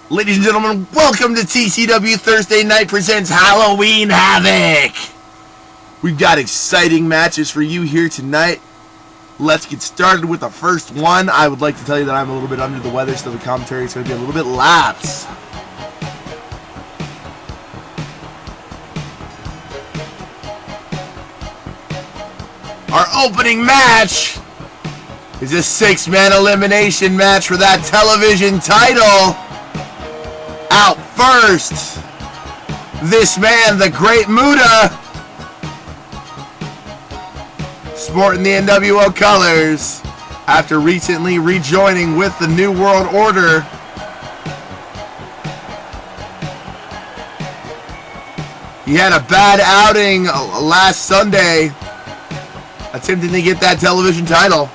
Ladies and gentlemen, welcome to T.C.W. Thursday Night Presents Halloween Havoc. We've got exciting matches for you here tonight. Let's get started with the first one. I would like to tell you that I'm a little bit under the weather, so the commentary is going to be a little bit lapse. Our opening match is a six-man elimination match for that television title. Out first, this man, the Great Muta, sporting the NWO colors after recently rejoining with the New World Order. He had a bad outing last Sunday, attempting to get that television title.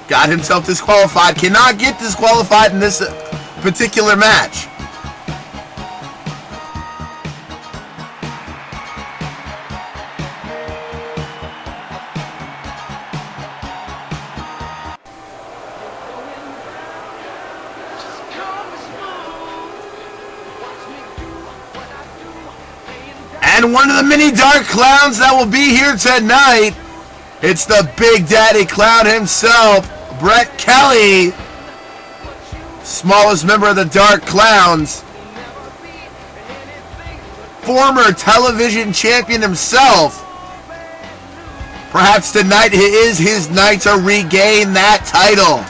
Got himself disqualified. Cannot get disqualified in this particular match. And one of the many dark clowns that will be here tonight, it's the Big Daddy Clown himself, Brett Kelly, smallest member of the Dark Clowns, former television champion himself. Perhaps tonight is his night to regain that title.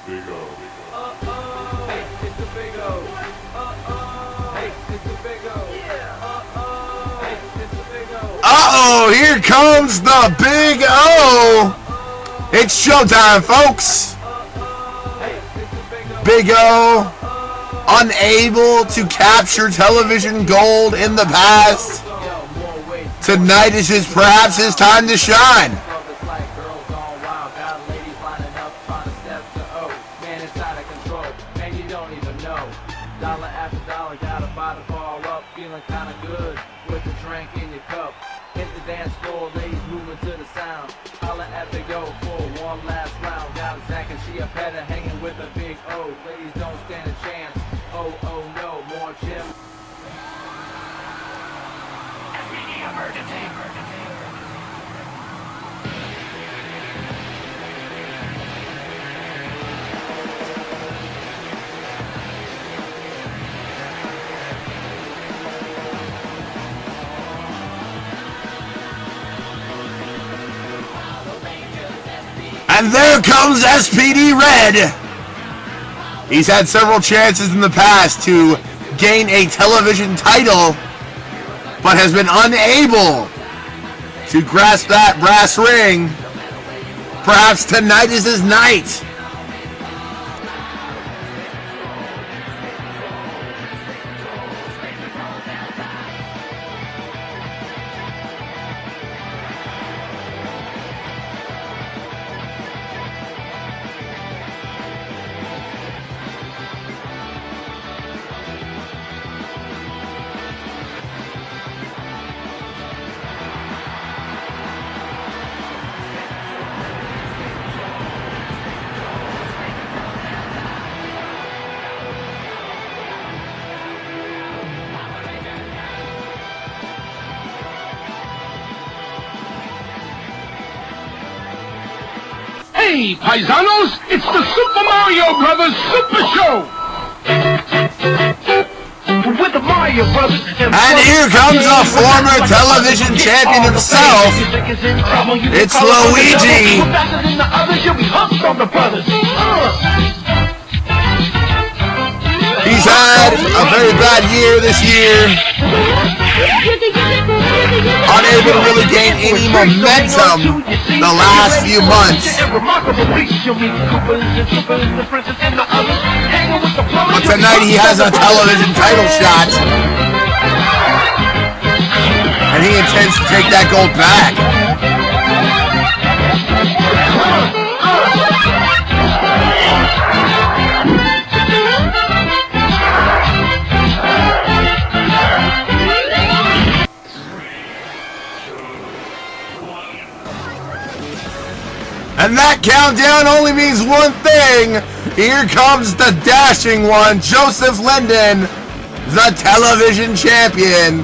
Big O. Hey, it's the Big O. Hey, it's the Big O. Hey, it's the Big O. Uh-oh, here comes the Big O. It's showtime, folks. Big O, unable to capture television gold in the past. Tonight is perhaps his time to shine. Dollar after dollar, got a bottle fall up, feeling kinda good with the drink in your cup. Hit the dance floor, ladies moving to the sound. Holla at the go for one last round. Got a Zach and she a better hanging with a Big O. Ladies don't stand a chance. Oh, oh no, more Jim. And there comes SPD Red. He's had several chances in the past to gain a television title, but has been unable to grasp that brass ring. Perhaps tonight is his night. Hey, paisanos, it's the Super Mario Brothers Super Show! With the Mario Brothers And here comes a former television champion himself. It's Luigi. He's had a very bad year this year. Unable to really gain any momentum the last few months. But tonight he has a television title shot. And he intends to take that gold back. And that countdown only means one thing. Here comes the dashing one, Joseph Linden, the television champion.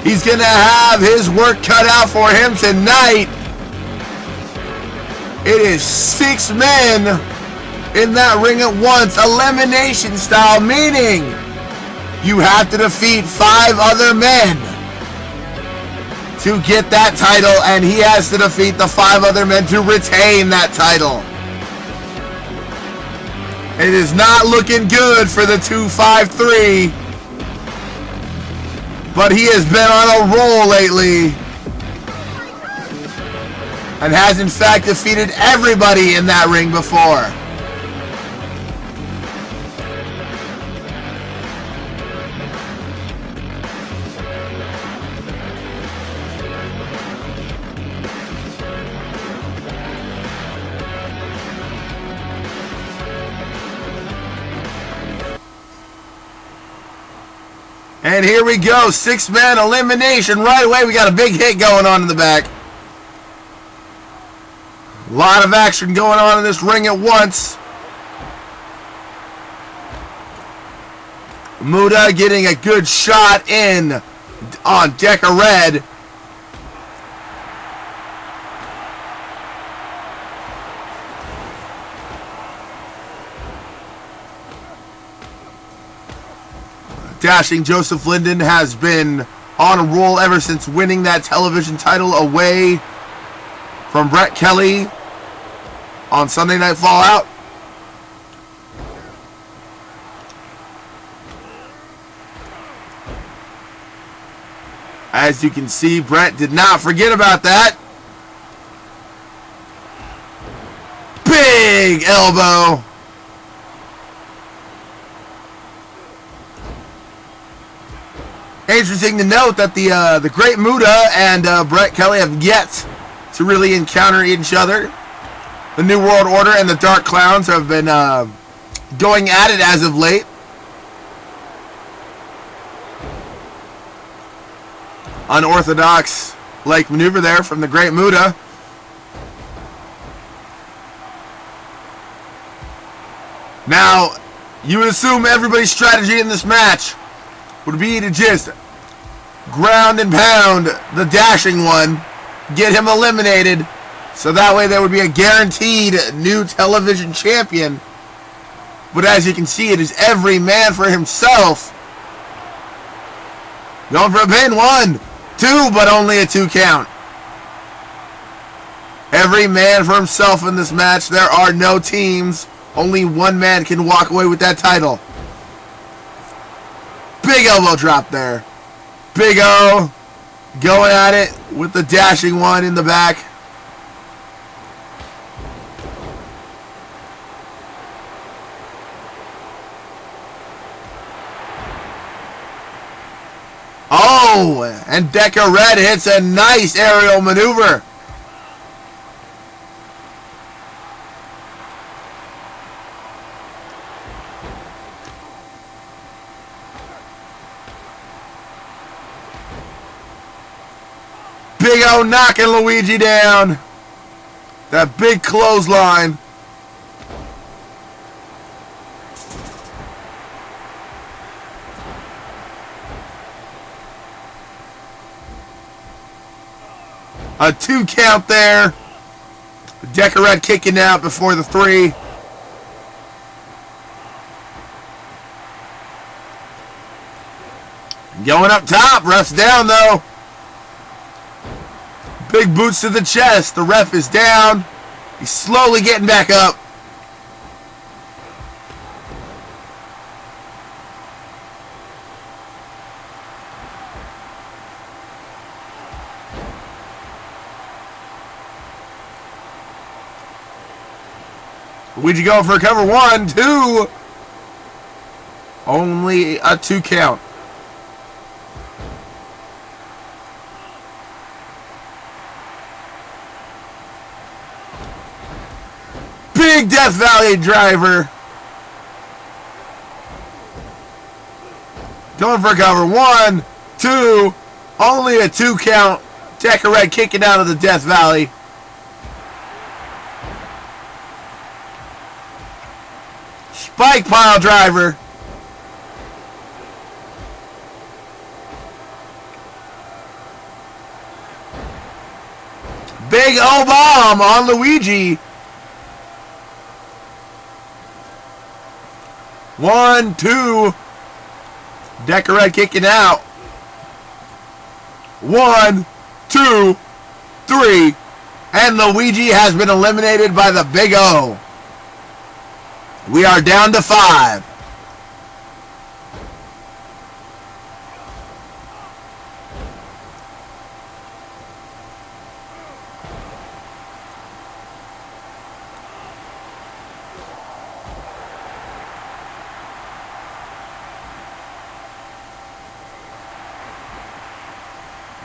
He's going to have his work cut out for him tonight. It is 6 men in that ring at once, elimination style, meaning you have to defeat 5 other men to get that title, and he has to defeat the 5 other men to retain that title. It is not looking good for the 253, but he has been on a roll lately and has in fact defeated everybody in that ring before. And here we go, 6-man elimination right away. We got a big hit going on in the back. A lot of action going on in this ring at once. Muda getting a good shot in on Decker Red. Dashing Joseph Linden has been on a roll ever since winning that television title away from Brett Kelly on Sunday Night Fallout. As you can see, Brett did not forget about that. Big elbow. Interesting to note that the Great Muta and Brett Kelly have yet to really encounter each other. The New World Order and the Dark Clowns have been going at it as of late. Unorthodox like maneuver there from the Great Muta. Now, you would assume everybody's strategy in this match would be to just ground and pound the dashing one, get him eliminated, so that way there would be a guaranteed new television champion. But as you can see, it is every man for himself. Going for a pin, 1, 2, but only a 2 count. Every man for himself in this match. There are no teams. Only one man can walk away with that title. Big elbow drop there. Big O going at it with the dashing one in the back. Oh, and Decker Red hits a nice aerial maneuver. Big O knocking Luigi down. That big clothesline. A 2 count there. Decoret kicking out before the 3. Going up top. Ref's down, though. Big boots to the chest. The ref is down. He's slowly getting back up. Ouija going for a cover. 1, 2. Only a 2 count. Big Death Valley driver. Going for a cover. 1, 2. Only a 2 count. Decoret kicking out of the Death Valley. Spike pile driver. Big O-bomb on Luigi. 1, 2. Decoret kicking out. 1, 2, 3. And Luigi has been eliminated by the Big O. We are down to 5.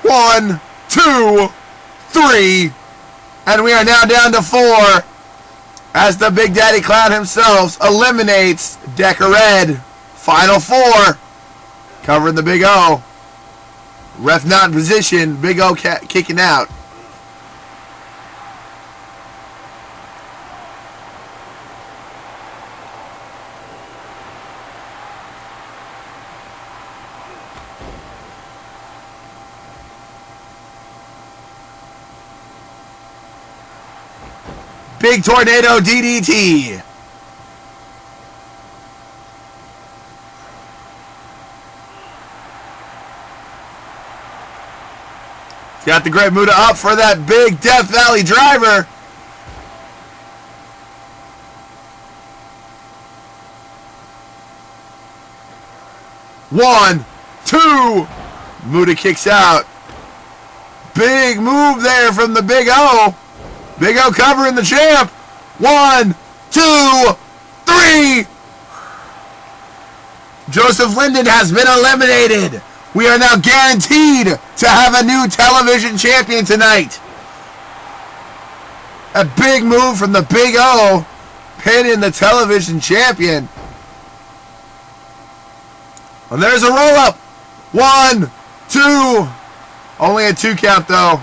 One, 2, 3. And we are now down to 4. As the Big Daddy Clown himself eliminates Decoret. Final 4. Covering the Big O. Ref not in position. Big O kicking out. Big Tornado DDT. Got the Great Muta up for that big Death Valley driver. One, 2. Muta kicks out. Big move there from the Big O. Big O covering the champ. 1, 2, 3. Joseph Linden has been eliminated. We are now guaranteed to have a new television champion tonight. A big move from the Big O, pinning the television champion. And there's a roll-up. 1, 2. Only a 2 count, though.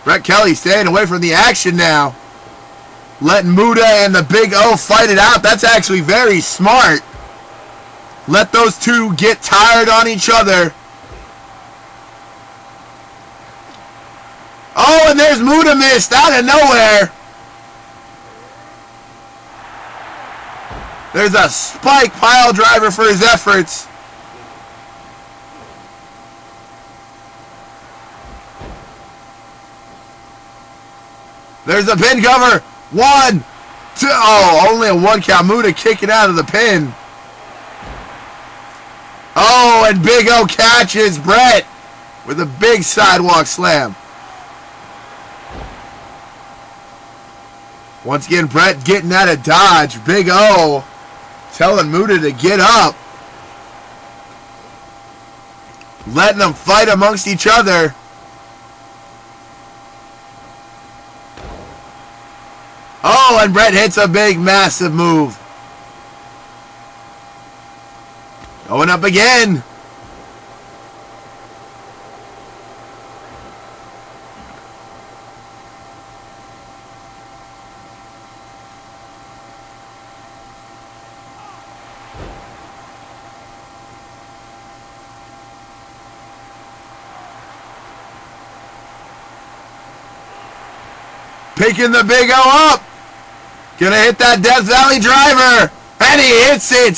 Brett Kelly staying away from the action now. Letting Muta and the Big O fight it out. That's actually very smart. Let those two get tired on each other. Oh, and there's Muta missed out of nowhere. There's a spike pile driver for his efforts. There's a pin cover. 1, 2. Oh, only a 1 count. Muta kicking out of the pin. Oh, and Big O catches Brett with a big sidewalk slam. Once again, Brett getting out of dodge. Big O telling Muta to get up. Letting them fight amongst each other. Oh, and Brett hits a big, massive move. Going up again. Picking the Big O up. Gonna hit that Death Valley driver. And he hits it.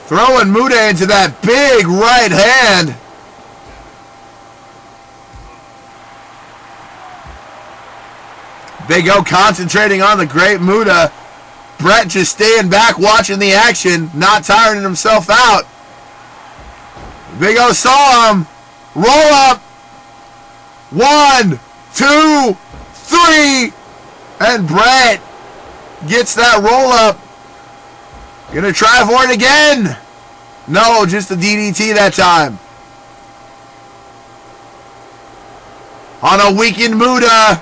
Throwing Muta into that big right hand. Big O concentrating on the great Muta. Brett just staying back watching the action, not tiring himself out. Big O saw him. Roll up. 1, 2, 3. And Brett gets that roll up. Gonna try for it again. No, just the DDT that time. On a weakened Muta.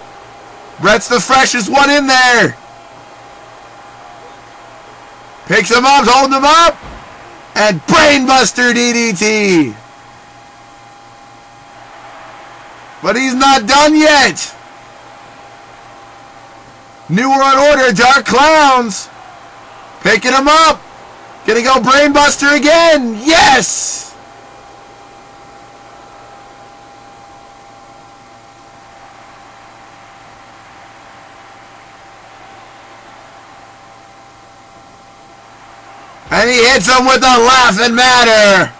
Brett's the freshest one in there. Picks him up, holding him up. And brainbuster DDT. But he's not done yet. New World Order, Dark Clowns. Picking him up. Gonna go brainbuster again. Yes! And he hits him with a laughing matter.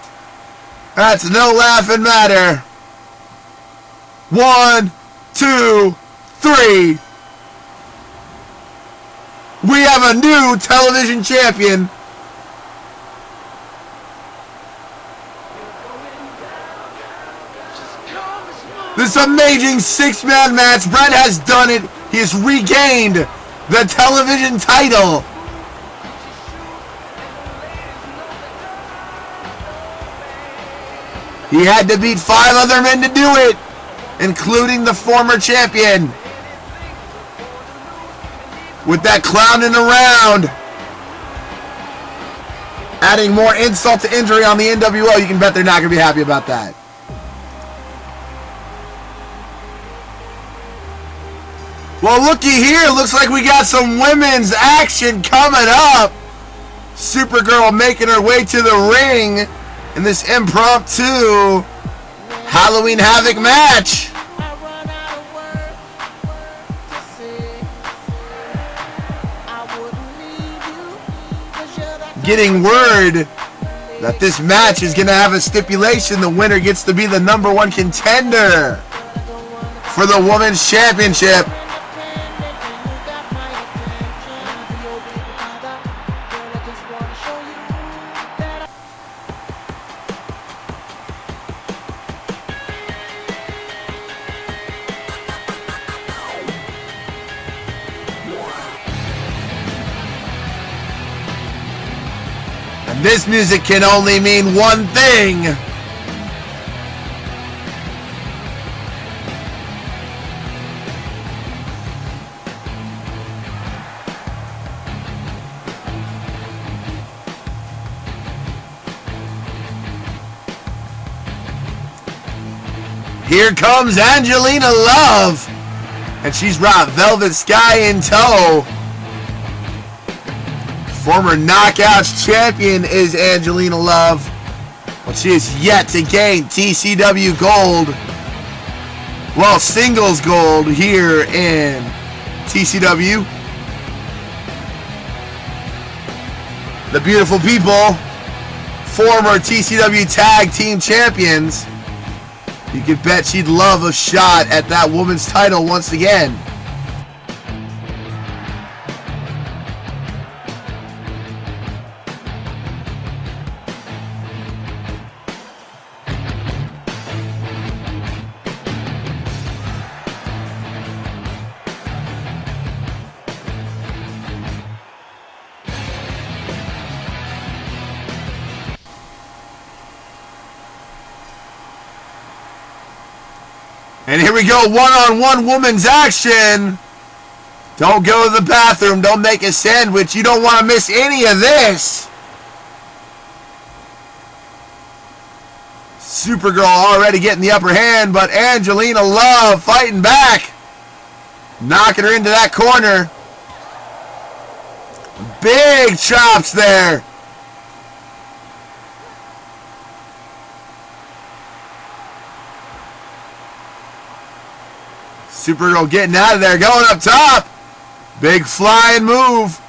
That's no laughing matter. 1, 2, 3. We have a new television champion. This amazing 6-man match. Brett has done it. He has regained the television title. He had to beat 5 other men to do it, including the former champion. With that clowning around, adding more insult to injury on the NWO, you can bet they're not going to be happy about that. Well, looky here. Looks like we got some women's action coming up. Supergirl making her way to the ring in this impromptu Halloween Havoc match. Getting word that this match is going to have a stipulation. The winner gets to be the #1 contender for the Women's Championship. And this music can only mean one thing. Here comes Angelina Love. And she's brought Velvet Sky in tow. Former Knockouts champion is Angelina Love, but she is yet to gain T.C.W. gold. Well, singles gold here in T.C.W. The beautiful people, former T.C.W. tag team champions. You could bet she'd love a shot at that woman's title once again. And here we go, one-on-one women's action. Don't go to the bathroom. Don't make a sandwich. You don't want to miss any of this. Supergirl already getting the upper hand, but Angelina Love fighting back. Knocking her into that corner. Big chops there. Supergirl getting out of there, going up top. Big flying move.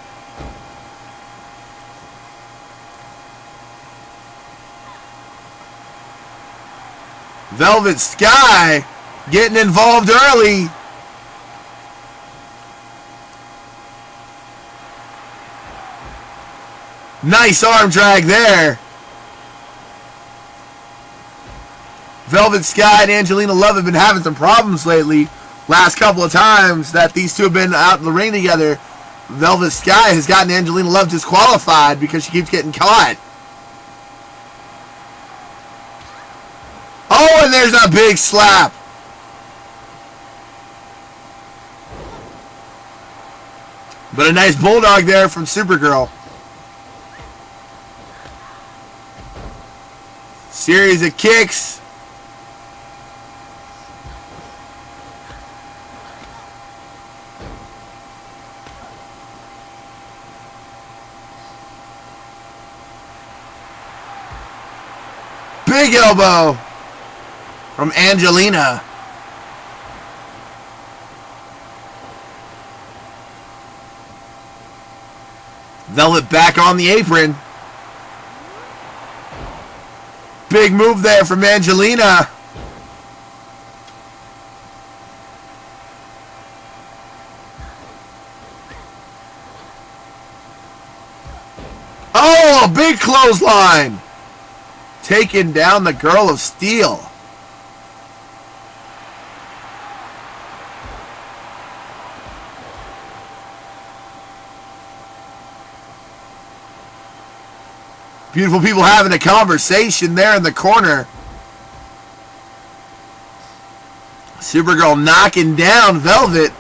Velvet Sky getting involved early. Nice arm drag there. Velvet Sky and Angelina Love have been having some problems lately. Last couple of times that these two have been out in the ring together, Velvet Sky has gotten Angelina Love disqualified because she keeps getting caught. Oh, and there's a big slap. But a nice bulldog there from Supergirl. Series of kicks. Big elbow from Angelina. Velvet back on the apron. Big move there from Angelina. Oh, a big clothesline. Taking down the Girl of Steel. Beautiful people having a conversation there in the corner. Supergirl knocking down Velvet.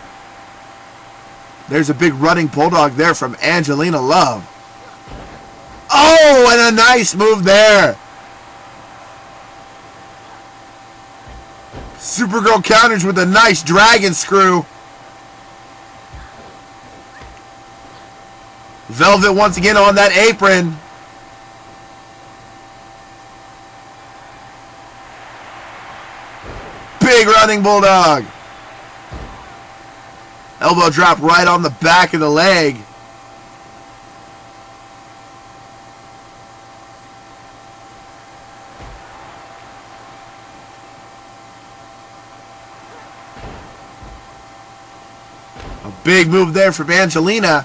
There's a big running bulldog there from Angelina Love. Oh, and a nice move there. Supergirl counters with a nice dragon screw. Velvet once again on that apron. Big running bulldog. Elbow drop right on the back of the leg. A big move there from Angelina.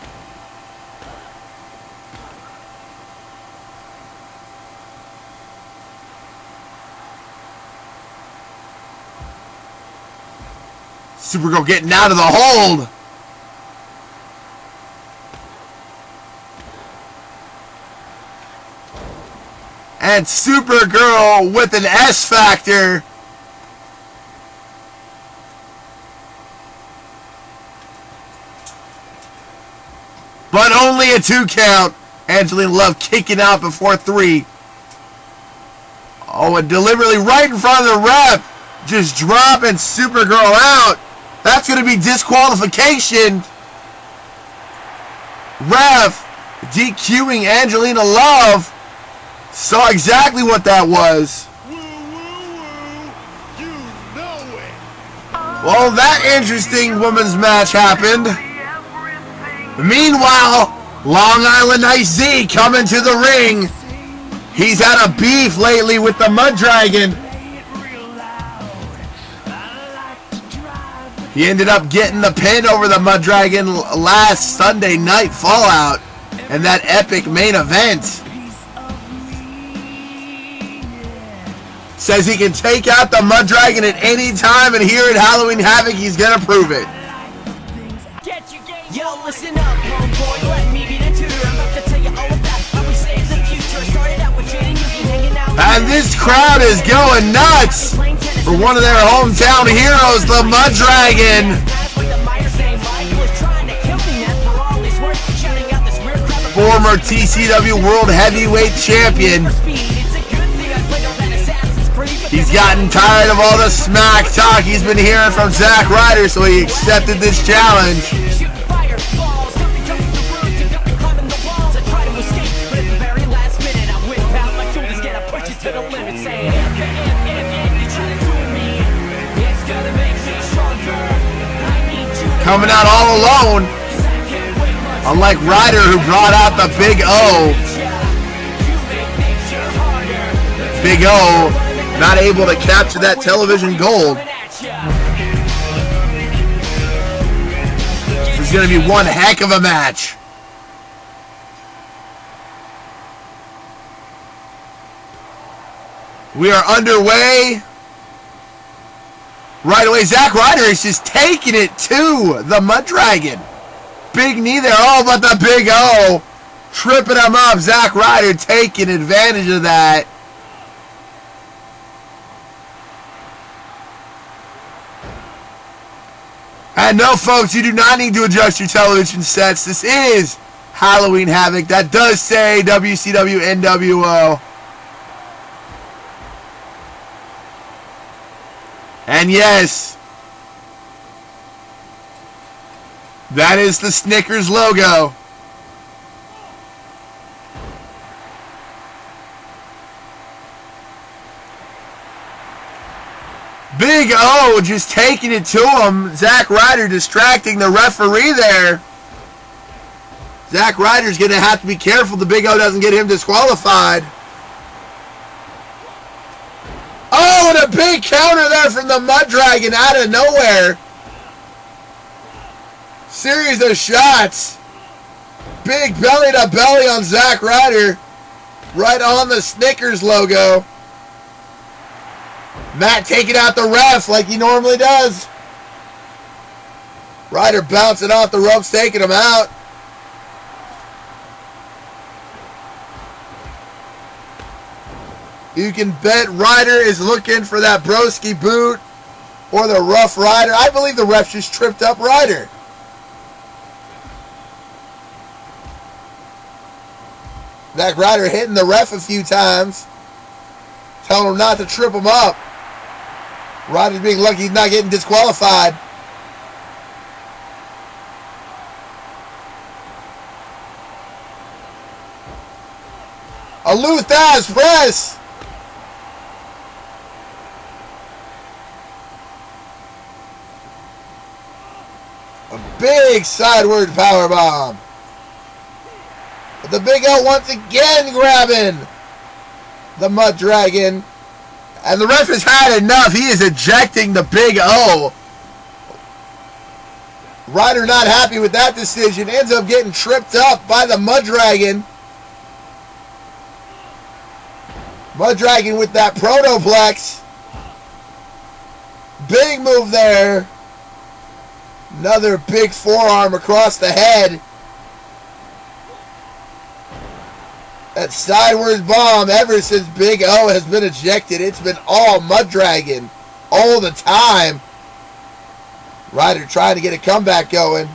Supergirl getting out of the hold. And Supergirl with an S factor. But only a 2 count. Angelina Love kicking out before 3. Oh, and deliberately right in front of the ref. Just dropping Supergirl out. That's going to be disqualification. Ref DQing Angelina Love. Saw exactly what that was. Well, that interesting women's match happened. Meanwhile, Long Island Ice Z coming to the ring. He's had a beef lately with the Mud Dragon. He ended up getting the pin over the Mud Dragon last Sunday night Fallout and that epic main event. Says he can take out the Mud Dragon at any time, and here at Halloween Havoc, he's going to prove it. Yo, listen up, homeboy, let me be the tutor. I'm about to tell you all about how we save the future. Started out with Jane and Yuki hanging out. And this crowd is going nuts for one of their hometown heroes, the Mud Dragon. Former T.C.W. World Heavyweight Champion. He's gotten tired of all the smack talk he's been hearing from Zack Ryder, so he accepted this challenge. Coming out all alone. Unlike Ryder, who brought out the Big O. Big O not able to capture that television gold. This is going to be one heck of a match. We are underway. Right away, Zack Ryder is just taking it to the Mud Dragon. Big knee there, all but the Big O. Tripping him up. Zack Ryder taking advantage of that. And no, folks, you do not need to adjust your television sets. This is Halloween Havoc. That does say WCW NWO. And yes, that is the Snickers logo. Big O just taking it to him. Zack Ryder distracting the referee there. Zack Ryder's going to have to be careful the Big O doesn't get him disqualified. Oh, and a big counter there from the Mud Dragon out of nowhere. Series of shots. Big belly to belly on Zack Ryder. Right on the Snickers logo. Matt taking out the ref like he normally does. Ryder bouncing off the ropes, taking him out. You can bet Ryder is looking for that broski boot or the Rough Rider. I believe the ref just tripped up Ryder. Zack Ryder hitting the ref a few times, telling him not to trip him up. Ryder's being lucky he's not getting disqualified. A Luthaz press. A big sideward powerbomb. But the Big O once again grabbing the Mud Dragon. And the ref has had enough. He is ejecting the Big O. Ryder not happy with that decision. Ends up getting tripped up by the Mud Dragon. Mud Dragon with that Protoplex. Big move there. Another big forearm across the head. That sideways bomb, ever since Big O has been ejected, it's been all Mud Dragon all the time. Ryder trying to get a comeback going.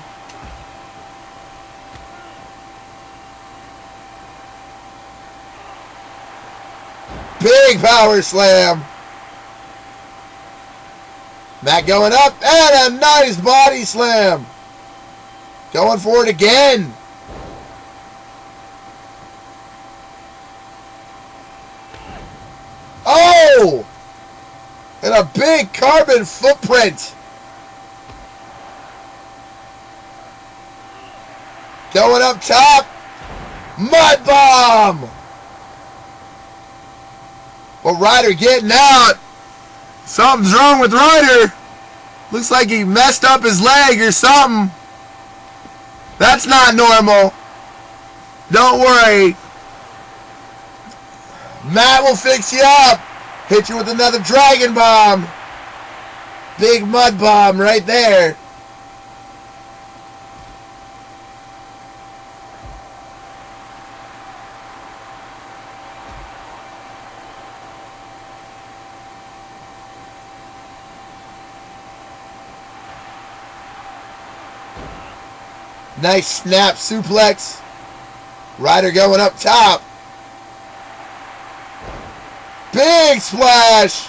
Big power slam. Matt going up, and a nice body slam. Going for it again. Oh! And a big carbon footprint. Going up top. Mud bomb. But Ryder getting out. Something's wrong with Ryder. Looks like he messed up his leg or something. That's not normal. Don't worry. Matt will fix you up. Hit you with another Dragon Bomb. Big Mud Bomb right there. Nice snap suplex. Ryder going up top. Big splash.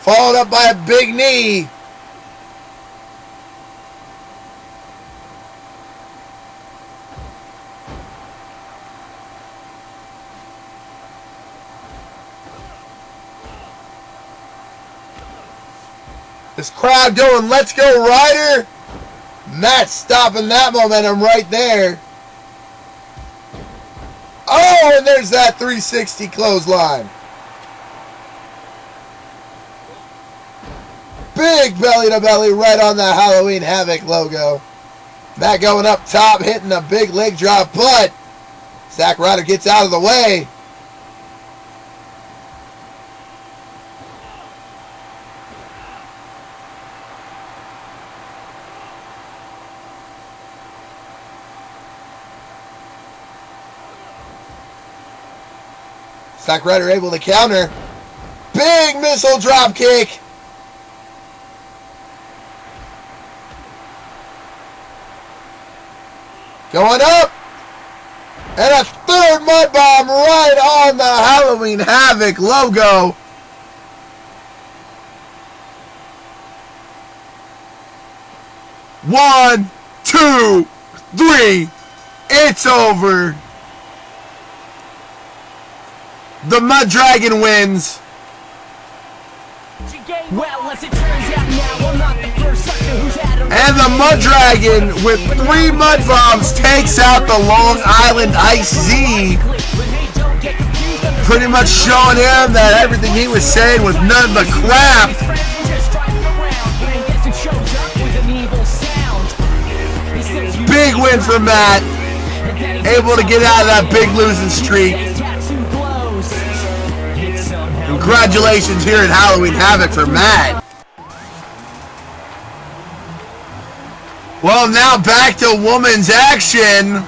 Followed up by a big knee. This crowd going, let's go, Ryder. Not stopping that momentum right there. Oh, and there's that 360 clothesline. Big belly to belly right on the Halloween Havoc logo. That going up top, hitting a big leg drop, but Zack Ryder gets out of the way. Zack Ryder able to counter. Big missile drop kick. Going up. And a third mud bomb right on the Halloween Havoc logo. One, two, three. It's over. The Mud Dragon wins. Well, as it turns out now, I'm not the first sucker who's had a... And the Mud Dragon, with 3 mud bombs, takes out the Long Island Ice Z. Pretty much showing him that everything he was saying was none but crap. Big win for Matt. Able to get out of that big losing streak. Congratulations here at Halloween Havoc for Matt. Well, now back to women's action.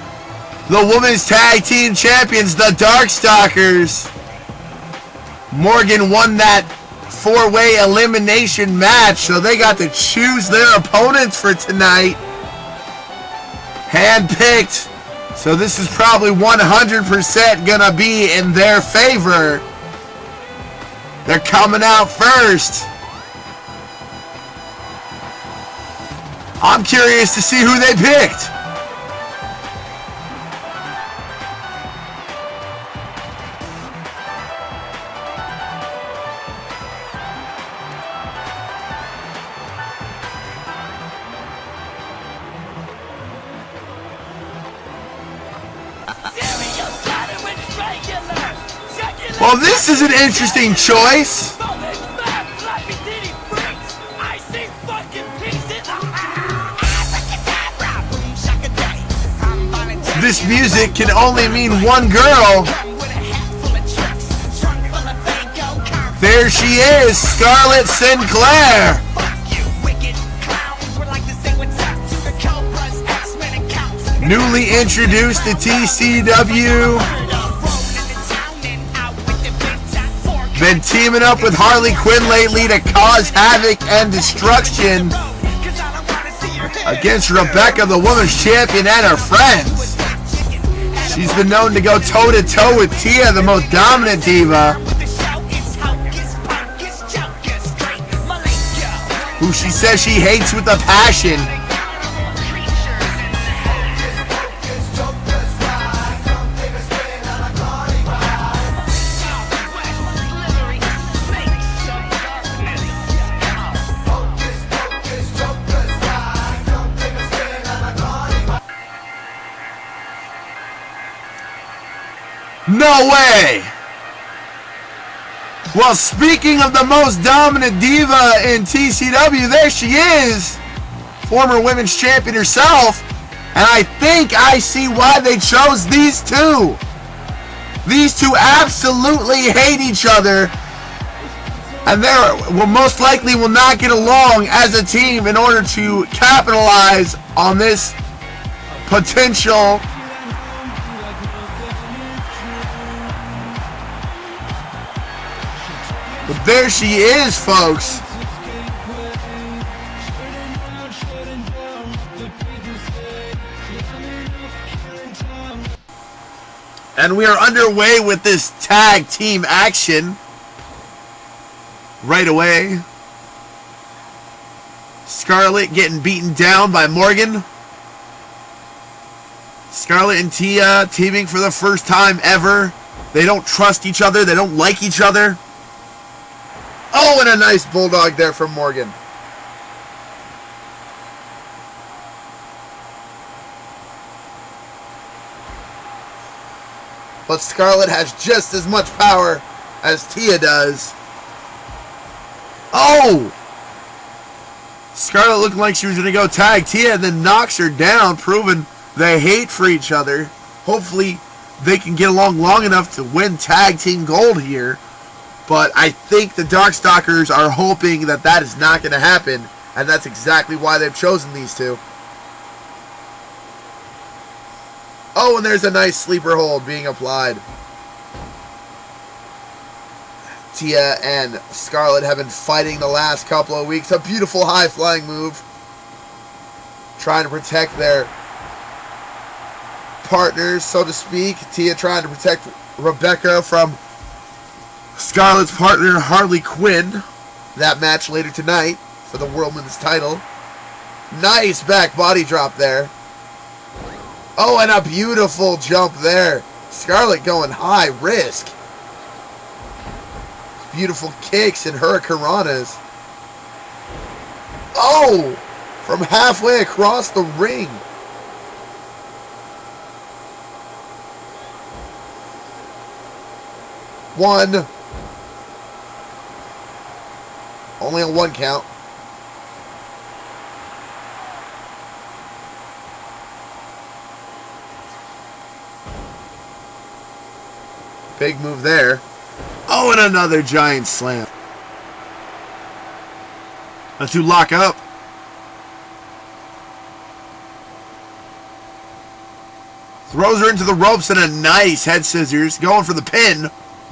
The women's tag team champions, the Darkstalkers. Morgan won that 4-way elimination match, so they got to choose their opponents for tonight. Handpicked. So this is probably 100% gonna be in their favor. They're coming out first. I'm curious to see who they picked. Well, this is an interesting choice. This music can only mean one girl. There she is, Scarlett Sinclair. Newly introduced to T.C.W. Been teaming up with Harley Quinn lately to cause havoc and destruction against Rebecca, the women's champion, and her friends. She's been known to go toe-to-toe with Tia, the most dominant diva, who she says she hates with a passion. No way! Well, speaking of the most dominant diva in TCW, there she is! Former women's champion herself. And I think I see why they chose these two. These two absolutely hate each other. And they will most likely will not get along as a team in order to capitalize on this potential. But there she is, folks. And we are underway with this tag team action right away. Scarlett getting beaten down by Morgan. Scarlett and Tia teaming for the first time ever. They don't trust each other. They don't like each other. Oh, and a nice bulldog there from Morgan. but Scarlett has just as much power as Tia does. Oh! Scarlett looked like she was going to go tag Tia and then knocks her down, proving they hate for each other. Hopefully they can get along long enough to win tag team gold here. But I think the Darkstalkers are hoping that that is not going to happen. And that's exactly why they've chosen these two. Oh, and there's a nice sleeper hold being applied. Tia and Scarlett have been fighting the last couple of weeks. A beautiful high-flying move. Trying to protect their partners, so to speak. Tia trying to protect Rebecca from Scarlett's partner, Harley Quinn. That match later tonight for the World Women's title. Nice back body drop there. Oh, and a beautiful jump there. Scarlett going high risk. Beautiful kicks and hurricanranas. Oh! From halfway across the ring. One. Only a 1 count. Big move there. Oh, and another giant slam. The two lock up. Throws her into the ropes and a nice head scissors. Going for the pin.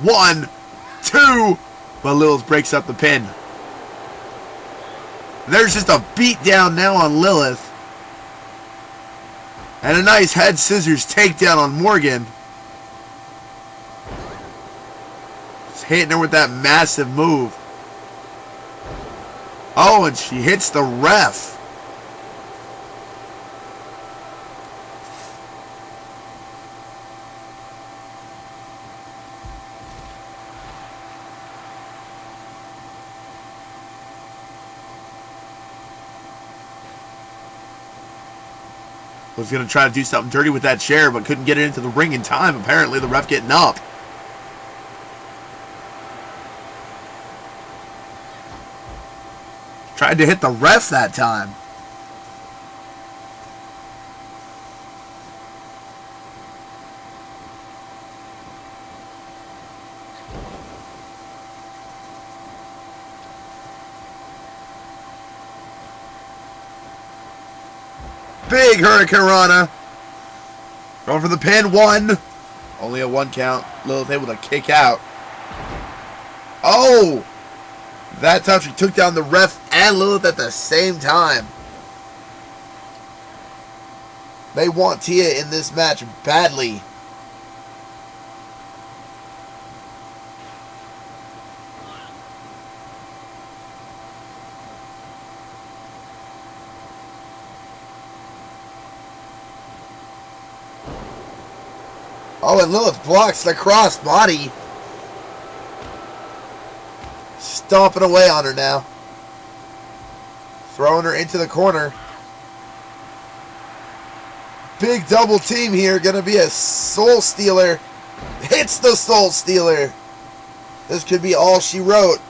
1, 2. But Lilith breaks up the pin. There's just a beat down now on Lilith. And a nice head scissors takedown on Morgan. Hitting her with that massive move. Oh, and she hits the ref. Was going to try to do something dirty with that chair, but couldn't get it into the ring in time. Apparently, the ref getting up. Tried to hit the ref that time. Big hurricanrana. Going for the pin. 1. Only a 1 count. Lilith able to kick out. Oh! That time she took down the ref and Lilith at the same time. They want Tia in this match badly. Oh, and Lilith blocks the cross body. Stomping away on her now. Throwing her into the corner. Big double team here. Gonna be a soul stealer. Hits the soul stealer. This could be all she wrote.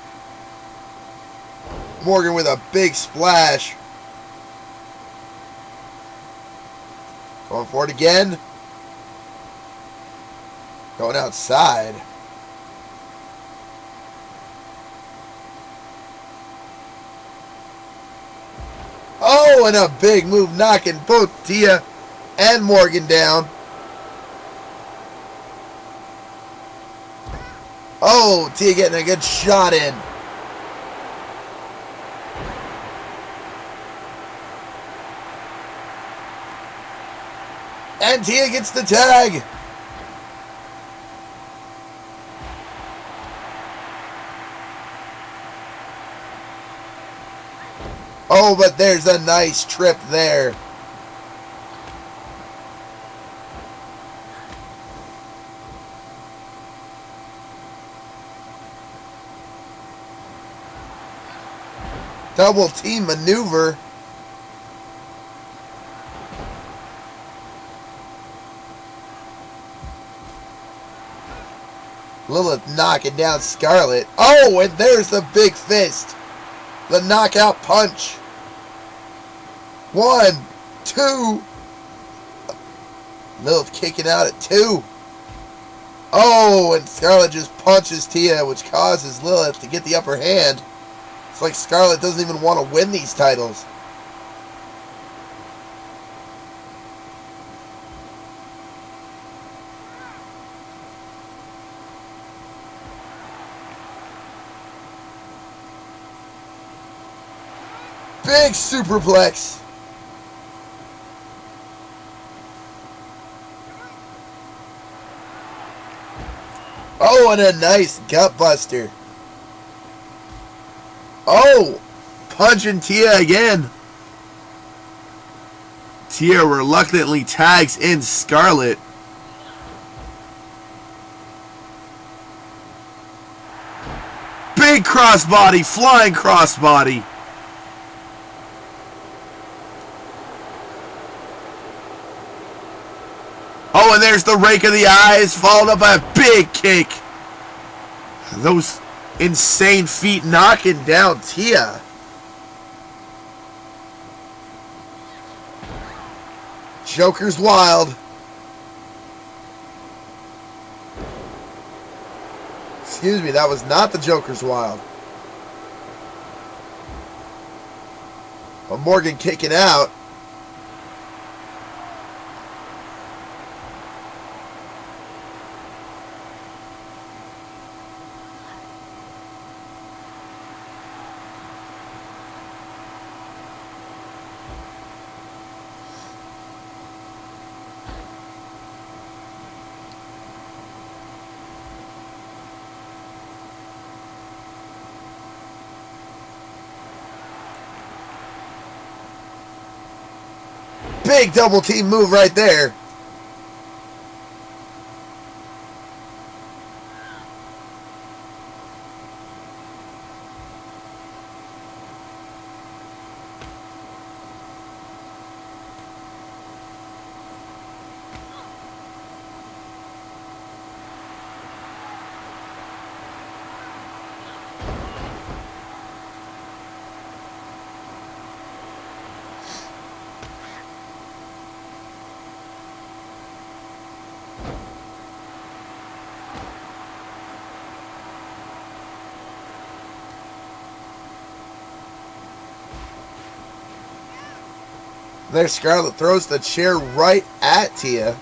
Morgan with a big splash. Going for it again. Going outside. Oh, and a big move knocking both Tia and Morgan down. Oh, Tia getting a good shot in. And Tia gets the tag. Oh, but there's a nice trip there. Double team maneuver. Lilith knocking down Scarlett. Oh, and there's the big fist. The knockout punch. 1, 2. Lilith kicking out at 2. Oh, and Scarlett just punches Tia, which causes Lilith to get the upper hand. It's like Scarlett doesn't even want to win these titles. Big superplex. Oh, and a nice gut buster. Oh, punching Tia again. Tia reluctantly tags in Scarlett. Big crossbody, flying crossbody. Oh, and there's the rake of the eyes, followed up by a big kick. Those insane feet knocking down Tia. Joker's wild. Excuse me, that was not the Joker's wild. But Morgan kicking out. Big double team move right there. There, Scarlett throws the chair right at Tia.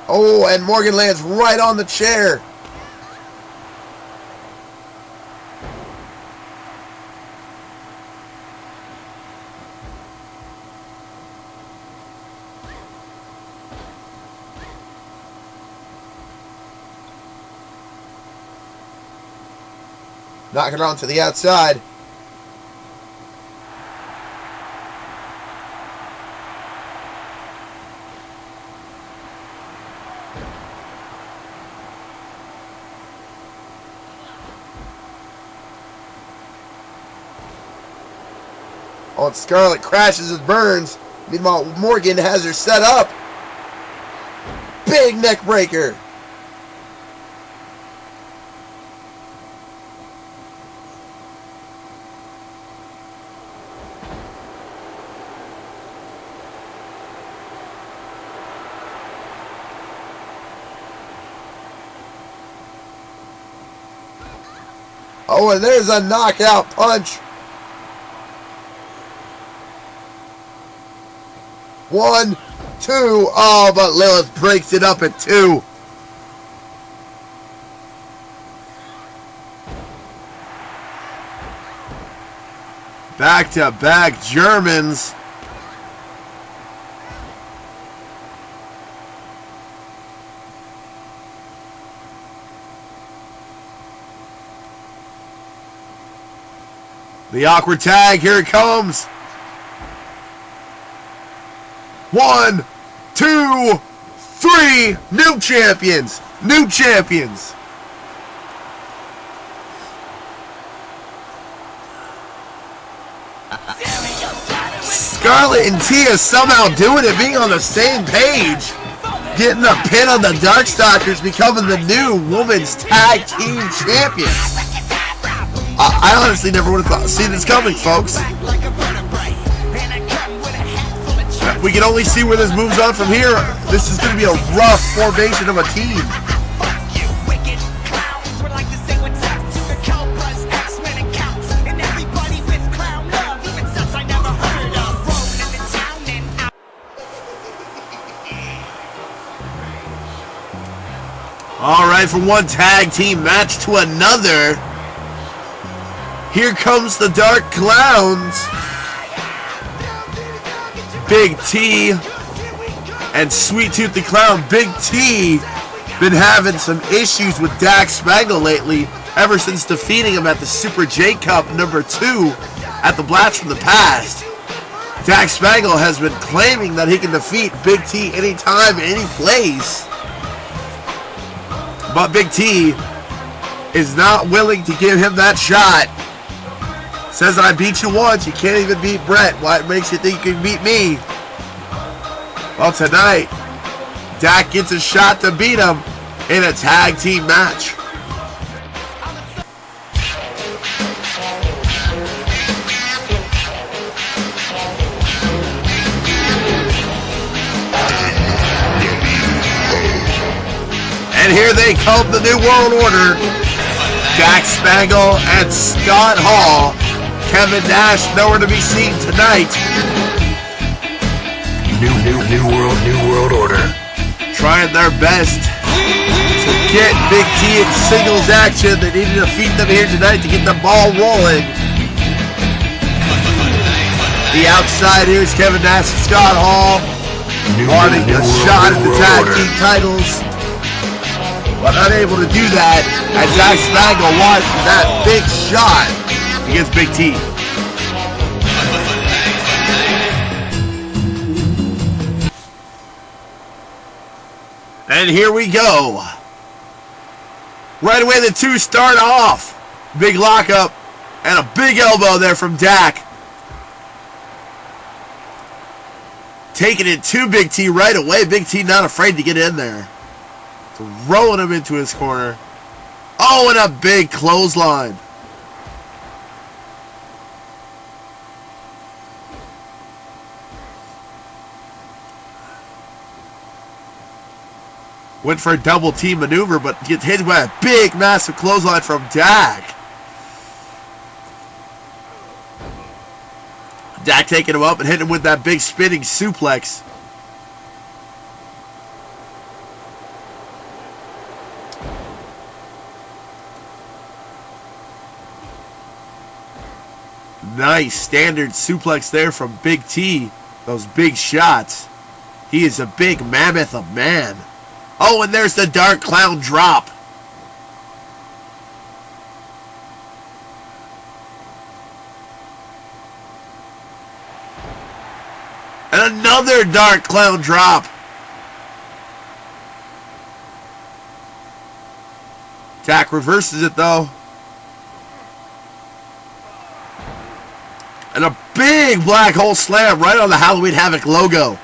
Oh, and Morgan lands right on the chair. Knocking her onto the outside. Oh, and Scarlett crashes and burns. Meanwhile, Morgan has her set up. Big neck breaker. Oh, and there's a knockout punch. 1, 2. Oh, but Lilith breaks it up at 2. Back-to-back Germans. The awkward tag, here it comes. 1, 2, 3. New champions. New champions. Scarlett and Tia somehow doing it, being on the same page. Getting the pin on the Darkstalkers, becoming the new women's tag team champions. I honestly never would have seen this coming, folks. We can only see where this moves on from here. This is going to be a rough formation of a team. All right, from one tag team match to another, here comes the Dark Clowns. Big T and Sweet Tooth the Clown. Big T been having some issues with Dak Spangle lately, ever since defeating him at the Super J Cup #2 at the Blast from the Past. Dak Spangle has been claiming that he can defeat Big T anytime, any place. But Big T is not willing to give him that shot. Says, I beat you once, you can't even beat Brett. What makes you think you can beat me? Well, tonight, Dak gets a shot to beat him in a tag team match. And here they come, the New World Order. Dak Spangle and Scott Hall. Kevin Nash nowhere to be seen tonight. New World Order. Trying their best to get Big T in singles action. They need to defeat them here tonight to get the ball rolling. The outside here is Kevin Nash and Scott Hall. Wanting a shot at the tag team titles, but unable to do that, and Dak Spangle wants that big shot against Big T. And here we go. Right away the two start off. Big lockup and a big elbow there from Dak. Taking it to Big T right away. Big T not afraid to get in there. Throwing him into his corner. Oh, and a big clothesline. Went for a double team maneuver, but gets hit by a big, massive clothesline from Dak. Dak taking him up and hitting him with that big spinning suplex. Nice standard suplex there from Big T. Those big shots. He is a big mammoth of man. Oh, and there's the Dark Clown drop. And another Dark Clown drop. Dak reverses it though. And a big black hole slam right on the Halloween Havoc logo.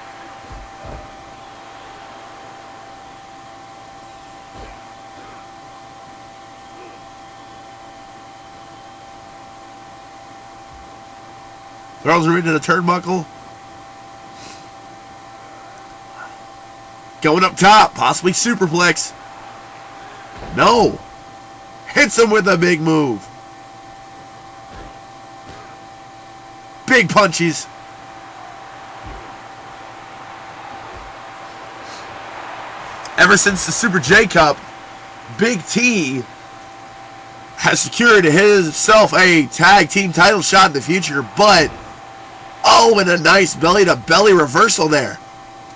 Throws her into the turnbuckle. Going up top, possibly superplex. No. Hits him with a big move. Big punches. Ever since the Super J Cup, Big T has secured himself a tag team title shot in the future, but oh, and a nice belly-to-belly reversal there.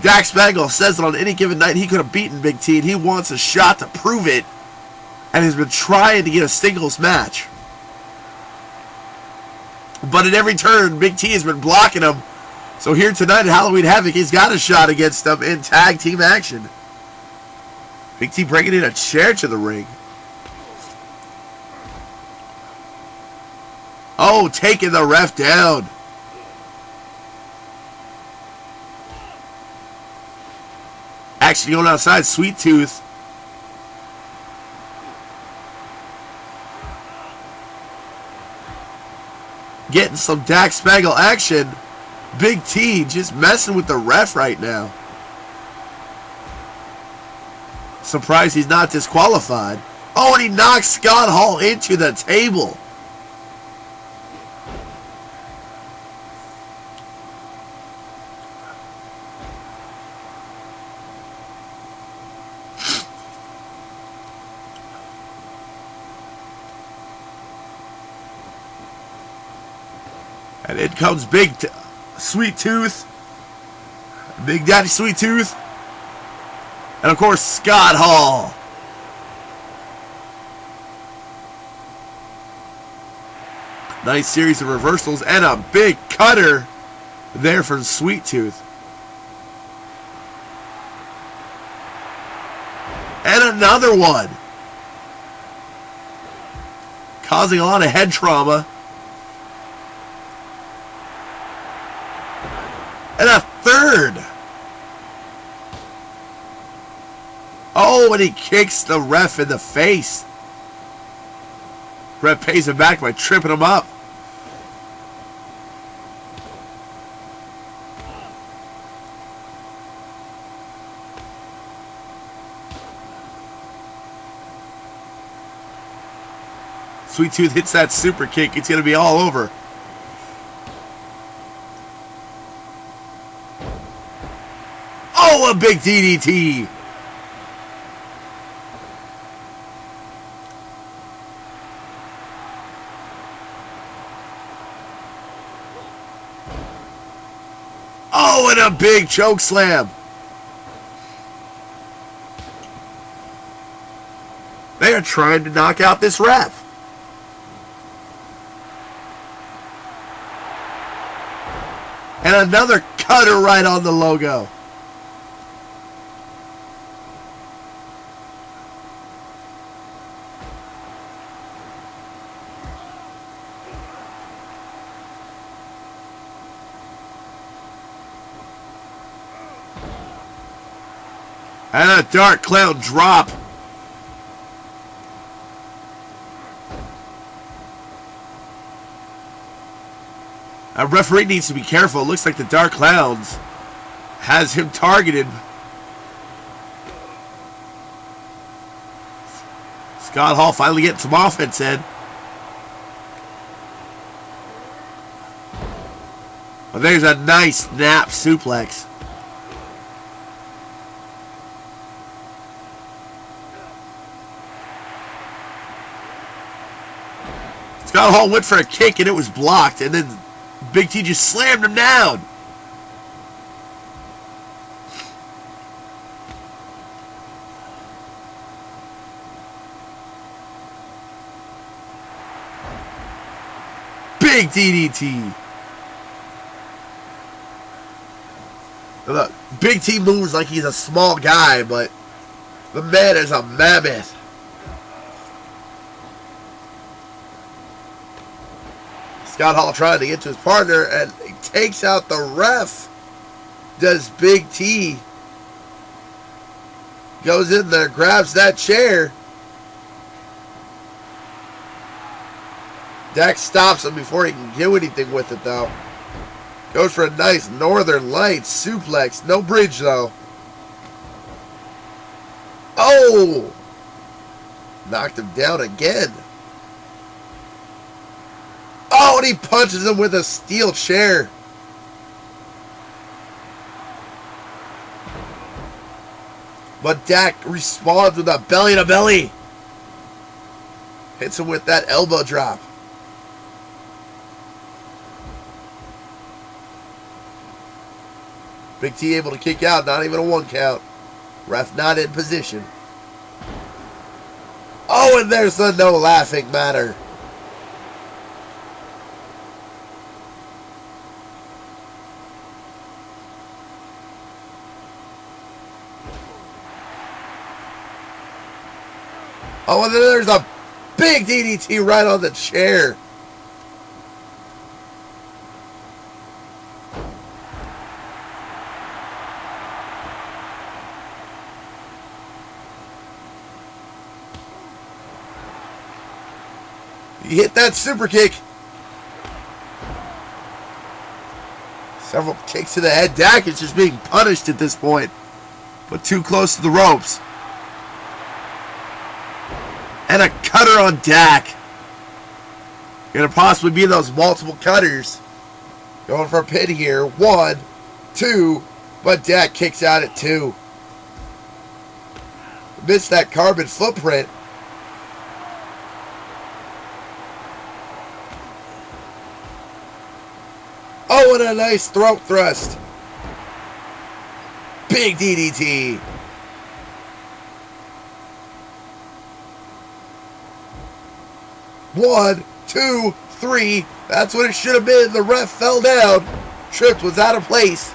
Dak Spangle says that on any given night he could have beaten Big T, and he wants a shot to prove it, and has been trying to get a singles match. But at every turn, Big T has been blocking him. So here tonight at Halloween Havoc, he's got a shot against him in tag team action. Big T bringing in a chair to the ring. Oh, taking the ref down. Action going outside. Sweet Tooth. Getting some Dak Spangle action. Big T just messing with the ref right now. Surprised he's not disqualified. Oh, and he knocks Scott Hall into the table. And in comes Sweet Tooth. Big Daddy Sweet Tooth. And of course, Scott Hall. Nice series of reversals and a big cutter there from Sweet Tooth. And another one. Causing a lot of head trauma. And a third. Oh, and he kicks the ref in the face. Ref pays him back by tripping him up. Sweet Tooth hits that super kick. It's going to be all over. Oh, a big DDT. Oh, and a big choke slam. They are trying to knock out this ref. And another cutter right on the logo. And a Dark Clown drop. A referee needs to be careful. It looks like the Dark Clowns has him targeted. Scott Hall finally getting some offense in. But there's a nice snap suplex. Scott Hall went for a kick and it was blocked, and then Big T just slammed him down. Big DDT. Look, Big T moves like he's a small guy, but the man is a mammoth. Scott Hall trying to get to his partner, and he takes out the ref. Does Big T. Goes in there, grabs that chair. Dak stops him before he can do anything with it, though. Goes for a nice Northern Lights suplex. No bridge, though. Oh! Knocked him down again. Oh, and he punches him with a steel chair. But Dak responds with a belly to belly. Hits him with that elbow drop. Big T able to kick out, not even a 1 count. Ref not in position. Oh, and there's the no laughing matter. Oh, and then there's a big DDT right on the chair. He hit that super kick. Several kicks to the head. Dak is just being punished at this point, but too close to the ropes. And a cutter on Dak. Gonna possibly be those multiple cutters. Going for a pin here. 1, 2, but Dak kicks out at 2. Missed that carbon footprint. Oh, and a nice throat thrust. Big DDT. One, 2, 3. That's what it should have been. The ref fell down. Tripped, was out of place.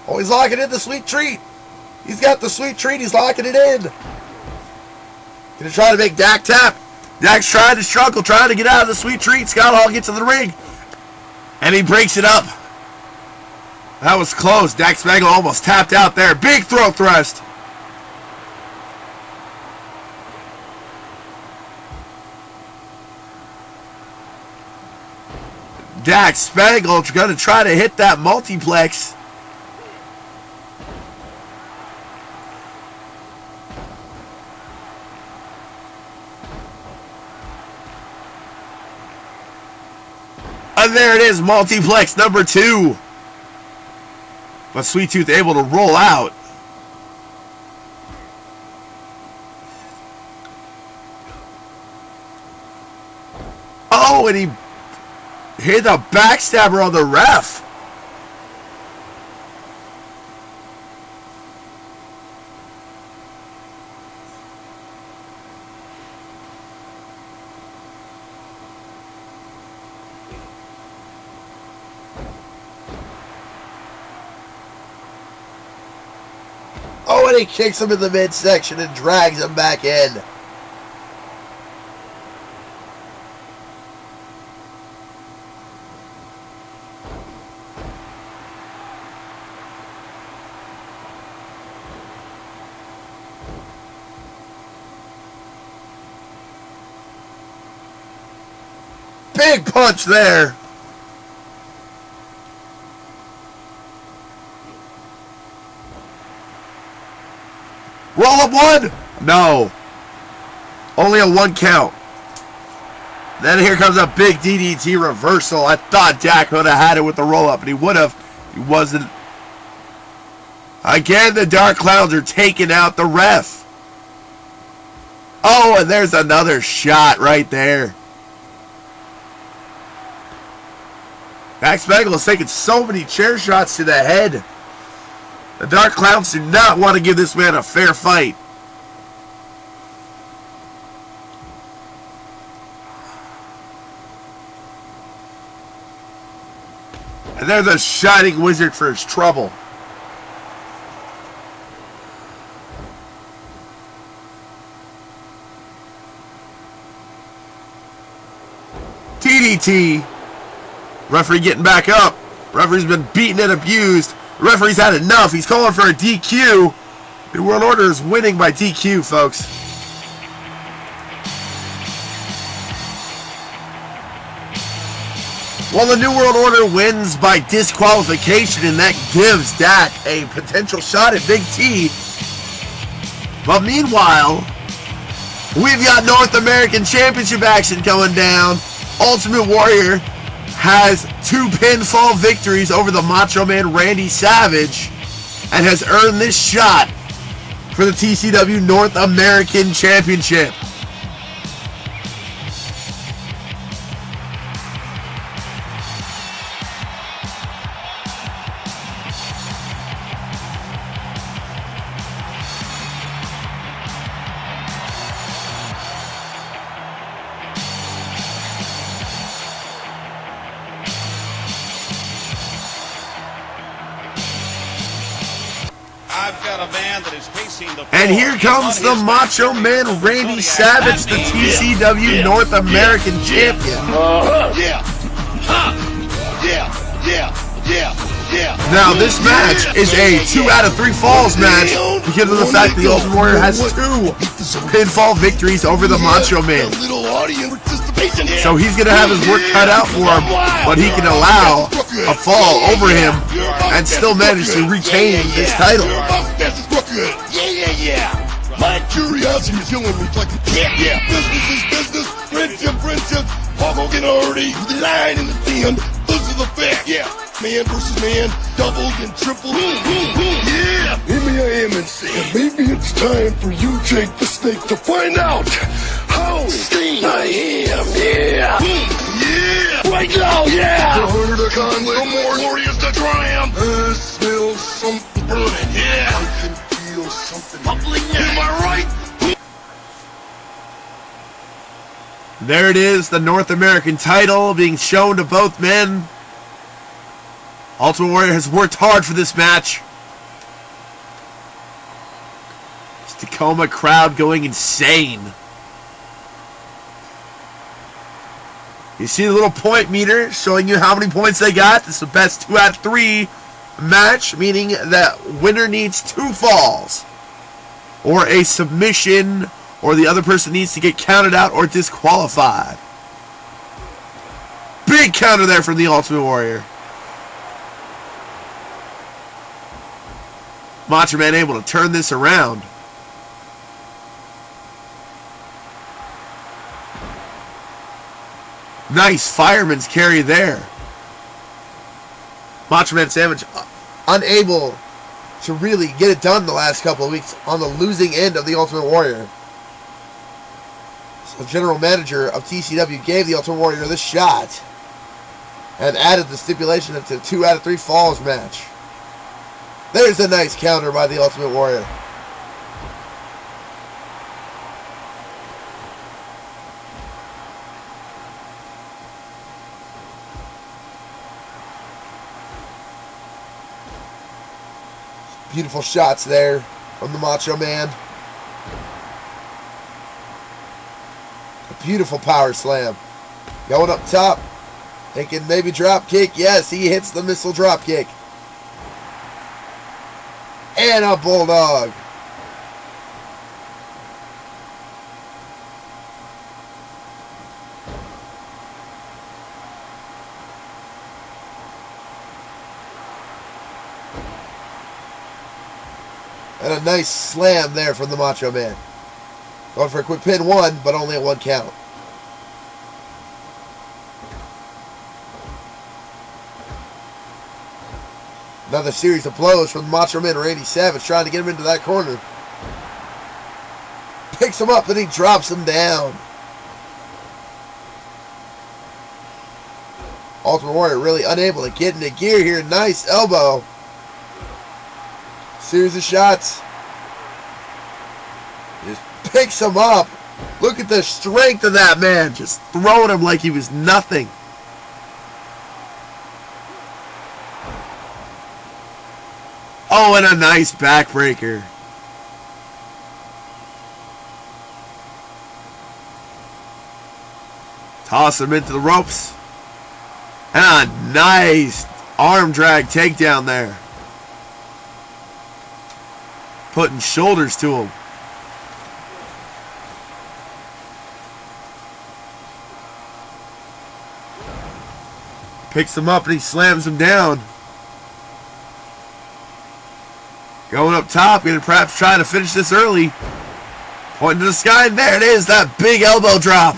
Oh, he's locking in the sweet treat. He's got the sweet treat. He's locking it in. Gonna try to make Dak tap. Dak's trying to struggle, trying to get out of the sweet treat. Scott Hall gets to the ring, and he breaks it up. That was close. Dak Spangle almost tapped out there. Big throat thrust. Dak Spangle gonna try to hit that multiplex. And there it is, multiplex number 2. But Sweet Tooth able to roll out. Oh, and he hit a backstabber on the ref. Oh, and he kicks him in the midsection and drags him back in. Big punch there. Roll up 1? No. Only a 1 count. Then here comes a big DDT reversal. I thought Dak would have had it with the roll up, and he would have. He wasn't. Again, the Dark Clowns are taking out the ref. Oh, and there's another shot right there. Dak Spangle is taking so many chair shots to the head. The Dark Clowns do not want to give this man a fair fight. And there's a Shining Wizard for his trouble. DDT. Referee getting back up. Referee's been beaten and abused. The referee's had enough. He's calling for a DQ. The World Order is winning by DQ, folks. Well, the New World Order wins by disqualification, and that gives Dak a potential shot at Big T. But meanwhile, we've got North American Championship action coming down. Ultimate Warrior has 2 pinfall victories over the Macho Man Randy Savage and has earned this shot for the T.C.W. North American Championship. I felt And here comes the Macho Man Randy Savage, the TCW North American Champion. Now this match is a 2 out of 3 falls match because of the fact that the Ultimate Warrior has 2 pinfall victories over the Macho Man. So he's going to have his work cut out for him, but he can allow a fall over him and still manage to retain this title. My curiosity is killing me. Like, business is business, friendship. Hulk Hogan already, the line in the den. Those are the facts. Man versus man, double and triple. Yeah. Maybe I am insane. Maybe it's time for you, Jake the Snake, to find out how insane I am. Yeah. Right now, The harder the conflict, the more glorious the triumph. I smell something burning. I can feel something bubbling. Am I right? There it is, the North American title being shown to both men. Ultimate Warrior has worked hard for this match. This Tacoma crowd going insane. You see the little point meter showing you how many points they got. This is the best 2 out of 3 match, meaning that winner needs 2 falls or a submission, or the other person needs to get counted out or disqualified. Big counter there from the Ultimate Warrior. Macho Man able to turn this around. Nice fireman's carry there. Macho Man Savage unable to really get it done the last couple of weeks on the losing end of the Ultimate Warrior. So General Manager of T.C.W. gave the Ultimate Warrior this shot and added the stipulation to a 2 out of 3 falls match. There's a nice counter by the Ultimate Warrior. Beautiful shots there from the Macho Man. A beautiful power slam. Going up top. Thinking maybe drop kick. Yes, he hits the missile drop kick. And a bulldog. And a nice slam there from the Macho Man. Going for a quick pin 1, but only at 1 count. Another series of blows from Macho Man Randy Savage, trying to get him into that corner. Picks him up, then he drops him down. Ultimate Warrior really unable to get into gear here. Nice elbow. Series of shots. Just picks him up. Look at the strength of that man. Just throwing him like he was nothing. Oh, and a nice backbreaker. Toss him into the ropes. And a nice arm drag takedown there. Putting shoulders to him. Picks him up and he slams him down. Going up top, going to perhaps try to finish this early. Pointing to the sky, and there it is, that big elbow drop.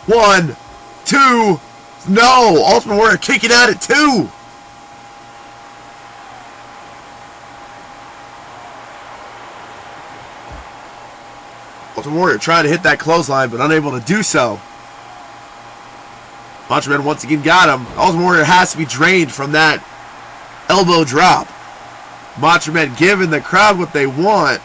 1, 2, no, Ultimate Warrior kicking out at 2. Ultimate Warrior trying to hit that clothesline, but unable to do so. Macho Man once again got him. Ultimate Warrior has to be drained from that elbow drop. Macho Man giving the crowd what they want.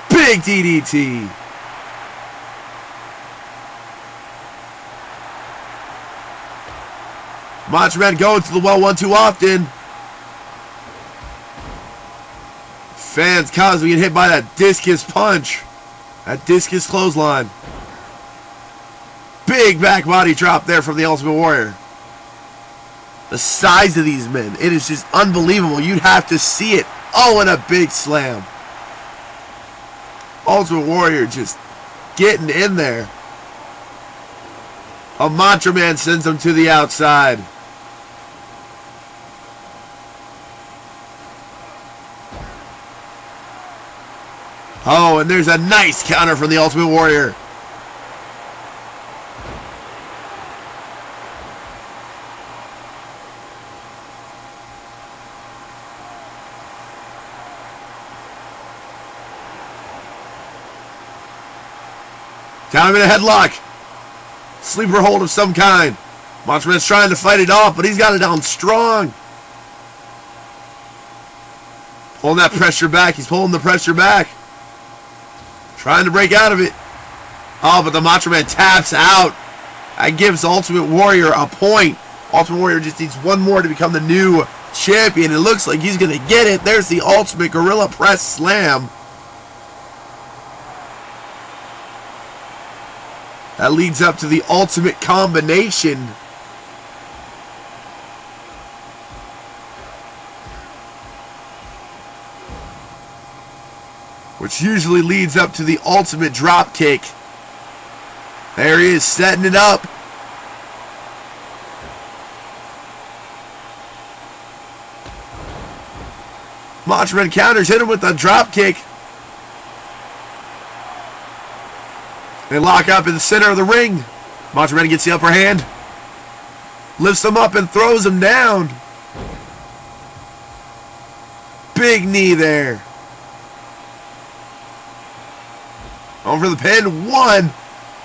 Big DDT. Macho Man going to the well one too often. Fans causing get hit by that discus punch. That discus clothesline. Big back body drop there from the Ultimate Warrior. The size of these men, it is just unbelievable. You'd have to see it. Oh, and a big slam. Ultimate Warrior just getting in there. A Macho Man sends him to the outside. Oh, and there's a nice counter from the Ultimate Warrior. Got him in a headlock. Sleeper hold of some kind. Macho Man's trying to fight it off, but he's got it down strong. Pulling that pressure back. He's pulling the pressure back. Trying to break out of it. Oh, but the Macho Man taps out. That gives Ultimate Warrior a point. Ultimate Warrior just needs one more to become the new champion. It looks like he's going to get it. There's the Ultimate Gorilla Press Slam. That leads up to the Ultimate Combination. Which usually leads up to the Ultimate Drop Kick. There he is, setting it up. Macho Man counters, hit him with the drop kick. They lock up in the center of the ring. Macho Man gets the upper hand. Lifts him up and throws him down. Big knee there. Over the pin, one,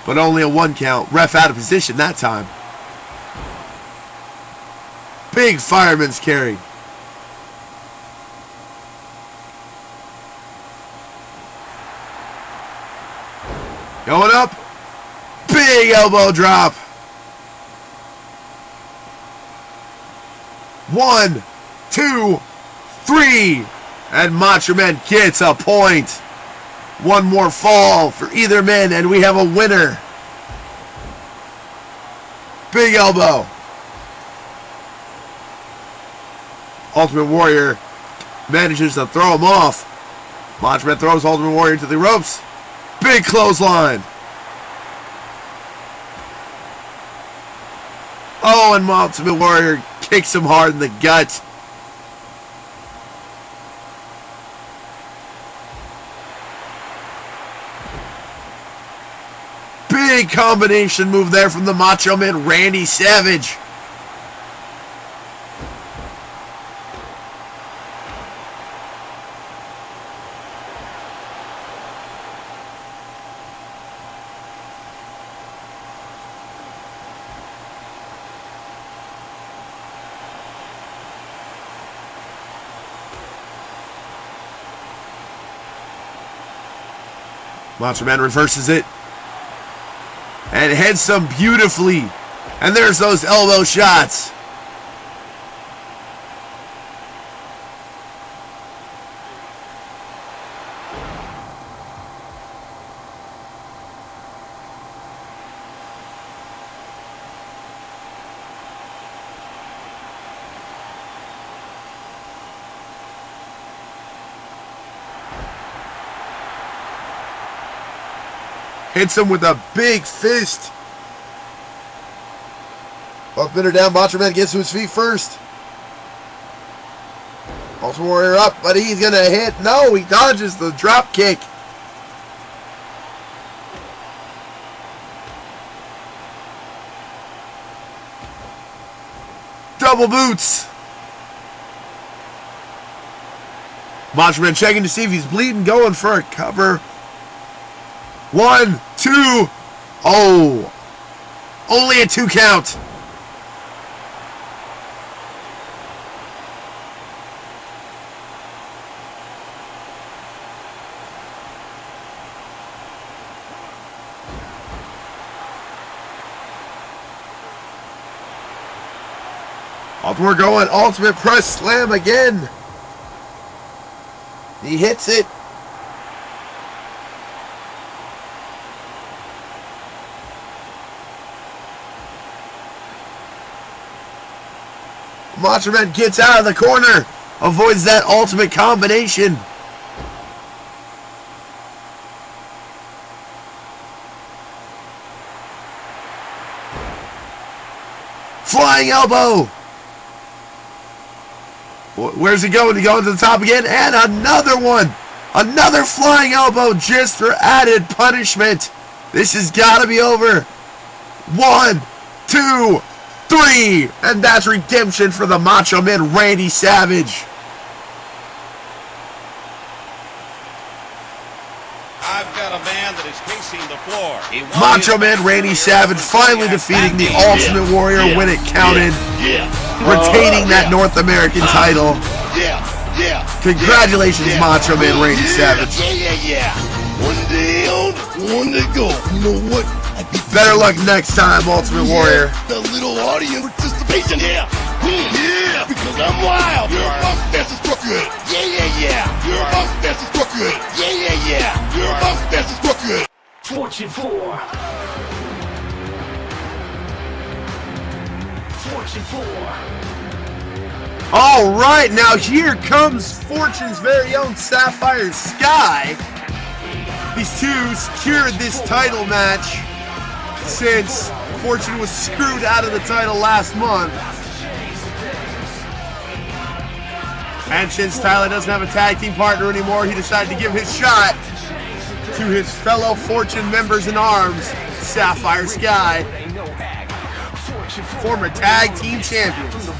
but only a 1 count. Ref out of position that time. Big fireman's carry. Going up. Big elbow drop. 1, 2, 3. And Macho Man gets a point. One more fall for either man, and we have a winner. Big elbow. Ultimate Warrior manages to throw him off. Macho Man throws Ultimate Warrior into the ropes. Big clothesline. Oh, and Ultimate Warrior kicks him hard in the gut. Big combination move there from the Macho Man, Randy Savage. Macho Man reverses it. And heads them beautifully. And there's those elbow shots. Hits him with a big fist. Both men are down. Macho Man gets to his feet first. Ultimate Warrior up, but he's going to hit. No, he dodges the drop kick. Double boots. Macho Man checking to see if he's bleeding, going for a cover. 1, 2. Oh. Only a 2 count. We're going ultimate press slam again. He hits it. Macho Man gets out of the corner. Avoids that ultimate combination. Flying elbow. Where's he going? He going to the top again, and another one. Another flying elbow just for added punishment. This has got to be over. 1, 2, 3, and that's redemption for the Macho Man Randy Savage. I've got a man that is pacing the floor. Macho Man Randy Savage finally defeating the Ultimate Warrior when it counted, retaining that North American title. Congratulations, Macho Man Randy Savage. One down, one to go. You know what? Better luck next time, Ultimate Warrior. The little audience participation here. Yeah, because I'm wild. You're a boss fastest crooked. Yeah. You're a boss fastest crooked. Yeah. You're a boss fastest crooked. Fortune 4. Fortune 4. All right, now here comes Fortune's very own Sapphire Sky. These two secured this title match since Fortune was screwed out of the title last month. And since Tyler doesn't have a tag team partner anymore, he decided to give his shot to his fellow Fortune members in arms, Sapphire Sky, former tag team champions.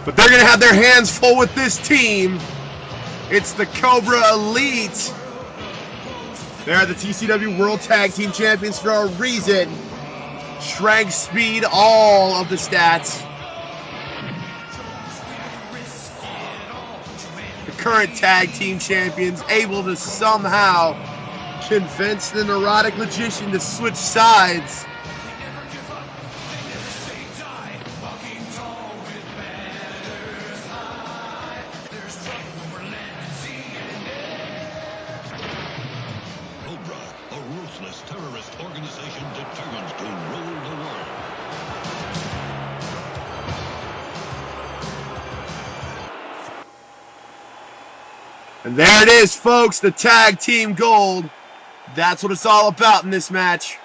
But they're going to have their hands full with this team. It's the Cobra Elite. They're the T.C.W. World Tag Team Champions for a reason. Strength, speed, all of the stats. The current tag team champions able to somehow convince the neurotic magician to switch sides. Cobra, a ruthless terrorist organization determined to rule the world. And there it is, folks, the tag team gold. That's what it's all about in this match.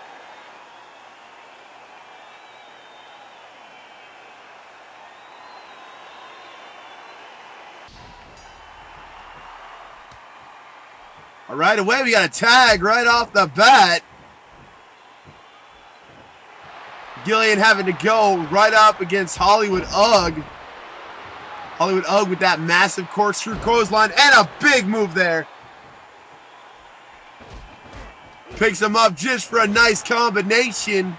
Right away, we got a tag right off the bat. Gillian having to go right up against Hollywood Ugg. Hollywood Ugg with that massive corkscrew clothesline and a big move there. Picks him up just for a nice combination.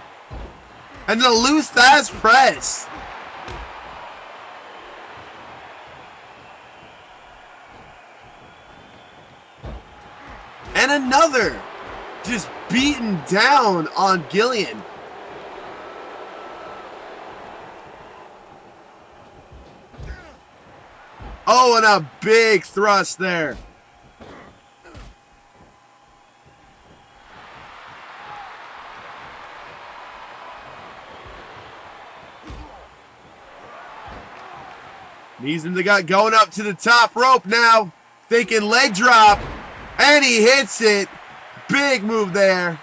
And then a loose fast press. And another. Just beaten down on Gillian. Oh, and a big thrust there. Needs him to got going up to the top rope now. Thinking leg drop. And he hits it. Big move there.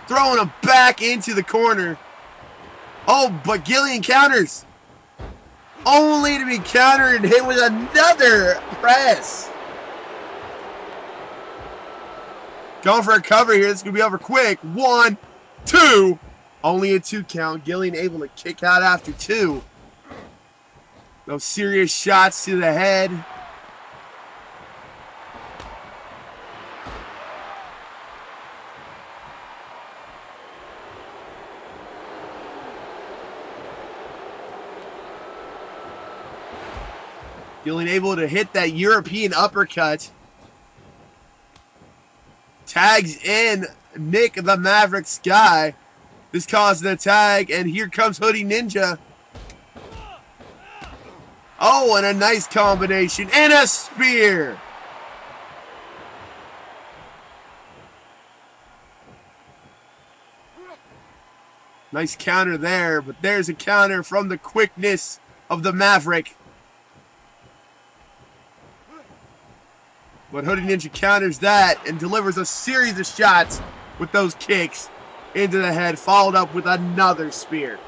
Throwing him back into the corner. Oh, but Gillian counters. Only to be countered and hit with another press. Going for a cover here. This is going to be over quick. 1, 2. Only a 2 count. Gillian able to kick out after 2. Those serious shots to the head. Gillian able to hit that European uppercut. Tags in Nick the Maverick Sky. This caused a tag, and here comes Hoodie Ninja. Oh, and a nice combination, and a spear. Nice counter there, but there's a counter from the quickness of the Maverick. But Hoodie Ninja counters that and delivers a series of shots with those kicks into the head, followed up with another spear.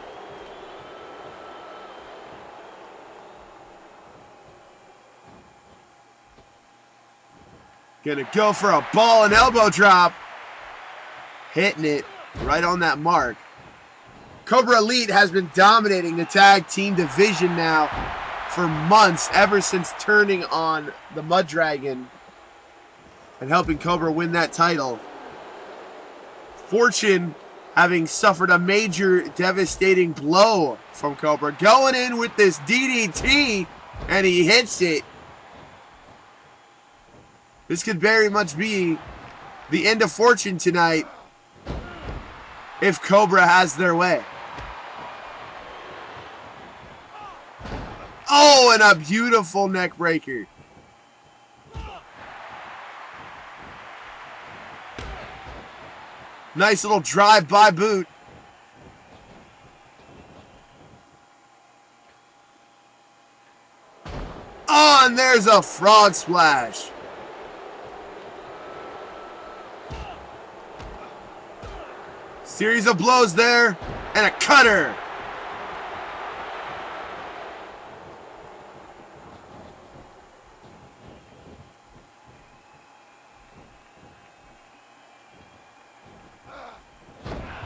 Gonna go for a ball and elbow drop. Hitting it right on that mark. Cobra Elite has been dominating the tag team division now for months, ever since turning on the Mud Dragon and helping Cobra win that title. Fortune having suffered a major devastating blow from Cobra, going in with this DDT, and he hits it. This could very much be the end of Fortune tonight if Cobra has their way. Oh, and a beautiful neck breaker. Nice little drive-by boot. Oh, and there's a frog splash. Series of blows there, and a cutter.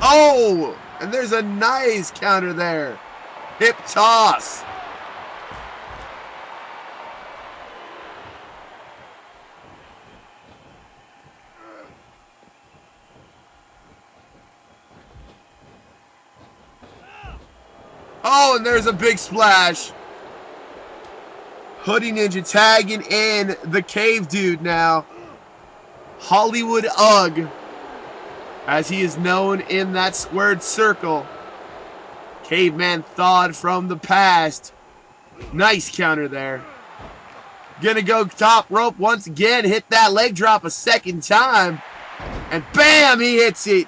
Oh, and there's a nice counter there. Hip toss. Oh, and there's a big splash. Hoodie Ninja tagging in the Cave Dude now. Hollywood Ugg, as he is known in that squared circle. Caveman thawed from the past. Nice counter there. Gonna go top rope once again. Hit that leg drop a second time. And bam, he hits it.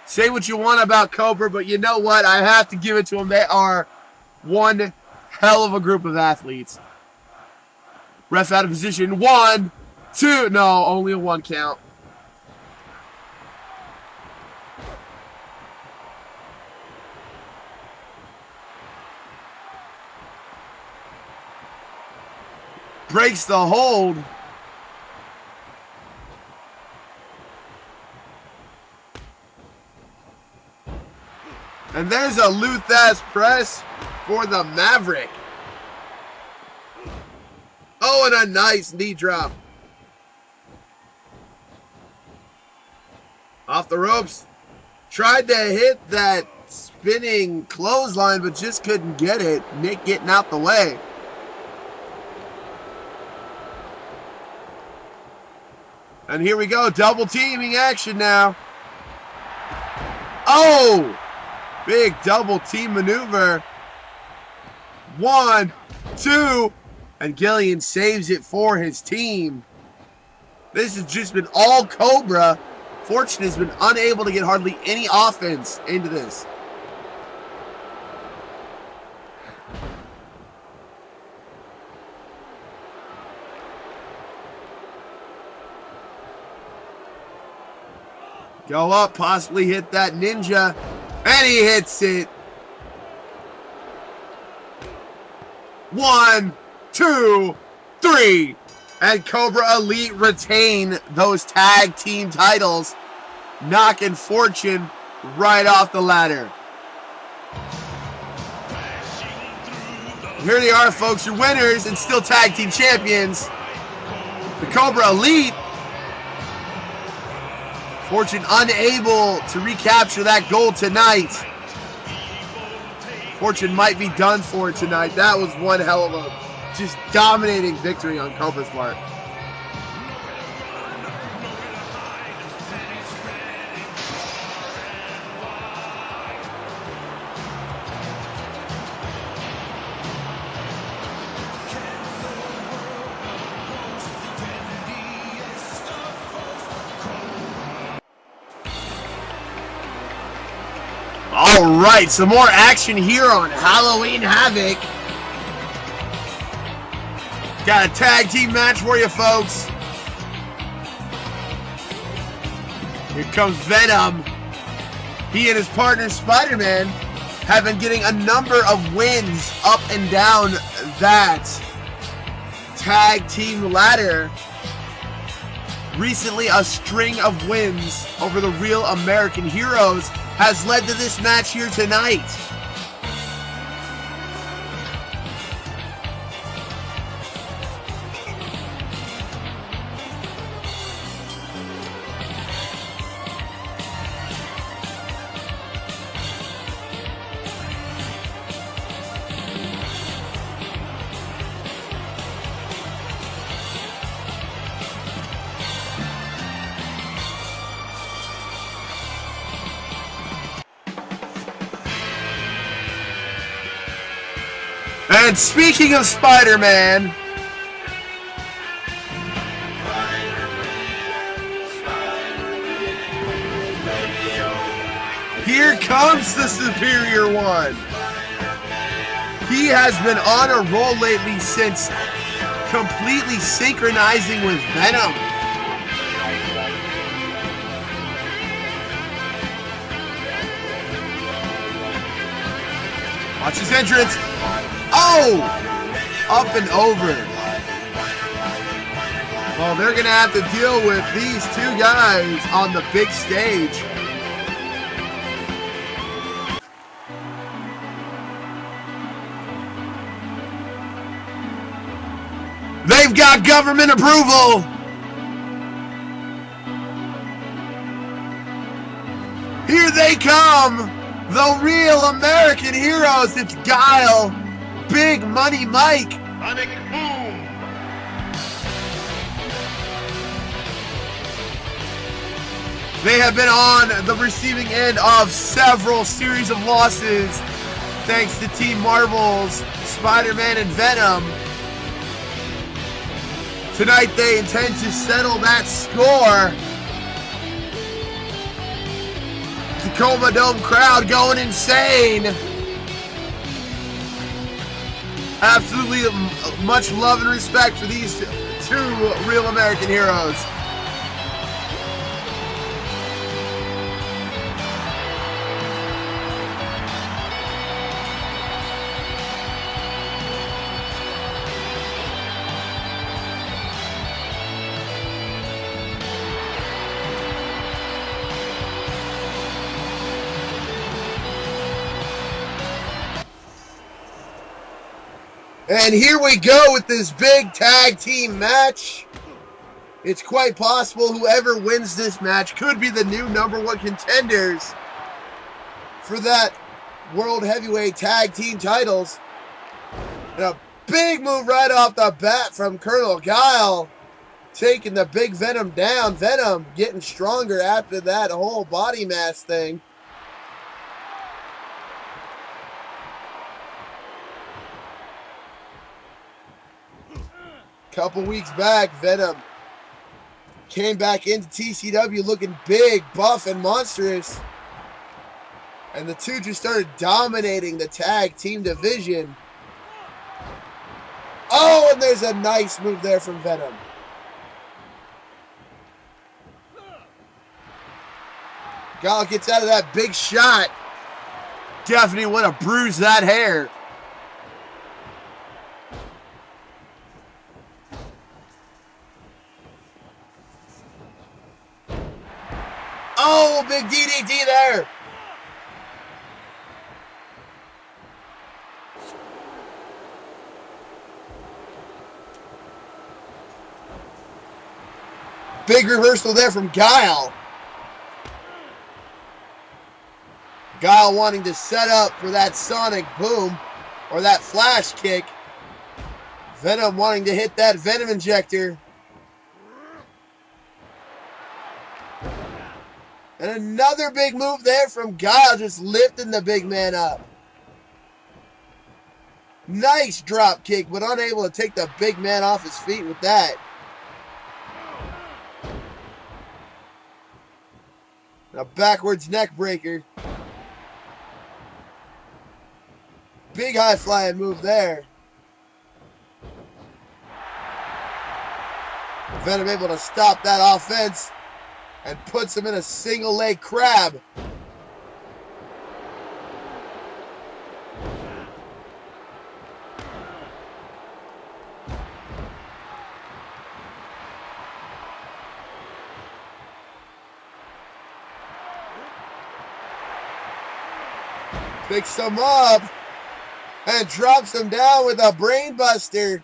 Say what you want about Cobra, but you know what? I have to give it to them. They are one hell of a group of athletes. Ref out of position. 1, 2. No, only a 1 count. Breaks the hold. And there's a Luthez press for the Maverick. Oh, and a nice knee drop. Off the ropes. Tried to hit that spinning clothesline, but just couldn't get it. Nick getting out the way. And here we go, double teaming action now. Oh! Big double team maneuver. 1, 2, and Gillian saves it for his team. This has just been all Cobra. Fortune has been unable to get hardly any offense into this. Go up, possibly hit that ninja, and he hits it. 1, 2, 3. And Cobra Elite retain those tag team titles, knocking Fortune right off the ladder. Here they are, folks, your winners and still tag team champions, the Cobra Elite. Fortune unable to recapture that gold tonight. Fortune might be done for tonight. That was one hell of a just dominating victory on Cobra's part. All right, some more action here on Halloween Havoc. Got a tag team match for you folks. Here comes Venom. He and his partner Spider-Man have been getting a number of wins up and down that tag team ladder. Recently, a string of wins over the Real American Heroes has led to this match here tonight. And speaking of Spider-Man, here comes the Superior One. He has been on a roll lately since completely synchronizing with Venom. Watch his entrance. Oh! Up and over. Well, they're going to have to deal with these two guys on the big stage. They've got government approval. Here they come. The Real American Heroes. It's Guile, Big Money Mike, Sonic Boom! They have been on the receiving end of several series of losses thanks to Team Marvel's Spider-Man and Venom. Tonight they intend to settle that score. Tacoma Dome crowd going insane. Absolutely much love and respect for these two Real American Heroes. And here we go with this big tag team match. It's quite possible whoever wins this match could be the new #1 contenders for that World Heavyweight Tag Team titles. And a big move right off the bat from Colonel Guile, taking the big Venom down. Venom getting stronger after that whole body mass thing. Couple weeks back, Venom came back into T.C.W. looking big, buff, and monstrous. And the two just started dominating the tag team division. Oh, and there's a nice move there from Venom. Guile gets out of that big shot. Definitely want to bruise that hair. Oh, big DDT there. Big reversal there from Guile. Guile wanting to set up for that sonic boom or that flash kick. Venom wanting to hit that Venom injector. And another big move there from Guile, just lifting the big man up. Nice drop kick, but unable to take the big man off his feet with that. A backwards neck breaker. Big high flying move there. Venom able to stop that offense and puts him in a single leg crab. Picks him up and drops him down with a brain buster.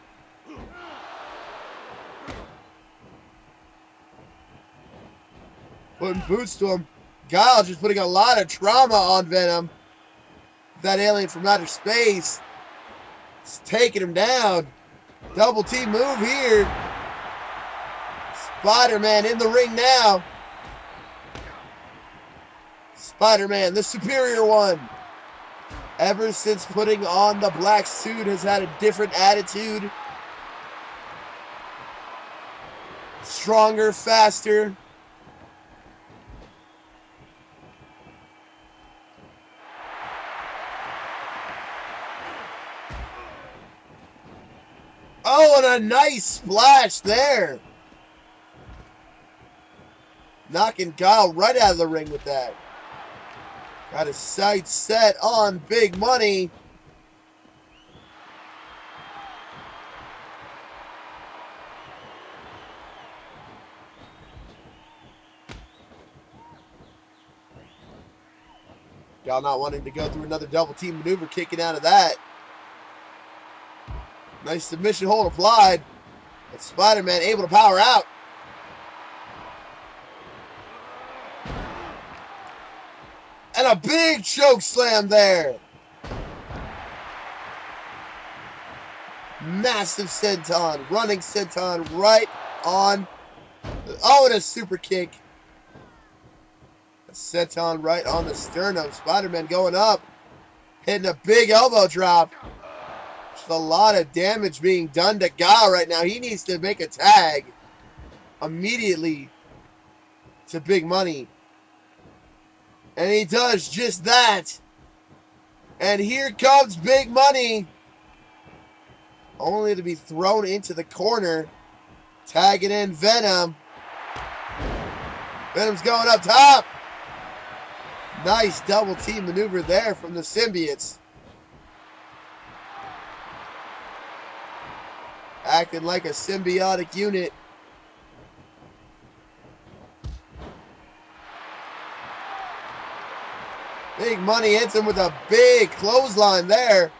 Putting boots to him. Guile just putting a lot of trauma on Venom. That alien from outer space. It's taking him down. Double team move here. Spider-Man in the ring now. Spider-Man, the superior one. Ever since putting on the black suit has had a different attitude. Stronger, faster. Oh, and a nice splash there. Knocking Guile right out of the ring with that. Got his sights set on big money. Guile not wanting to go through another double team maneuver, kicking out of that. Nice submission hold applied. But Spider-Man able to power out. And a big choke slam there. Massive senton. Running senton right on. Oh, and a super kick. A senton right on the sternum. Spider-Man going up. Hitting a big elbow drop. Just a lot of damage being done to Guile right now. He needs to make a tag immediately to Big Money. And he does just that. And here comes Big Money. Only to be thrown into the corner. Tagging in Venom. Venom's going up top. Nice double team maneuver there from the symbiotes. Acting like a symbiotic unit. Big Money hits him with a big clothesline there.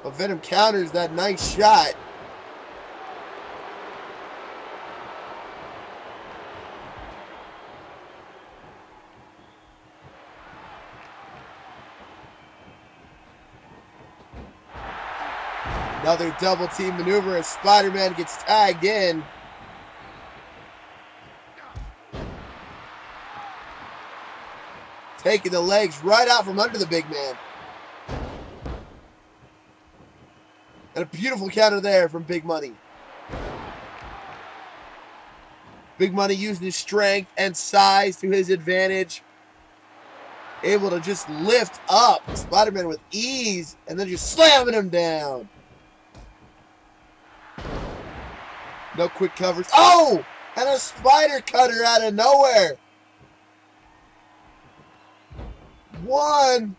But Venom counters that nice shot. Another double team maneuver as Spider-Man gets tagged in. Taking the legs right out from under the big man. And a beautiful counter there from Big Money. Big Money using his strength and size to his advantage. Able to just lift up Spider-Man with ease and then just slamming him down. No quick covers. Oh! And a spider cutter out of nowhere. One.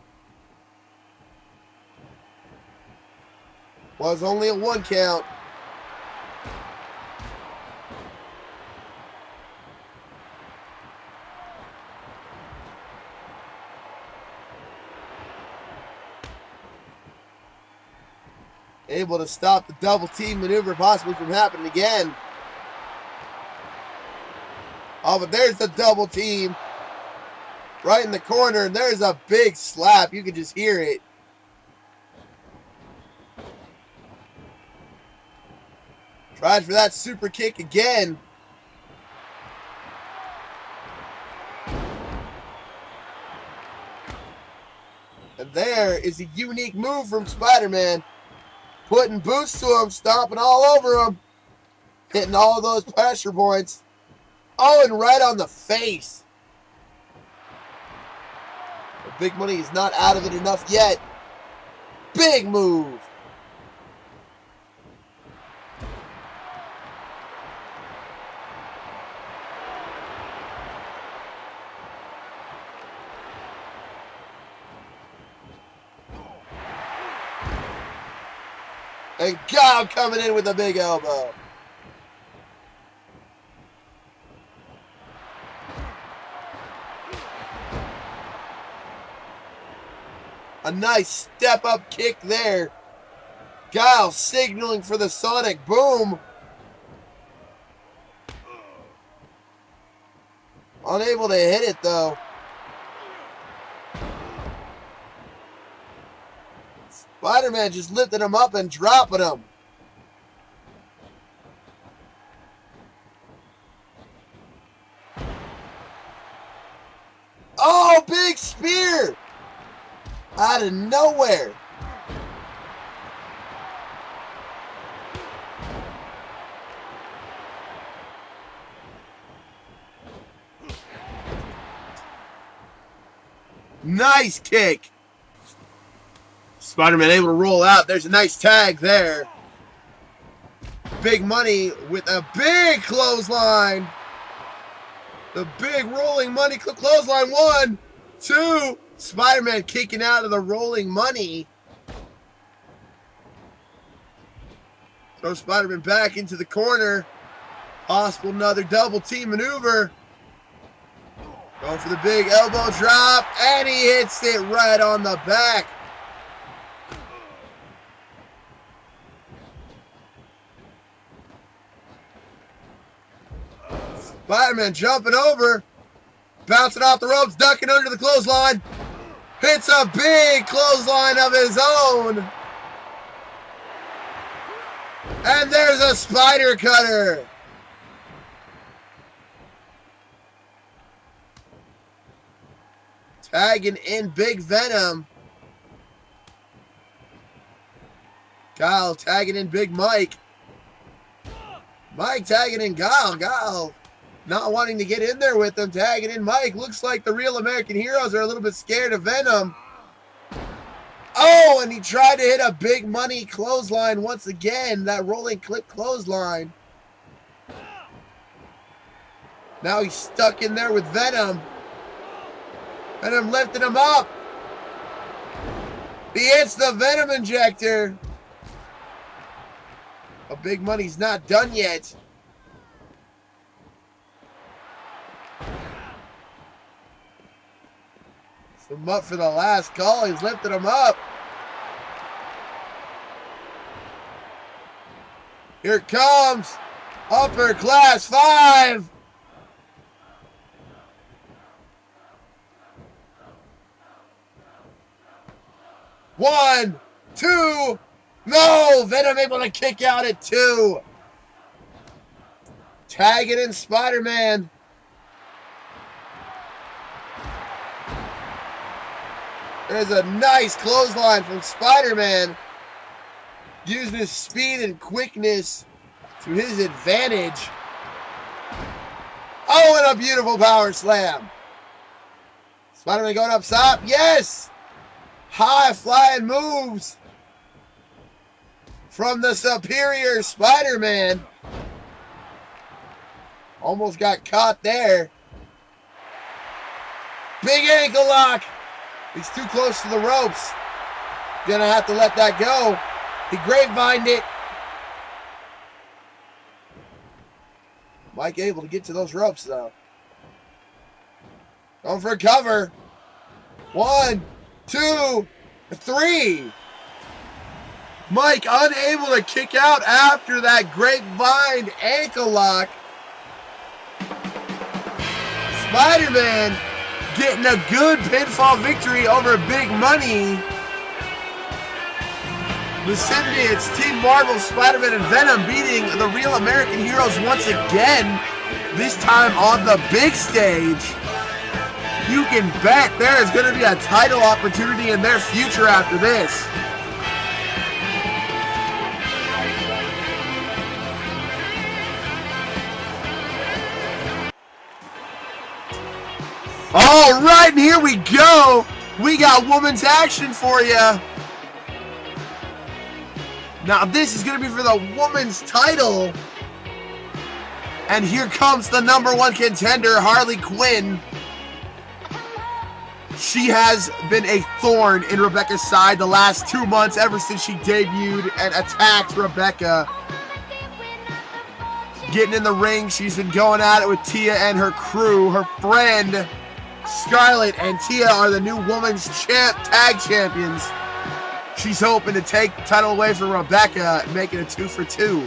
Was only a 1 count. Able to stop the double team maneuver possibly from happening again. Oh, but there's the double team. Right in the corner, and there's a big slap. You can just hear it. Tries for that super kick again. And there is a unique move from Spider-Man. Putting boots to him, stomping all over him. Hitting all those pressure points. Oh, and right on the face. But Big Money is not out of it enough yet. Big move. And Guile coming in with a big elbow. A nice step-up kick there. Guile signaling for the Sonic Boom. Unable to hit it, though. Spider-Man just lifting him up and dropping him. Oh, big spear! Out of nowhere. Nice kick. Spider-Man able to roll out. There's a nice tag there. Big Money with a big clothesline. The big rolling money clothesline. 1, 2. Spider-Man kicking out of the rolling money. Throw Spider-Man back into the corner. Possible another double team maneuver. Going for the big elbow drop. And he hits it right on the back. Spider-Man jumping over. Bouncing off the ropes. Ducking under the clothesline. Hits a big clothesline of his own. And there's a spider cutter. Tagging in Big Venom. Guile tagging in Big Mike. Mike tagging in Guile. Guile not wanting to get in there with them. Tagging in Mike. Looks like the real American heroes are a little bit scared of Venom. Oh, and he tried to hit a Big Money clothesline once again. That rolling clip clothesline. Now he's stuck in there with Venom. Venom lifting him up. He hits the Venom injector. But Big Money's not done yet. Him up for the last call. He's lifting him up. Here it comes. Upper class 5. One, 2. No! Venom able to kick out at 2. Tagging in Spider-Man. There's a nice clothesline from Spider-Man. Using his speed and quickness to his advantage. Oh, and a beautiful power slam. Spider-Man going up top. Yes! High flying moves from the superior Spider-Man. Almost got caught there. Big ankle lock. He's too close to the ropes. Gonna have to let that go. He grapevined it. Mike able to get to those ropes though. Going for a cover. 1, 2, 3. Mike unable to kick out after that grapevine ankle lock. Spider-Man getting a good pinfall victory over Big Money. The Symbiotes, Team Marvel, Spider-Man, and Venom beating the Real American Heroes once again, this time on the big stage. You can bet there is going to be a title opportunity in their future after this. All right, and here we go. We got women's action for you. Now, this is going to be for the women's title. And here comes the #1 contender, Harley Quinn. She has been a thorn in Rebecca's side the last 2 months, ever since she debuted and attacked Rebecca. Getting in the ring, she's been going at it with Tia and her crew. Her friend, Scarlett, and Tia are the new women's tag champions. She's hoping to take the title away from Rebecca and make it a 2 for 2.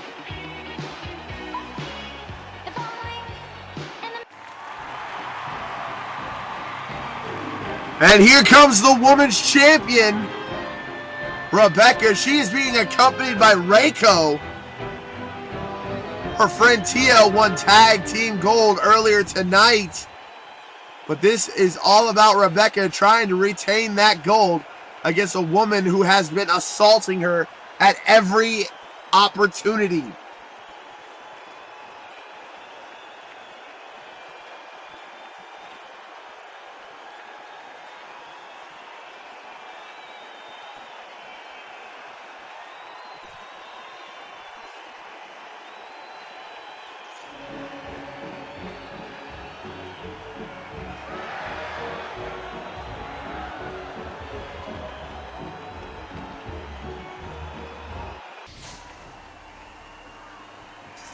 And here comes the women's champion, Rebecca. She is being accompanied by Reiko. Her friend Tia won tag team gold earlier tonight. But this is all about Rebecca trying to retain that gold against a woman who has been assaulting her at every opportunity.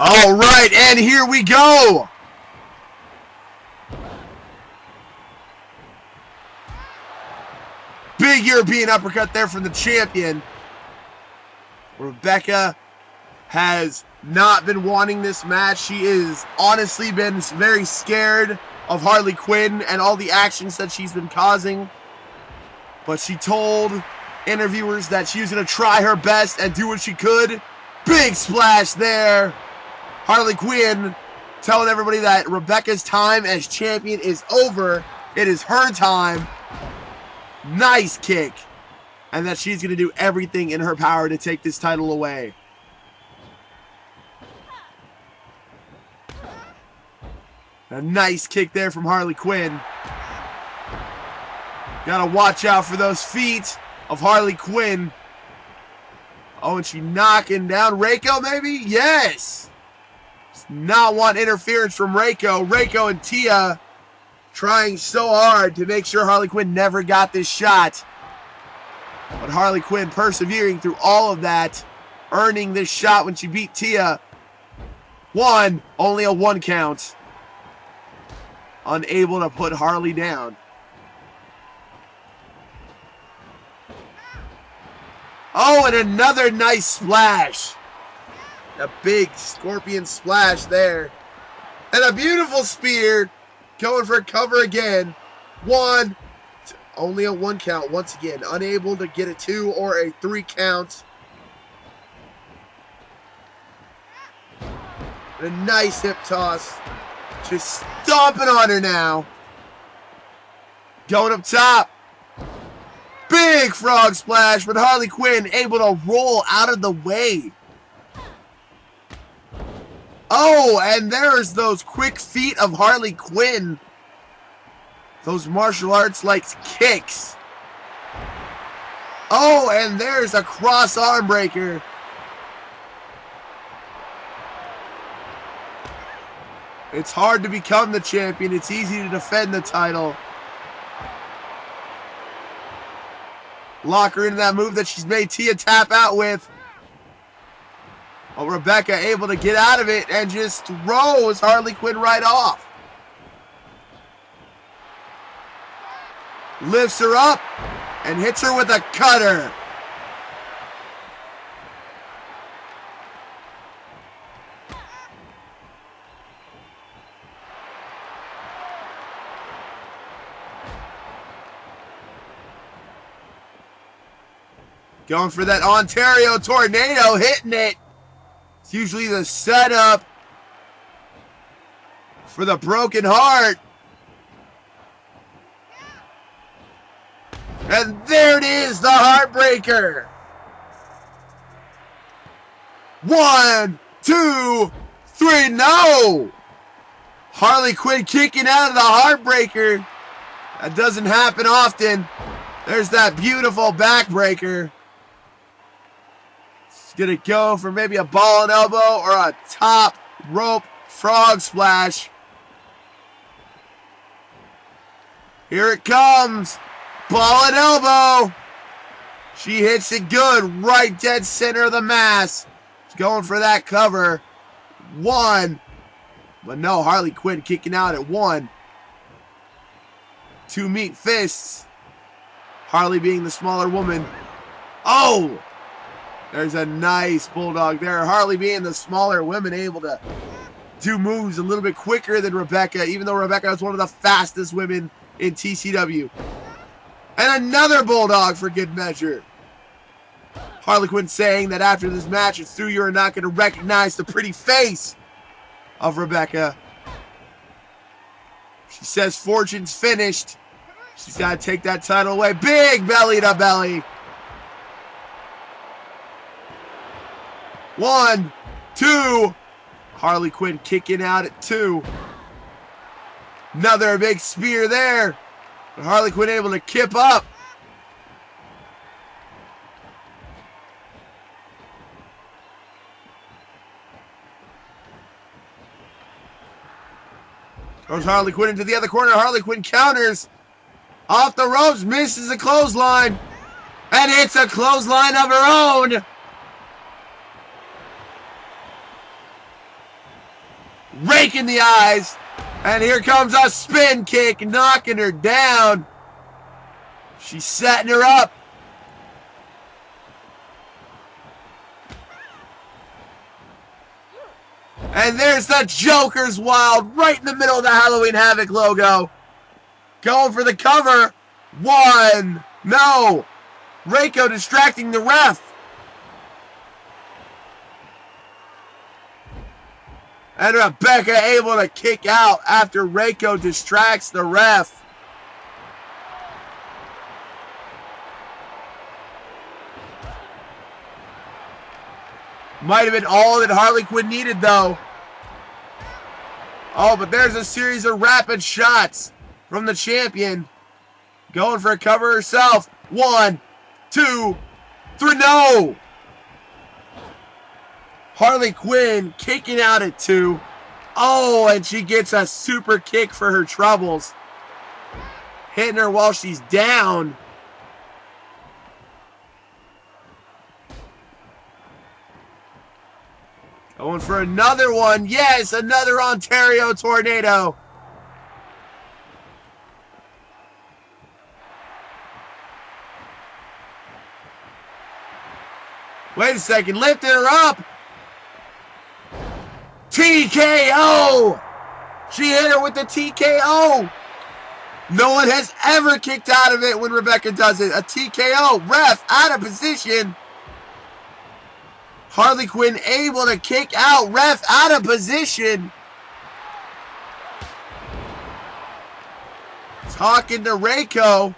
All right, and here we go. Big European uppercut there from the champion. Rebecca has not been wanting this match. She has honestly been very scared of Harley Quinn and all the actions that she's been causing. But she told interviewers that she was going to try her best and do what she could. Big splash there. Harley Quinn telling everybody that Rebecca's time as champion is over. It is her time. Nice kick. And that she's going to do everything in her power to take this title away. A nice kick there from Harley Quinn. Gotta watch out for those feet of Harley Quinn. Oh, and she knocking down Reiko, maybe? Yes! Does not want interference from Reiko. Reiko and Tia trying so hard to make sure Harley Quinn never got this shot. But Harley Quinn persevering through all of that, earning this shot when she beat Tia. Only a 1 count. Unable to put Harley down. Oh, and another nice splash. A big scorpion splash there. And a beautiful spear. Going for a cover again. Only a 1 count once again. Unable to get a 2 or a 3 count. And a nice hip toss. Just stomping on her now. Going up top. Big frog splash, but Harley Quinn able to roll out of the way. Oh, and there's those quick feet of Harley Quinn. Those martial arts-like kicks. Oh, and there's a cross arm breaker. It's hard to become the champion. It's easy to defend the title. Lock her into that move that she's made Tia tap out with. Oh, Rebecca able to get out of it and just throws Harley Quinn right off. Lifts her up and hits her with a cutter. Going for that Ontario Tornado, hitting it. It's usually the setup for the broken heart. And there it is, the Heartbreaker. 1, 2, 3, no! Harley Quinn kicking out of the Heartbreaker. That doesn't happen often. There's that beautiful backbreaker. It's gonna go for maybe a ball and elbow or a top rope frog splash. Here it comes. Ball and elbow. She hits it good, right dead center of the mass. She's going for that cover. 1. But no, Harley Quinn kicking out at 1. 2 meet fists. Harley being the smaller woman. Oh! There's a nice bulldog there. Harley being the smaller woman, able to do moves a little bit quicker than Rebecca, even though Rebecca is one of the fastest women in T.C.W. And another bulldog for good measure. Harley Quinn saying that after this match, it's through you're not going to recognize the pretty face of Rebecca. She says fortune's finished. She's got to take that title away. Big belly to belly. 1, 2. Harley Quinn kicking out at 2. Another big spear there. But Harley Quinn able to kip up. Goes Harley Quinn into the other corner. Harley Quinn counters. Off the ropes, misses a clothesline. And hits a clothesline of her own. Raking the eyes. And here comes a spin kick, knocking her down. She's setting her up. And there's the Joker's Wild right in the middle of the Halloween Havoc logo. Going for the cover. 1. No. Reiko distracting the ref. And Rebecca able to kick out after Reiko distracts the ref. Might have been all that Harley Quinn needed, though. Oh, but there's a series of rapid shots from the champion. Going for a cover herself. 1, 2, 3, no! Harley Quinn kicking out at 2. Oh, and she gets a super kick for her troubles. Hitting her while she's down. Going for another one. Yes, another Ontario Tornado. Wait a second, lifting her up. TKO! She hit her with the TKO. No one has ever kicked out of it when Rebecca does it. A TKO. Ref out of position. Harley Quinn able to kick out. Ref out of position. Talking to Reiko.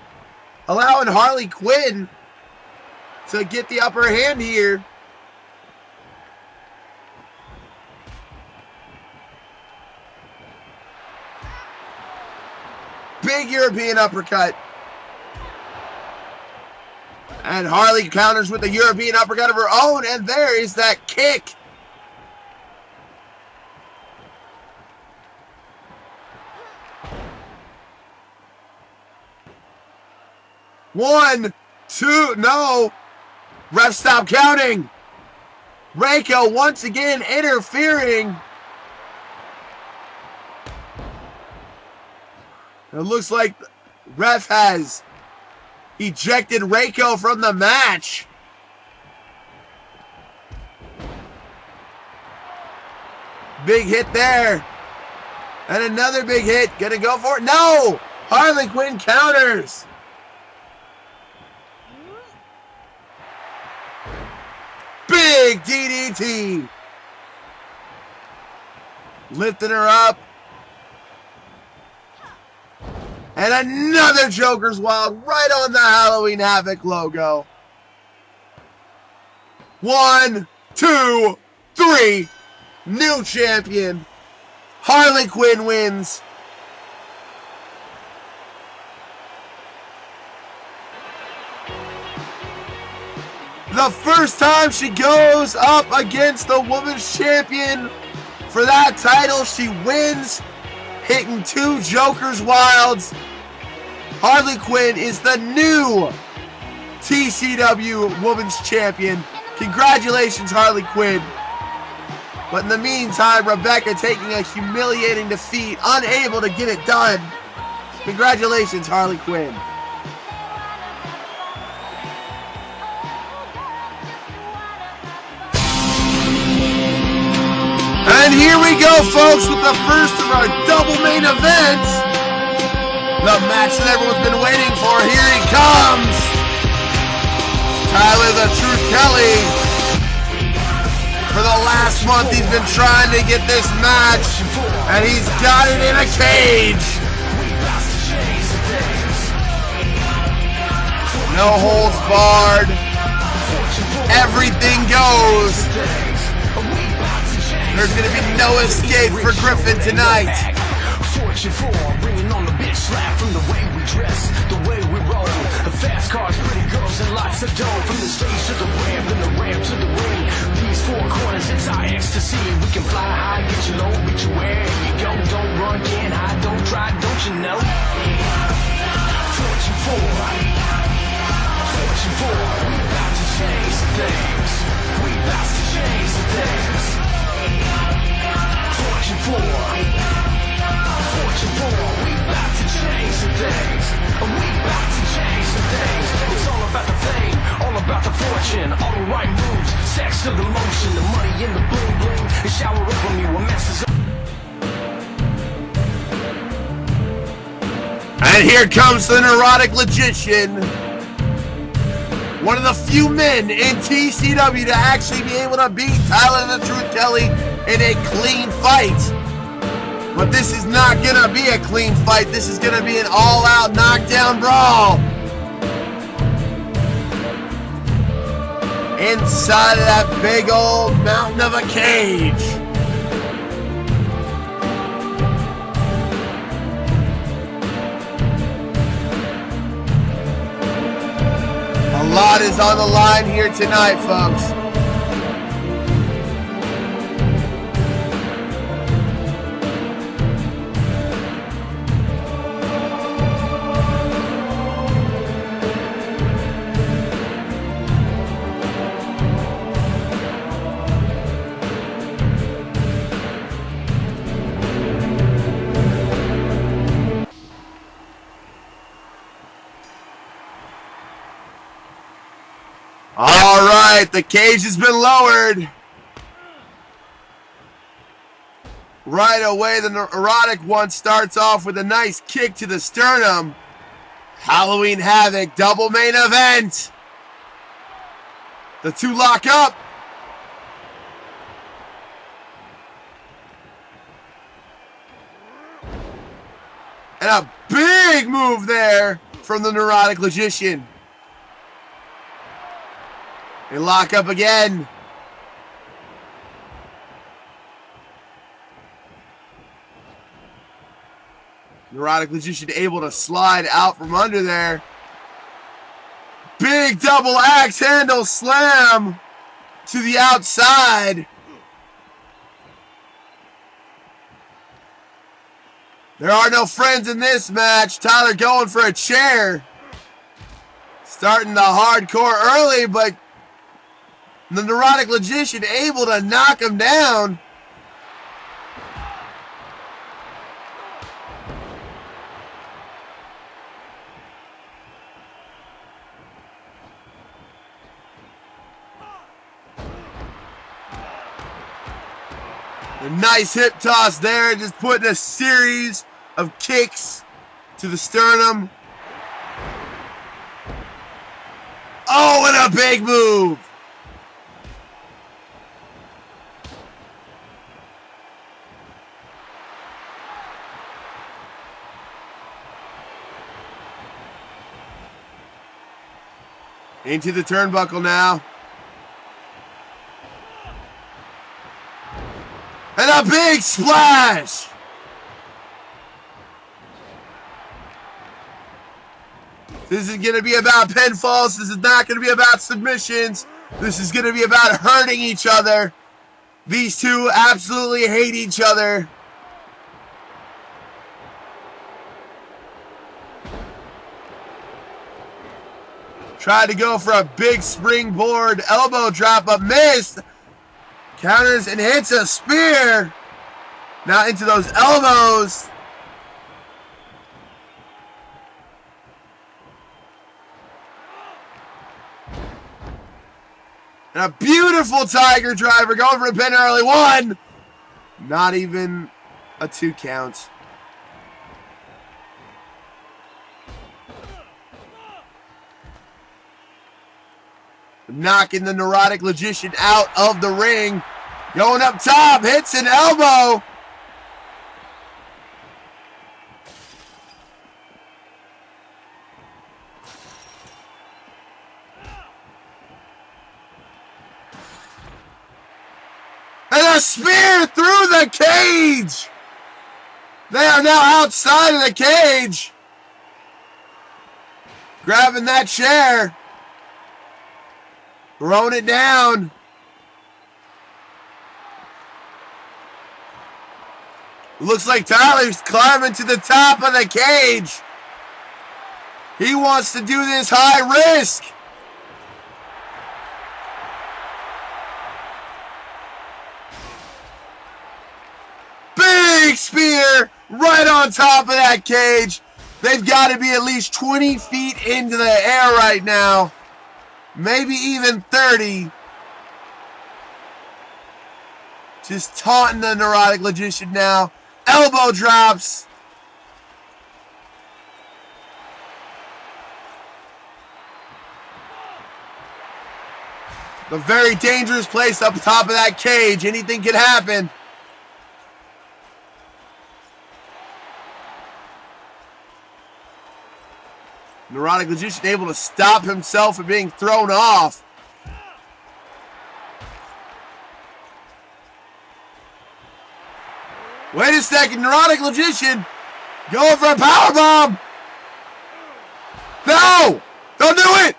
Allowing Harley Quinn to get the upper hand here. Big European uppercut. And Harley counters with the European uppercut of her own. And there is that kick. One, two, no. Ref stop counting. Reiko once again interfering. It looks like ref has ejected Reiko from the match. Big hit there. And another big hit. Gonna go for it. No! Harley Quinn counters. big DDT. Lifting her up. And another Joker's Wild right on the Halloween Havoc logo. 1, 2, 3. New champion. Harley Quinn wins. The first time she goes up against the women's champion for that title, she wins, hitting 2 Joker's Wilds. Harley Quinn is the new T.C.W. Women's Champion. Congratulations, Harley Quinn. But in the meantime, Rebecca taking a humiliating defeat, unable to get it done. Congratulations, Harley Quinn. And here we go, folks, with the first of our double main event. The match that everyone's been waiting for. Here he comes. Tyler the Truth Kelly. For the last month, he's been trying to get this match, and he's got it in a cage. No holds barred. Everything goes. There's going to be no escape for Griffin tonight. Bringing on the bitch slap from the way we dress, the way we roll, the fast cars, pretty girls, and lots of dough. From the stage to the ramp, and the ramp to the ring. These 4 corners, it's our ecstasy. We can fly high, get you low, beat you where you go. Don't run, can't hide, don't try, don't you know? Fortune 4, we about to change some things. We about to change some things. Fortune 4, we about to change some things. We about to change some things. It's all about the fame, all about the fortune, all the right moves, sex to the motion, the money in the bling bling, and shower over me with messes up. And here comes the neurotic logician. One of the few men in T.C.W. to actually be able to beat Tyler the Truth Kelly in a clean fight. But this is not gonna be a clean fight. This is gonna be an all-out knockdown brawl. Inside of that big old mountain of a cage. A lot is on the line here tonight, folks. All right, the cage has been lowered. Right away, the neurotic one starts off with a nice kick to the sternum. Halloween Havoc, double main event. The 2 lock up. And a big move there from the neurotic logician. They lock up again. Neurotic Logician able to slide out from under there. Big double axe handle slam to the outside. There are no friends in this match. Tyler going for a chair. Starting the hardcore early, but the neurotic logician able to knock him down. A nice hip toss there, just putting a series of kicks to the sternum. Oh, and a big move. Into the turnbuckle now. And a big splash! This is going to be about pinfalls. This is not going to be about submissions. This is going to be about hurting each other. These two absolutely hate each other. Tried to go for a big springboard elbow drop, but missed. Counters and hits a spear. Now into those elbows. And a beautiful Tiger Driver going for a pin early. 1. Not even a 2 count. Knocking the Neurotic Logician out of the ring. Going up top, hits an elbow. And a spear through the cage. They are now outside of the cage. Grabbing that chair. Throwing it down. Looks like Tyler's climbing to the top of the cage. He wants to do this high risk. Big spear right on top of that cage. They've got to be at least 20 feet into the air right now. Maybe even 30. Just taunting the Neurotic Logician now. Elbow drops. A very dangerous place up top of that cage. Anything could happen. Neurotic Logician able to stop himself from being thrown off. Wait a second, Neurotic Logician going for a powerbomb. No! Don't do it!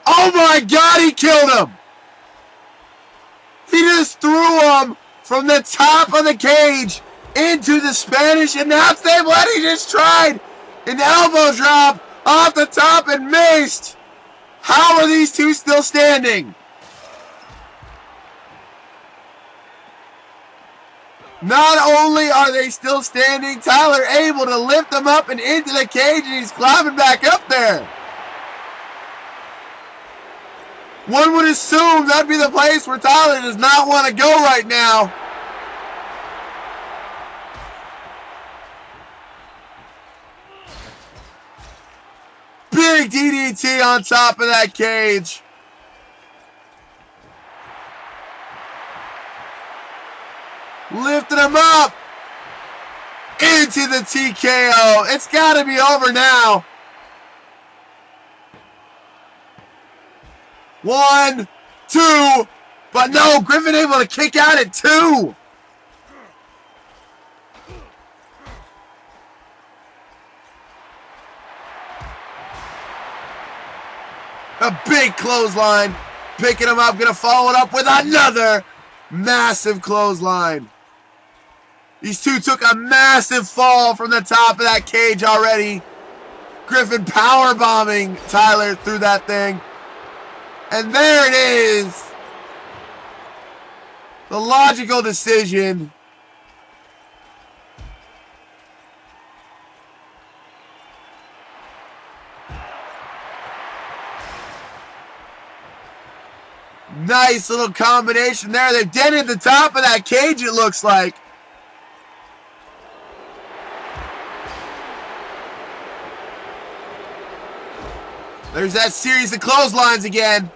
Oh my God, he killed him! He just threw him from the top of the cage into the Spanish announce table, and he just tried an elbow drop off the top and missed. How are these two still standing? Not only are they still standing, Tyler able to lift them up and into the cage, and he's climbing back up there. One would assume that'd be the place where Tyler does not want to go right now. Big DDT on top of that cage. Lifting him up into the TKO. It's got to be over now. 1, 2, but no, Griffin able to kick out at 2. A big clothesline. Picking him up, gonna follow it up with another massive clothesline. These two took a massive fall from the top of that cage already. Griffin power bombing Tyler through that thing. And there it is. The logical decision. Nice little combination there. They've dented the top of that cage, it looks like. There's that series of clotheslines again.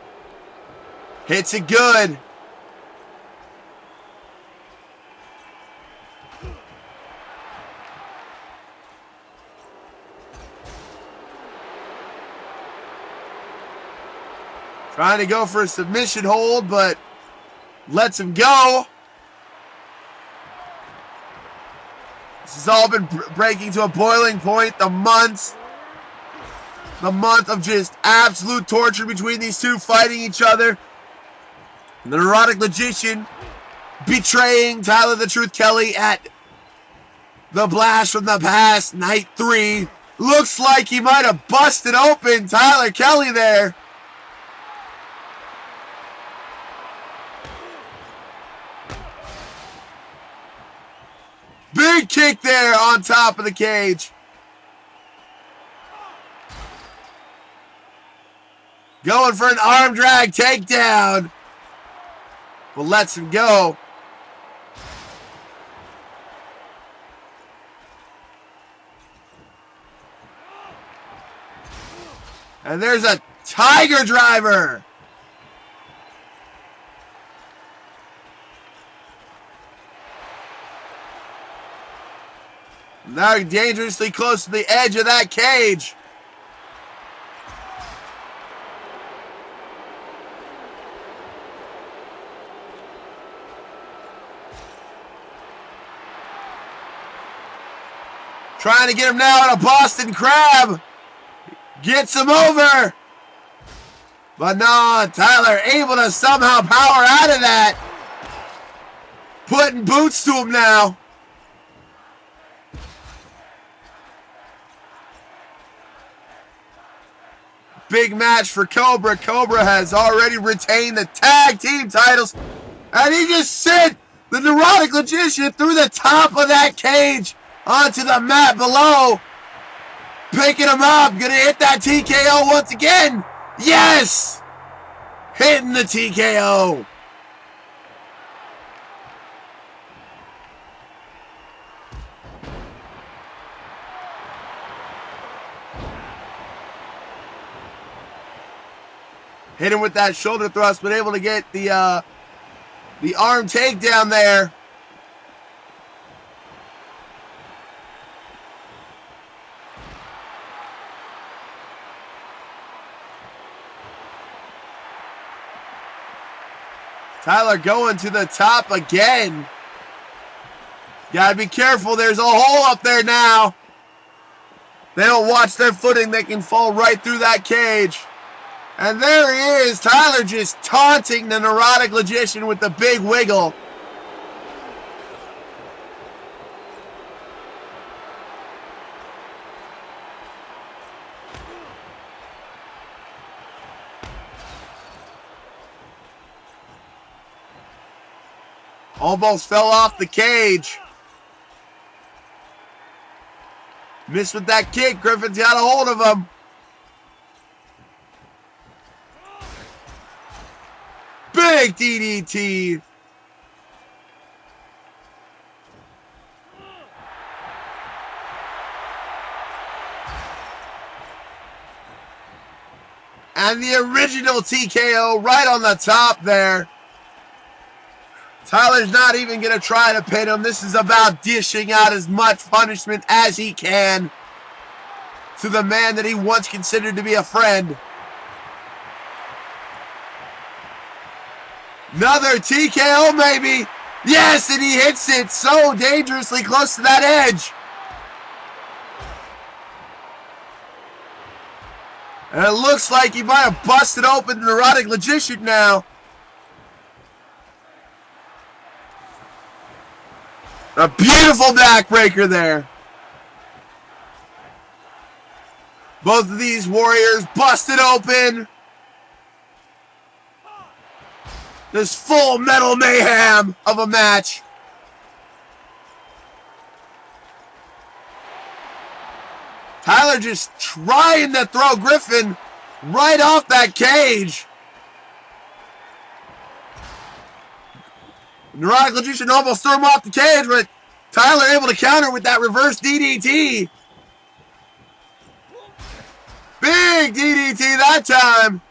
Hits it good. Trying to go for a submission hold, but lets him go. This has all been breaking to a boiling point. The month of just absolute torture between these two fighting each other. The Neurotic Logician betraying Tyler the Truth Kelly at the Blast from the Past, Night 3. Looks like he might have busted open Tyler Kelly there. Big kick there on top of the cage. Going for an arm drag takedown. Well, lets him go. And there's a Tiger Driver. Now dangerously close to the edge of that cage. Trying to get him now in a Boston Crab. Gets him over. But no, Tyler able to somehow power out of that. Putting boots to him now. Big match for Cobra. Cobra has already retained the tag team titles. And he just sent the Neurotic Logician through the top of that cage onto the mat below. Picking him up. Gonna hit that TKO once again. Yes! Hitting the TKO. Hit him with that shoulder thrust, but able to get the arm takedown there. Tyler going to the top again. Gotta be careful. There's a hole up there now. They don't watch their footing. They can fall right through that cage. And there he is. Tyler just taunting the Neurotic Logician with the big wiggle. Almost fell off the cage. Missed with that kick. Griffin's got a hold of him. Big DDT. And the original TKO right on the top there. Tyler's not even going to try to pin him. This is about dishing out as much punishment as he can to the man that he once considered to be a friend. Another TKO maybe. Yes, and he hits it so dangerously close to that edge. And it looks like he might have busted open the Neurotic Logician now. A beautiful backbreaker there. Both of these warriors busted open. This full metal mayhem of a match. Tyler just trying to throw Griffin right off that cage. Neurotic Logician almost threw him off the cage, but Tyler able to counter with that reverse DDT. Big DDT that time.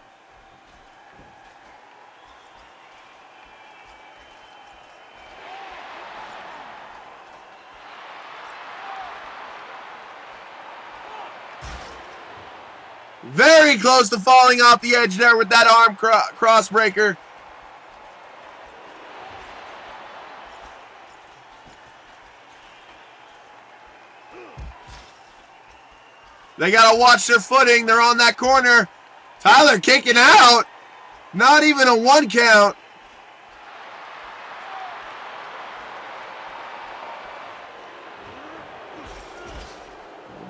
Very close to falling off the edge there with that arm crossbreaker. They got to watch their footing. They're on that corner. Tyler kicking out. Not even a 1 count.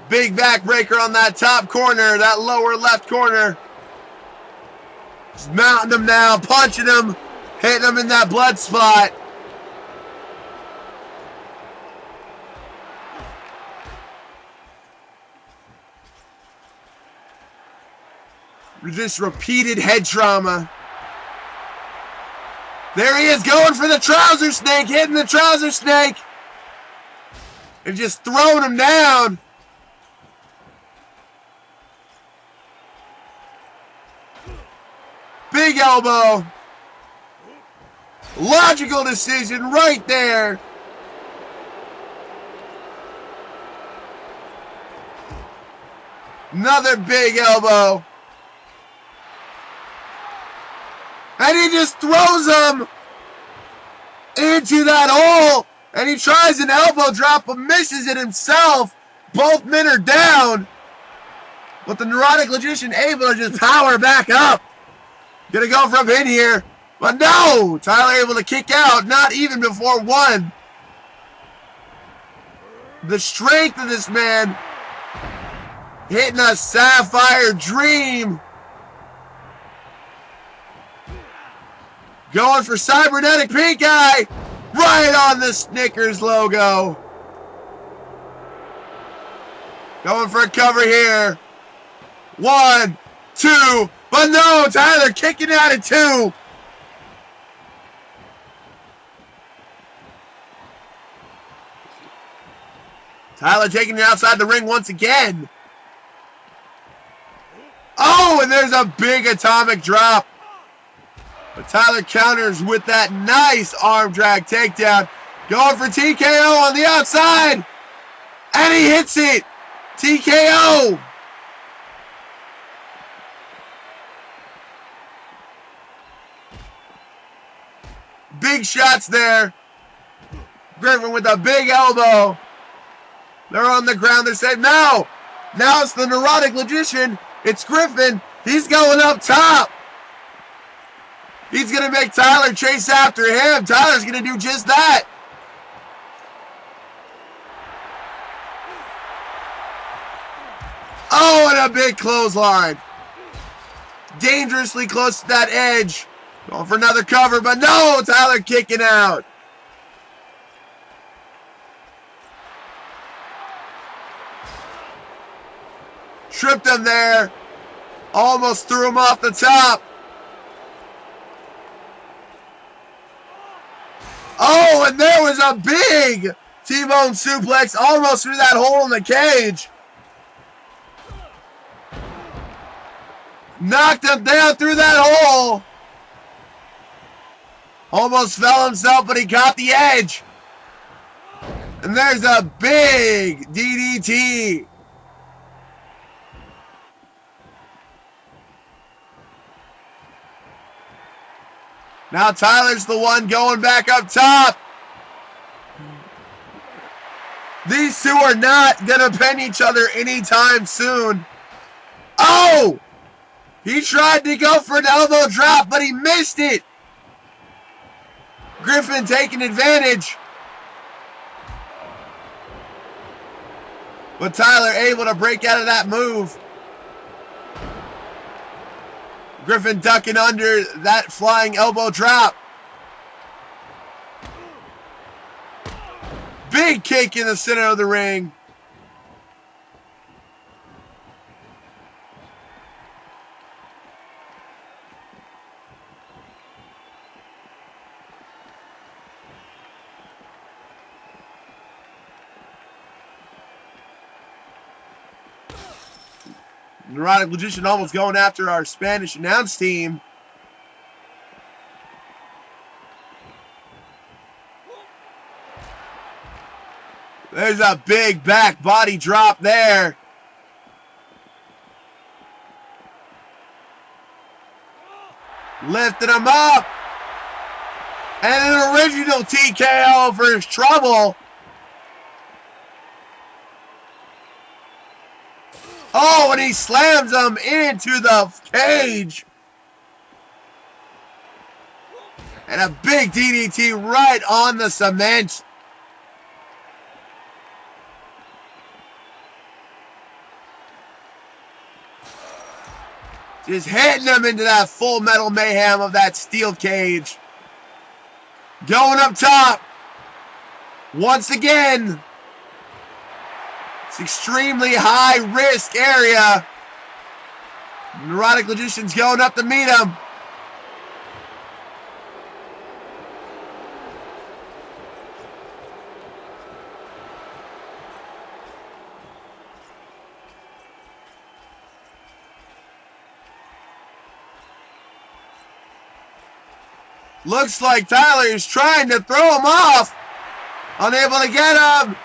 Big backbreaker on that top corner, that lower left corner. Just mounting him now, punching him, hitting him in that blood spot. Just repeated head trauma. There he is going for the trouser snake, hitting the trouser snake. And just throwing him down. Big elbow. Logical decision right there. Another big elbow. And he just throws him into that hole. And he tries an elbow drop but misses it himself. Both men are down. But the neurotic logician able to just power back up. Gonna go from in here. But no! Tyler able to kick out. Not even before 1. The strength of this man. Hitting a Sapphire Dream. Going for cybernetic pink eye. Right on the Snickers logo. Going for a cover here. 1, 2. But no, Tyler kicking out at 2. Tyler taking it outside the ring once again. Oh, and there's a big atomic drop. But Tyler counters with that nice arm drag takedown. Going for TKO on the outside. And he hits it. TKO. Big shots there. Griffin with a big elbow. They're on the ground. They're saying, no. Now it's the neurotic logician. It's Griffin. He's going up top. He's going to make Tyler chase after him. Tyler's going to do just that. Oh, and a big clothesline. Dangerously close to that edge. Going for another cover, but no, Tyler kicking out. Tripped him there. Almost threw him off the top. Oh, and there was a big T-bone suplex almost through that hole in the cage. Knocked him down through that hole. Almost fell himself, but he got the edge. And there's a big DDT. Now Tyler's the one going back up top. These two are not going to pin each other anytime soon. Oh! He tried to go for an elbow drop, but he missed it. Griffin taking advantage. But Tyler able to break out of that move. Griffin ducking under that flying elbow drop. Big kick in the center of the ring. Neurotic Logician almost going after our Spanish announce team. There's a big back body drop there. Lifting him up. And an original TKO for his trouble. Oh, and he slams him into the cage. And a big DDT right on the cement. Just hitting him into that Full Metal Mayhem of that steel cage. Going up top. Once again. It's extremely high risk area. Neurotic Logician's going up to meet him. Looks like Tyler is trying to throw him off. Unable to get him.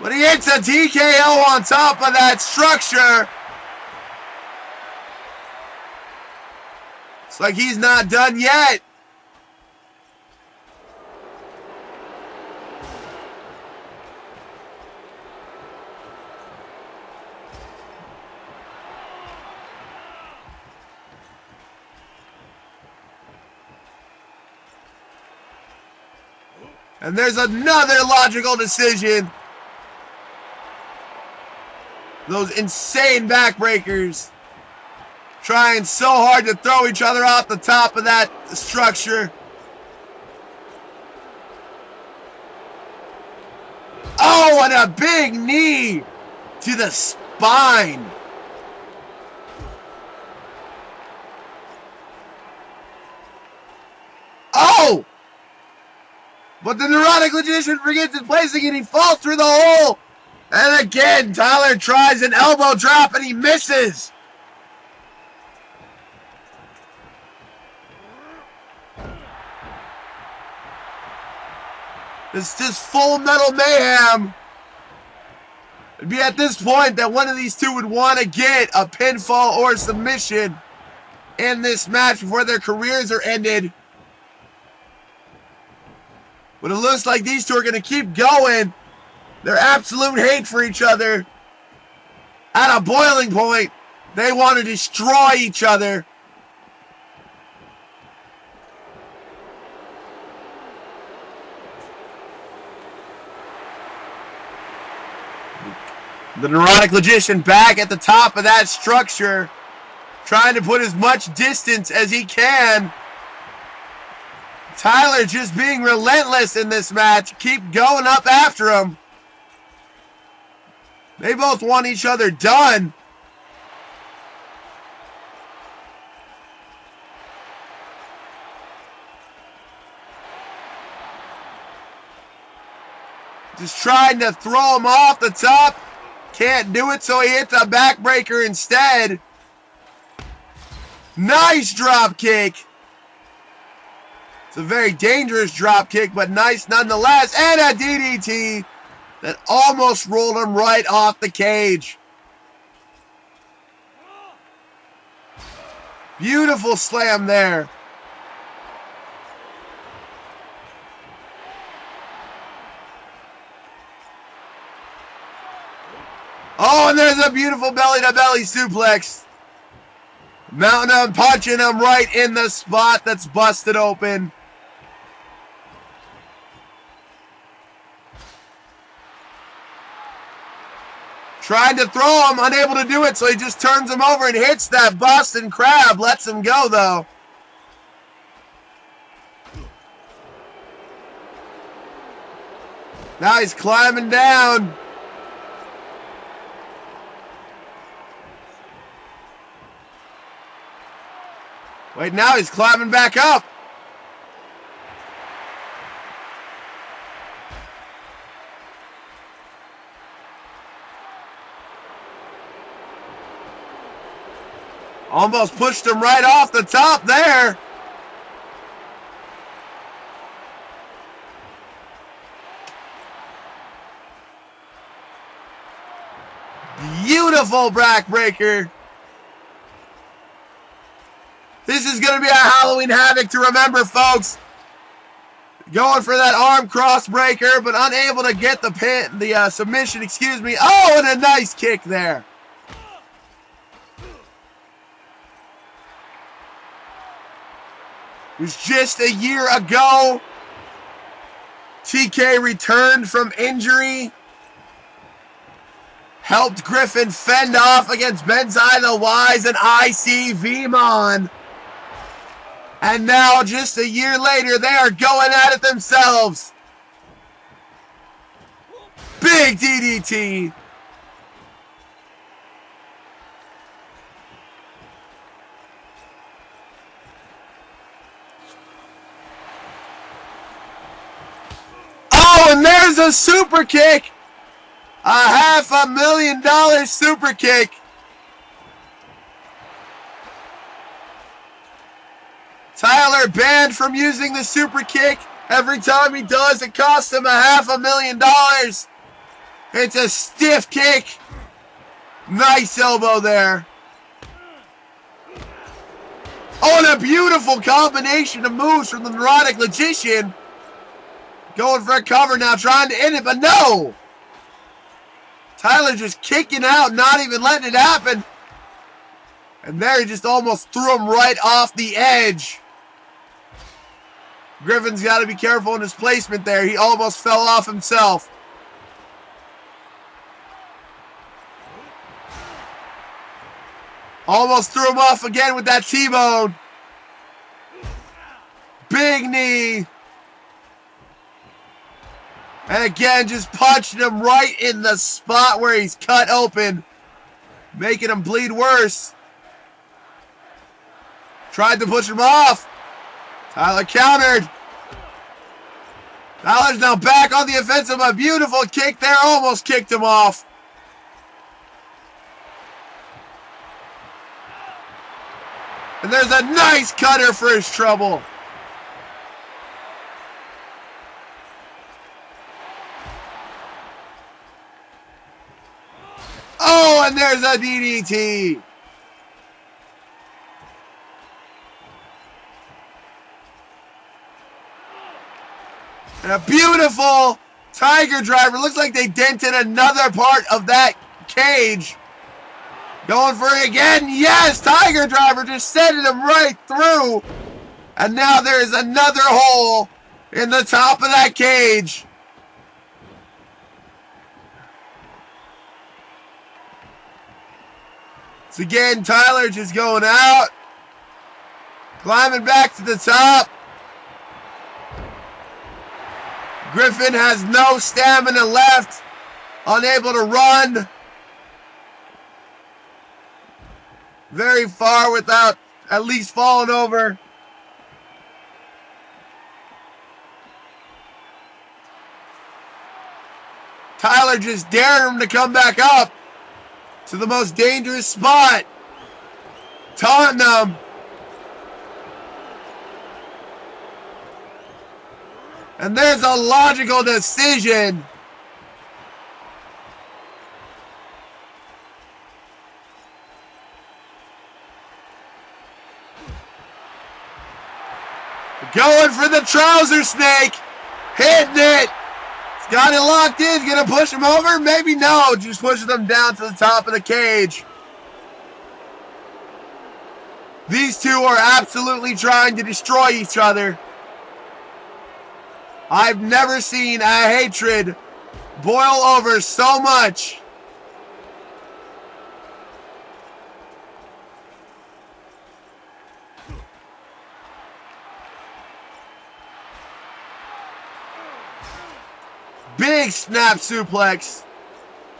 But he hits a TKO on top of that structure. It's like he's not done yet. And there's another logical decision. Those insane backbreakers. Trying so hard to throw each other off the top of that structure. Oh, and a big knee to the spine. Oh! But the Neurotic Logician forgets his placing and he falls through the hole. And again, Tyler tries an elbow drop and he misses. It's just Full Metal Mayhem. It'd be at this point that one of these two would want to get a pinfall or submission in this match before their careers are ended. But it looks like these two are going to keep going. Their absolute hate for each other at a boiling point. They want to destroy each other. The Neurotic Logician back at the top of that structure, trying to put as much distance as he can. Tyler just being relentless in this match. Keep going up after him. They both want each other done. Just trying to throw him off the top. Can't do it, so he hits a backbreaker instead. Nice drop kick. It's a very dangerous drop kick, but nice nonetheless. And a DDT that almost rolled him right off the cage. Beautiful slam there. Oh, and there's a beautiful belly-to-belly suplex. Mounting him, punching him right in the spot that's busted open. Trying to throw him, unable to do it, so he just turns him over and hits that Boston Crab. Lets him go, though. Now he's climbing down. Wait, now he's climbing back up. Almost pushed him right off the top there. Beautiful backbreaker. This is going to be a Halloween Havoc to remember, folks. Going for that arm cross breaker, but unable to get the submission, excuse me. Oh, and a nice kick there. It was just a year ago. TK returned from injury. Helped Griffin fend off against Benzai the Wise and ICV-Mon. And now, just a year later, they are going at it themselves. Big DDT. Oh, and there's a super kick. A $500,000 super kick. Tyler banned from using the super kick. Every time he does, it costs him $500,000. It's a stiff kick. Nice elbow there. Oh, and a beautiful combination of moves from the Neurotic Logician. Going for a cover now, trying to end it, but no. Tyler just kicking out, not even letting it happen. And there he just almost threw him right off the edge. Griffin's got to be careful in his placement there. He almost fell off himself. Almost threw him off again with that T-bone. Big knee. And again, just punching him right in the spot where he's cut open. Making him bleed worse. Tried to push him off. Tyler countered. Tyler's now back on the offensive. A beautiful kick there. Almost kicked him off. And there's a nice cutter for his trouble. Oh, and there's a DDT. And a beautiful Tiger Driver. Looks like they dented another part of that cage. Going for it again. Yes, Tiger Driver just sending him right through. And now there's another hole in the top of that cage. So again, Tyler just going out. Climbing back to the top. Griffin has no stamina left. Unable to run very far without at least falling over. Tyler just daring him to come back up to the most dangerous spot. Taunting him. And there's a logical decision. Going for the trouser snake. Hitting it. He's got it locked in. He's going to push him over. Maybe no. Just pushes him down to the top of the cage. These two are absolutely trying to destroy each other. I've never seen a hatred boil over so much. Big snap suplex.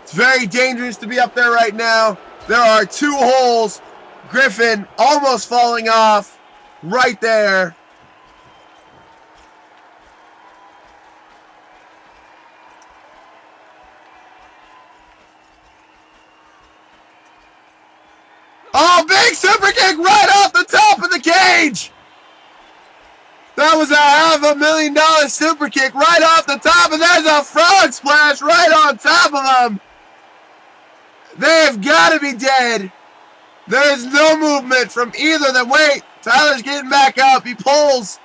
It's very dangerous to be up there right now. There are two holes. Griffin almost falling off right there. Oh, big super kick right off the top of the cage. That was a $500,000 super kick right off the top, and there's a frog splash right on top of him. They've got to be dead. There is no movement from either of them. Wait, Tyler's getting back up. He pulls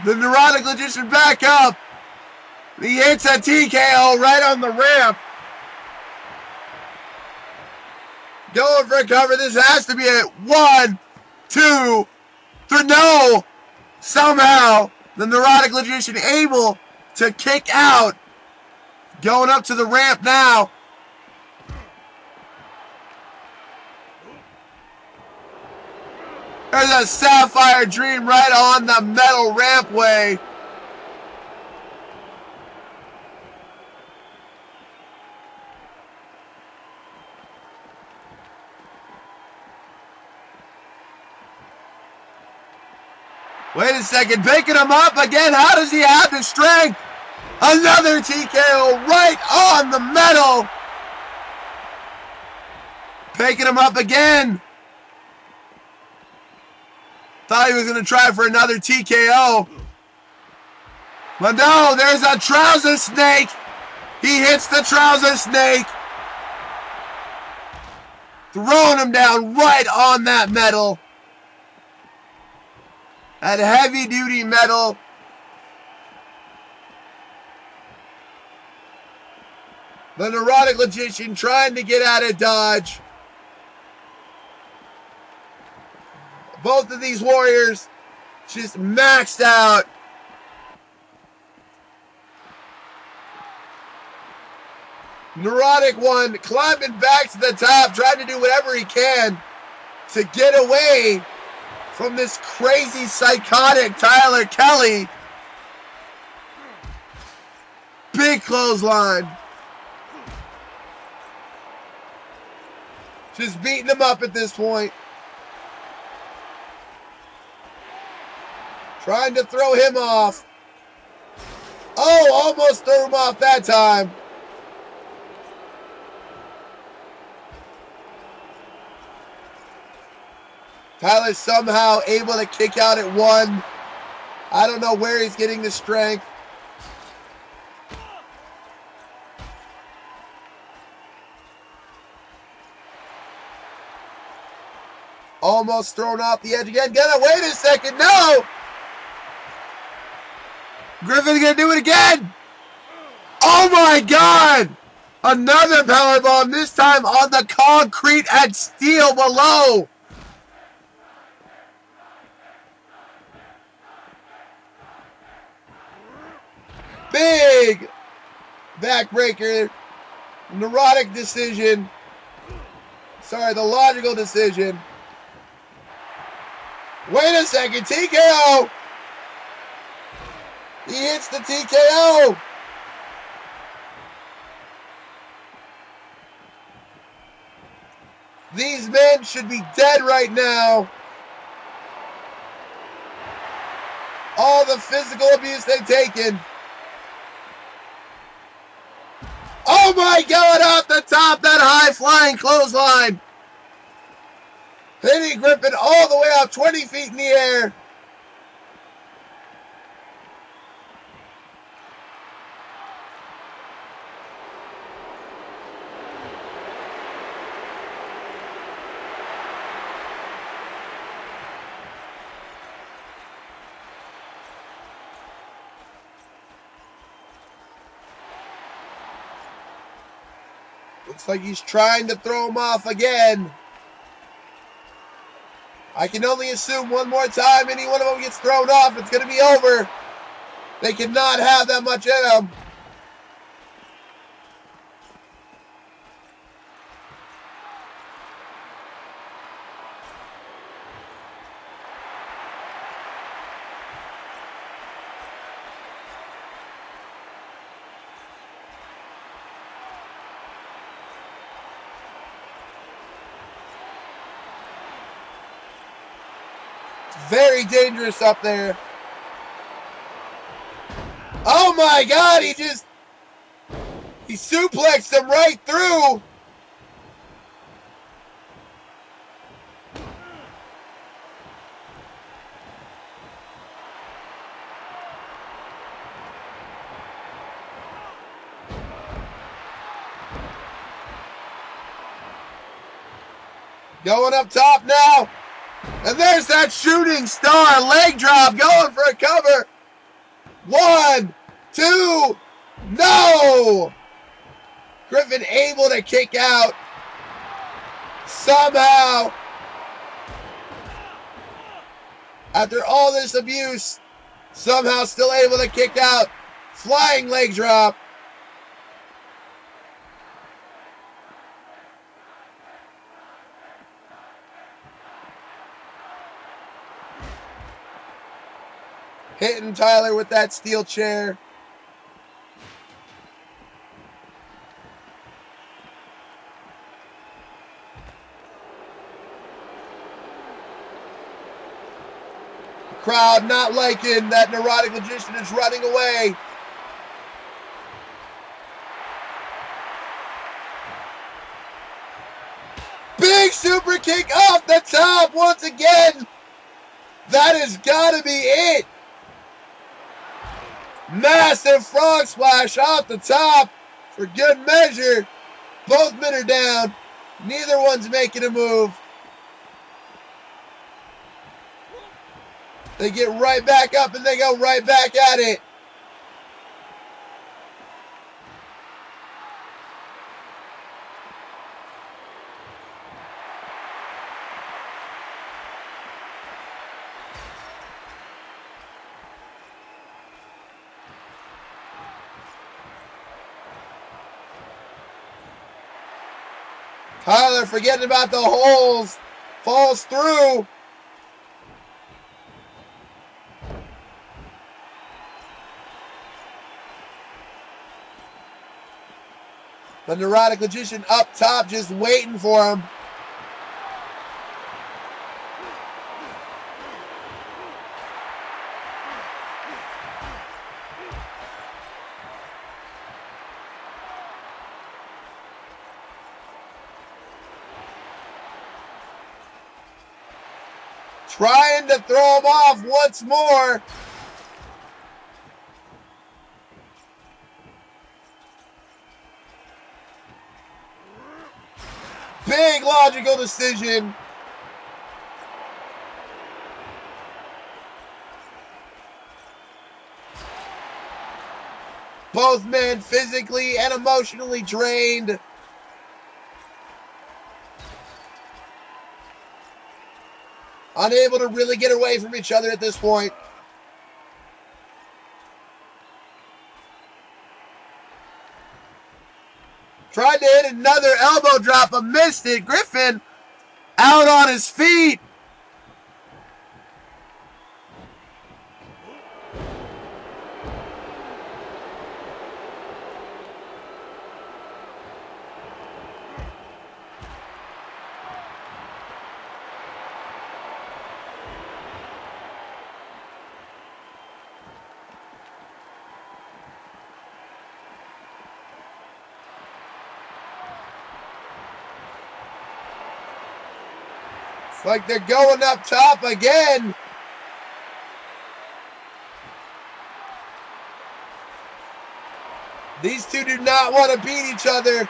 the Neurotic Logician back up. He hits a TKO right on the ramp. Going for a cover. This has to be it. 1, 2, 3. No! Somehow, the Neurotic Logician able to kick out. Going up to the ramp now. There's a Sapphire Dream right on the metal rampway. Wait a second, picking him up again. How does he have the strength? Another TKO right on the metal. Picking him up again. Thought he was going to try for another TKO. But no, there's a trouser snake. He hits the trouser snake. Throwing him down right on that metal. That heavy duty metal. The Neurotic Logician trying to get out of dodge. Both of these warriors just maxed out. Neurotic one climbing back to the top, trying to do whatever he can to get away from this crazy, psychotic Tyler Kelly. Big clothesline. Just beating him up at this point. Trying to throw him off. Oh, almost threw him off that time. Tyler's somehow able to kick out at 1. I don't know where he's getting the strength. Almost thrown off the edge again. Gotta wait a second. No! Griffin's gonna do it again. Oh my God! Another powerbomb, this time on the concrete and steel below. Big backbreaker. Neurotic decision. Sorry, the logical decision. Wait a second, TKO. He hits the TKO. These men should be dead right now. All the physical abuse they've taken. Oh my God, off the top, that high flying clothesline. Hitting Griffin all the way up 20 feet in the air. Looks like he's trying to throw him off again. I can only assume one more time any one of them gets thrown off, it's going to be over. They cannot have that much in them. Very dangerous up there. Oh my God, he suplexed him right through. Going up top now. And there's that shooting star leg drop going for a cover. 1, 2, no! Griffin able to kick out somehow. After all this abuse, somehow still able to kick out. Flying leg drop. Hitting Tyler with that steel chair. Crowd not liking that Neurotic Magician is running away. Big super kick off the top once again. That has got to be it. Massive frog splash off the top for good measure. Both men are down. Neither one's making a move. They get right back up and they go right back at it. Tyler forgetting about the holes. Falls through. The Neurotic Magician up top just waiting for him. Trying to throw him off once more. Big logical decision. Both men physically and emotionally drained. Unable to really get away from each other at this point. Tried to hit another elbow drop, but missed it. Griffin out on his feet. Like they're going up top again. These two do not want to beat each other.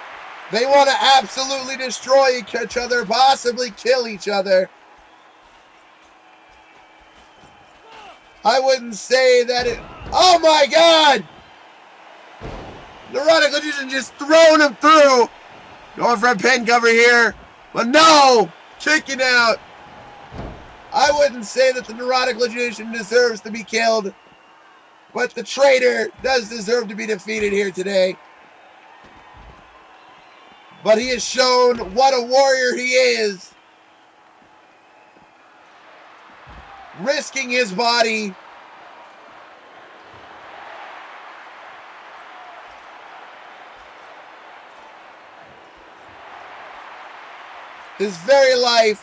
They want to absolutely destroy each other, possibly kill each other. I wouldn't say that it... Oh my God! Neurotic Magician just throwing him through. Going for a pin cover here. But no! Kicking out. I wouldn't say that the Neurotic Magician deserves to be killed, but the traitor does deserve to be defeated here today. But he has shown what a warrior he is. Risking his body. His very life.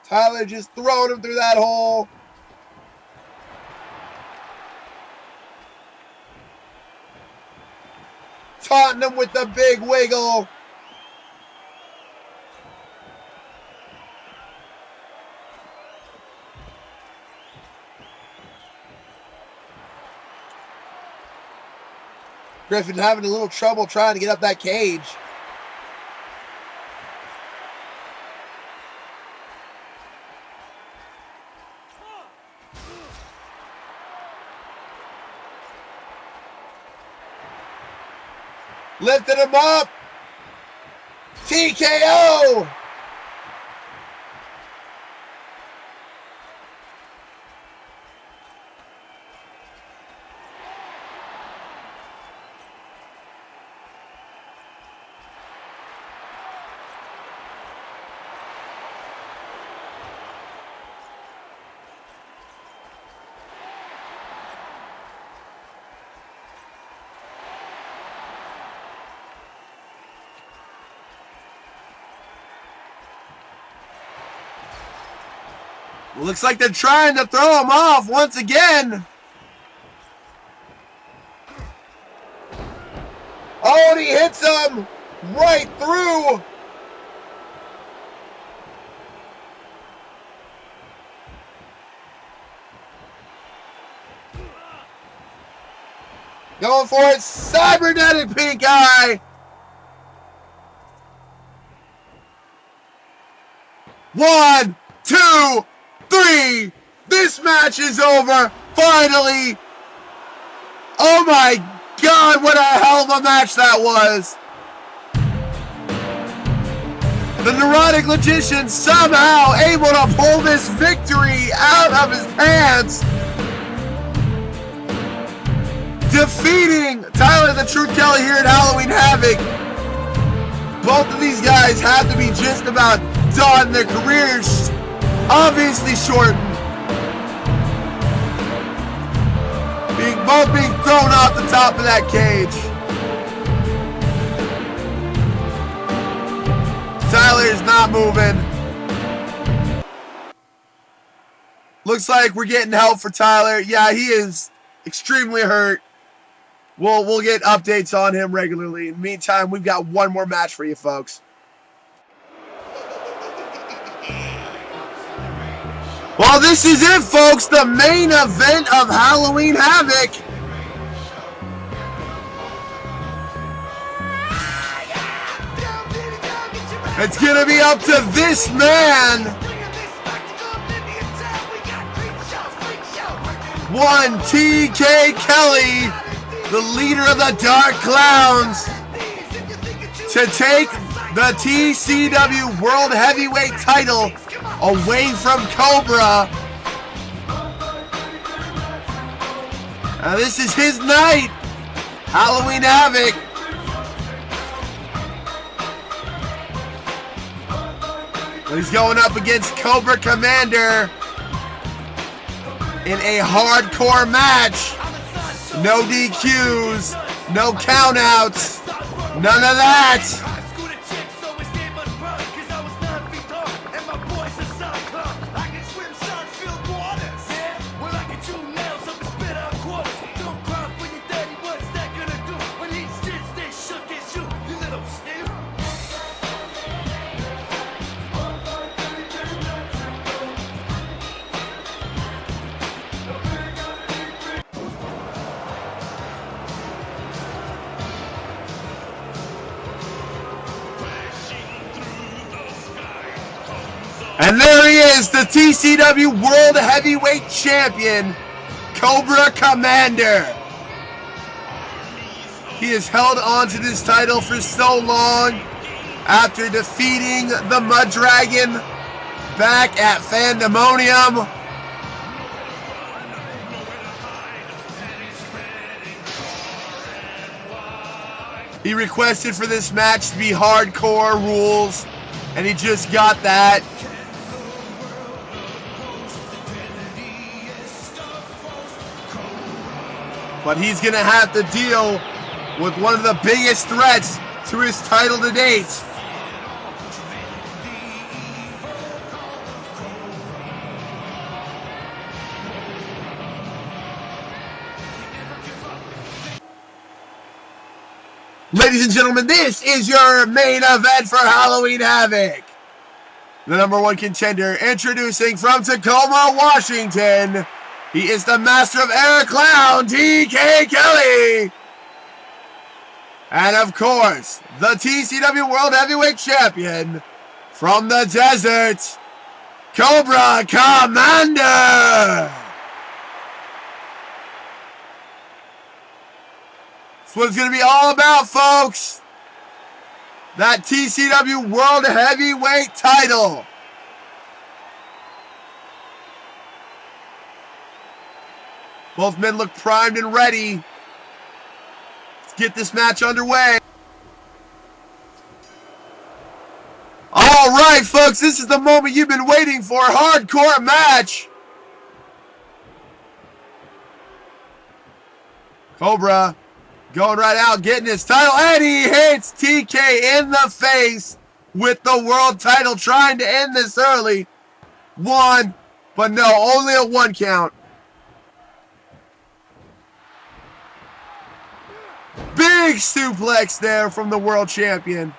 Tyler just throwing him through that hole. Taunting him with the big wiggle. Griffin having a little trouble trying to get up that cage. Lifting him up. TKO. Looks like they're trying to throw him off once again. Oh, and he hits him right through. Going for it, cybernetic pink eye. 1, 2, 3. This match is over. Finally. Oh my God, what a hell of a match that was. The neurotic magician somehow able to pull this victory out of his pants, defeating Tyler the Truth Kelly here at Halloween Havoc. Both of these guys have to be just about done. Their careers obviously shortened. Both being thrown off the top of that cage. Tyler's not moving. Looks like we're getting help for Tyler. Yeah, he is extremely hurt. We'll get updates on him regularly. In the meantime, we've got one more match for you folks. Well, this is it, folks. The main event of Halloween Havoc. It's going to be up to this man. One T.K. Kelly, the leader of the Dark Clowns, to take the T.C.W. World Heavyweight title away from Cobra. This is his night. Halloween Havoc. He's going up against Cobra Commander in a hardcore match. No DQs, no countouts, none of that. And there he is, the T.C.W. World Heavyweight Champion, Cobra Commander. He has held on to this title for so long after defeating the Mud Dragon back at Fandemonium. He requested for this match to be hardcore rules, and he just got that. But he's going to have to deal with one of the biggest threats to his title to date. Ladies and gentlemen, this is your main event for Halloween Havoc. The #1 contender, introducing from Tacoma, Washington. He is the master of air clown, T.K. Kelly. And of course, the T.C.W. World Heavyweight Champion from the desert, Cobra Commander! That's what it's going to be all about, folks. That T.C.W. World Heavyweight title. Both men look primed and ready. Let's get this match underway. All right, folks, this is the moment you've been waiting for. Hardcore match. Cobra going right out, getting his title, and he hits TK in the face with the world title, trying to end this early. One, but no, only a 1 count. Big suplex there from the world champion.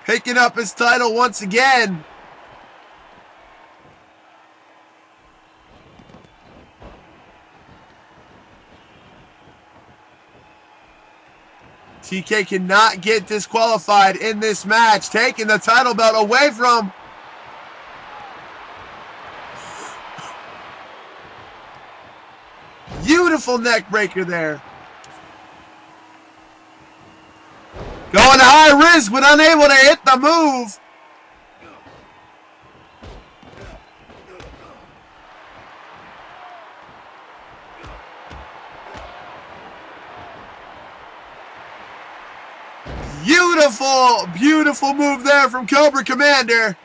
Picking up his title once again. TK cannot get disqualified in this match, taking the title belt away from beautiful neck breaker there. Going to high risk, but unable to hit the move. Beautiful, beautiful move there from Cobra Commander.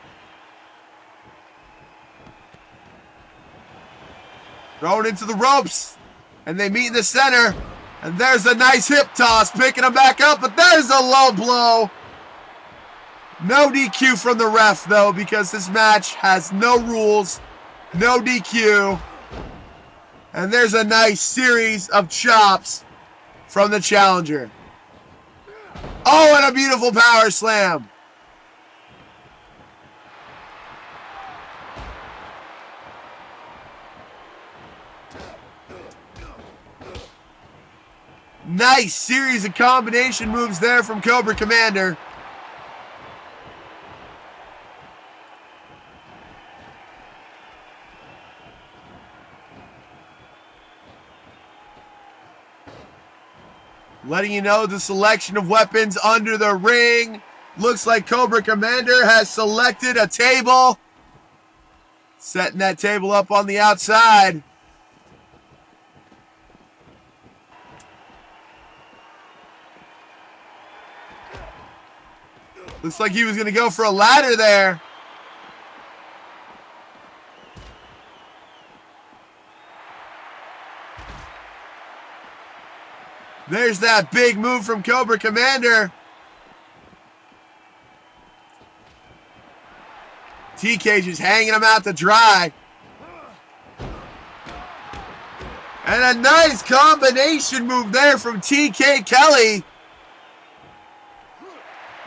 Thrown into the ropes, and they meet in the center. And there's a nice hip toss, picking him back up, but there's a low blow. No DQ from the ref, though, because this match has no rules, no DQ. And there's a nice series of chops from the challenger. Oh, and a beautiful power slam. Nice series of combination moves there from Cobra Commander. Letting you know the selection of weapons under the ring. Looks like Cobra Commander has selected a table. Setting that table up on the outside. Looks like he was going to go for a ladder there. There's that big move from Cobra Commander. TK just hanging him out to dry. And a nice combination move there from TK Kelly.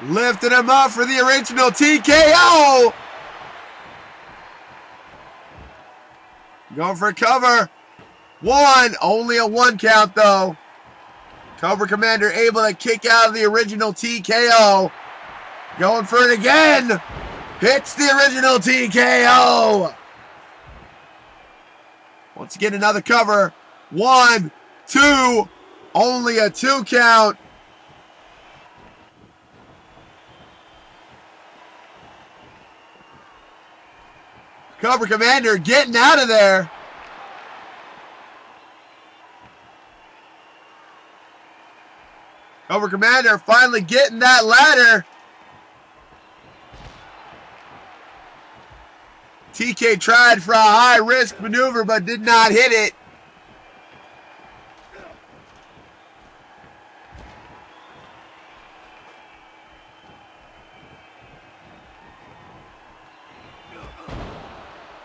Lifting him up for the original TKO. Going for a cover. One. Only a 1 count, though. Cobra Commander able to kick out of the original TKO. Going for it again. Hits the original TKO. Once again, another cover. 1, 2. Only a 2 count. Cobra Commander getting out of there. Cobra Commander finally getting that ladder. TK tried for a high-risk maneuver but did not hit it.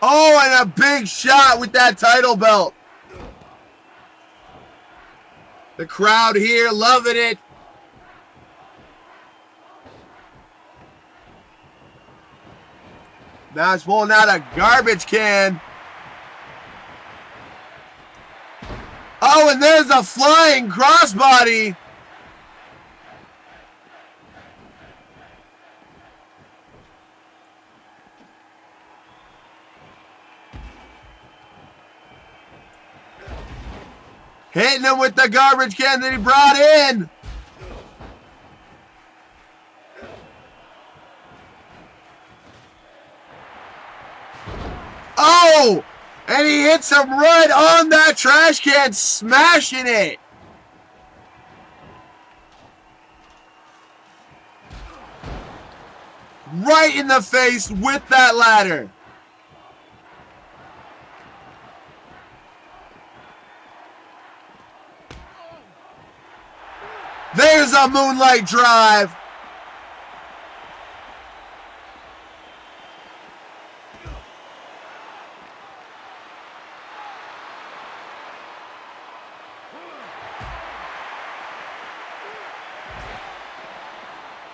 Oh, and a big shot with that title belt. The crowd here loving it. Now it's pulling out a garbage can. Oh, and there's a flying crossbody. Hitting him with the garbage can that he brought in. Oh! And he hits him right on that trash can, smashing it. Right in the face with that ladder. There's a moonlight drive.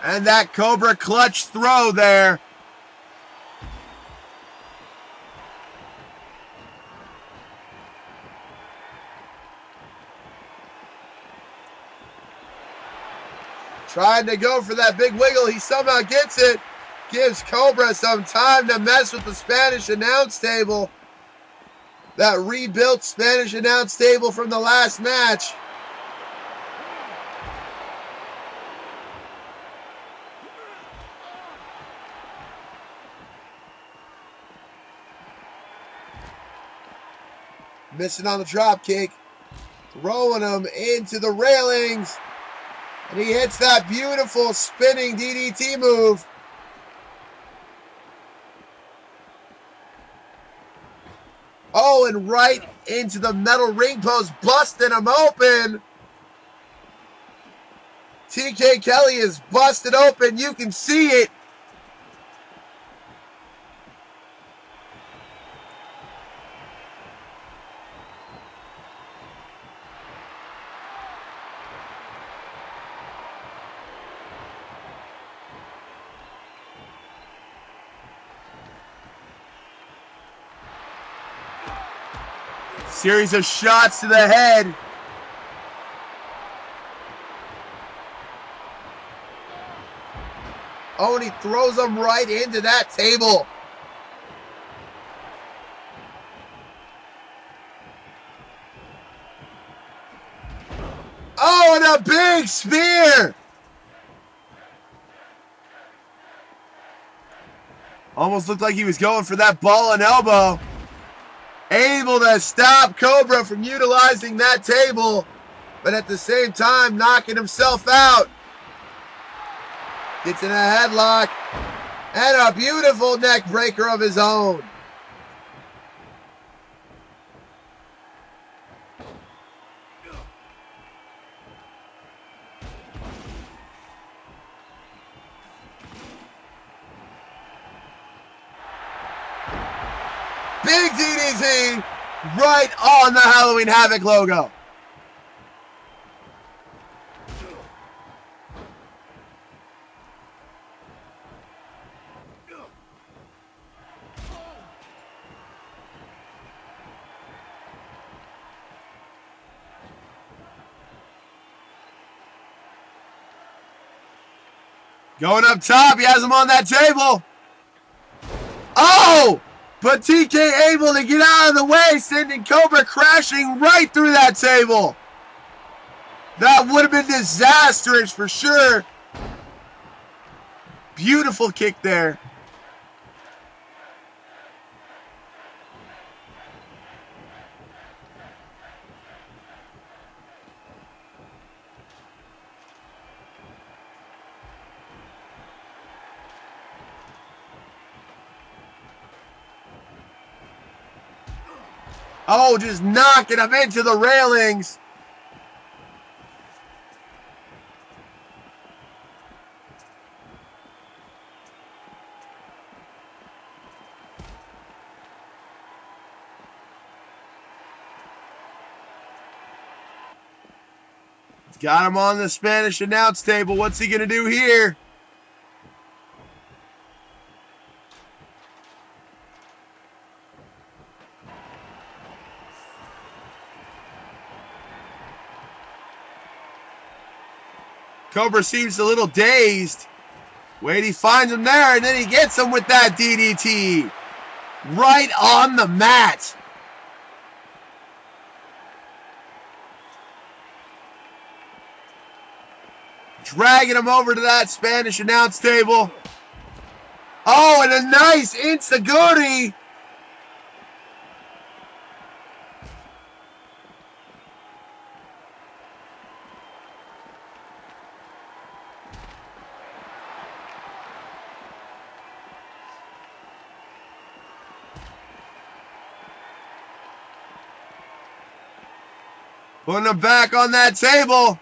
And that Cobra clutch throw there. Trying to go for that big wiggle. He somehow gets it. Gives Cobra some time to mess with the Spanish announce table. That rebuilt Spanish announce table from the last match. Missing on the drop kick. Throwing him into the railings. And he hits that beautiful spinning DDT move. Oh, and right into the metal ring post, busting him open. TK Kelly is busted open. You can see it. Series of shots to the head. Oh, and he throws him right into that table. Oh, and a big spear. Almost looked like he was going for that ball and elbow. Able to stop Cobra from utilizing that table, but at the same time knocking himself out. Gets in a headlock and a beautiful neck breaker of his own. Big DDT right on the Halloween Havoc logo. Going up top, he has him on that table. Oh! But TK able to get out of the way, sending Cobra crashing right through that table. That would have been disastrous for sure. Beautiful kick there. Oh, just knocking him into the railings. Got him on the Spanish announce table. What's he going to do here? Cobra seems a little dazed. Wait, he finds him there, and then he gets him with that DDT. Right on the mat. Dragging him over to that Spanish announce table. Oh, and a nice insta-goody. Putting him back on that table.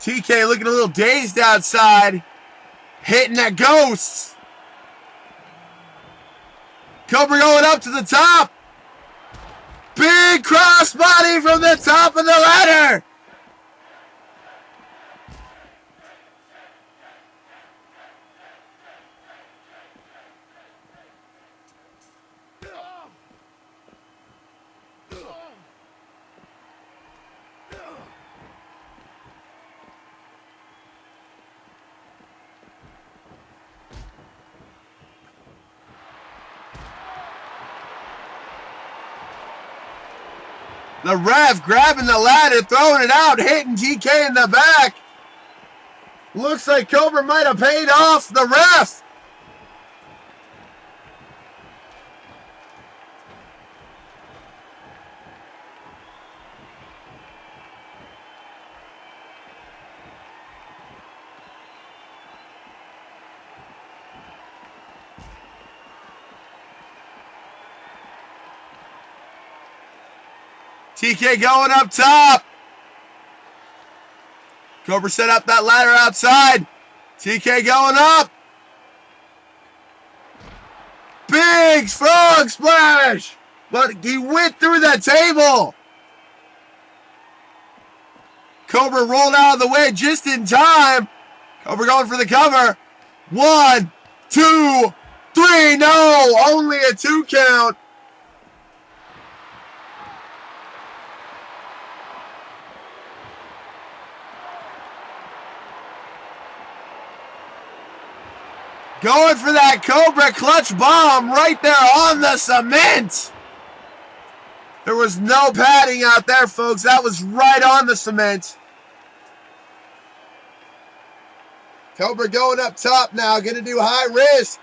TK looking a little dazed outside. Hitting that ghost. Cobra going up to the top. Big crossbody from the top of the ladder. The ref grabbing the ladder, throwing it out, hitting TK in the back. Looks like Cobra might have paid off the ref. TK going up top. Cobra set up that ladder outside. TK going up. Big frog splash. But he went through that table. Cobra rolled out of the way just in time. Cobra going for the cover. 1, 2, 3. No, only a 2 count. Going for that Cobra clutch bomb right there on the cement. There was no padding out there, folks. That was right on the cement. Cobra going up top now. Going to do high risk.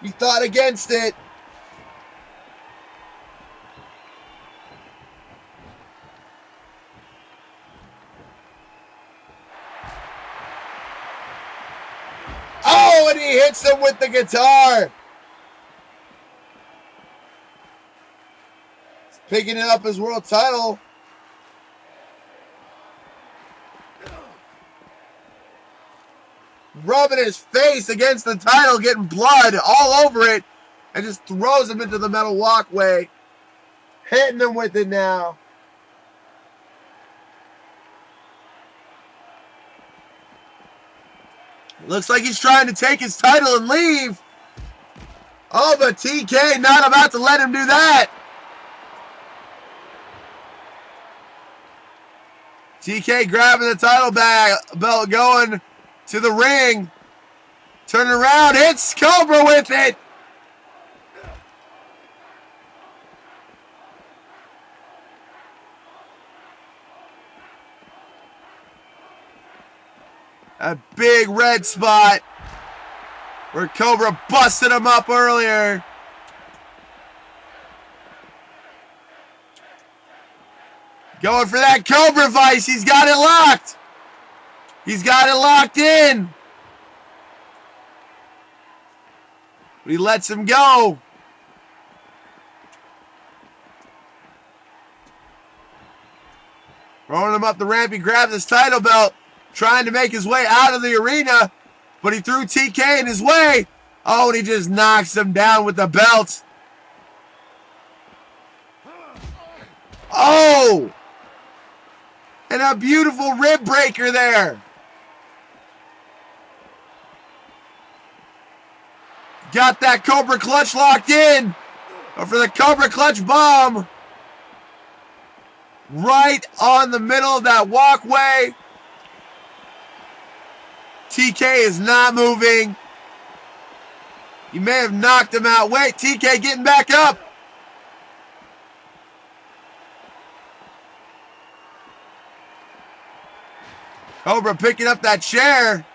He thought against it. Oh, and he hits him with the guitar. He's picking it up as world title. Rubbing his face against the title, getting blood all over it, and just throws him into the metal walkway. Hitting him with it now. Looks like he's trying to take his title and leave. Oh, but TK not about to let him do that. TK grabbing the title belt, going to the ring. Turning around, hits Cobra with it. A big red spot where Cobra busted him up earlier. Going for that Cobra Vice. He's got it locked. He's got it locked in. But he lets him go. Throwing him up the ramp. He grabs his title belt. Trying to make his way out of the arena, but he threw TK in his way. Oh, and he just knocks him down with the belt. Oh! And a beautiful rib breaker there. Got that Cobra clutch locked in. For the Cobra clutch bomb. Right on the middle of that walkway. TK is not moving. You may have knocked him out. Wait, TK getting back up. Cobra picking up that chair.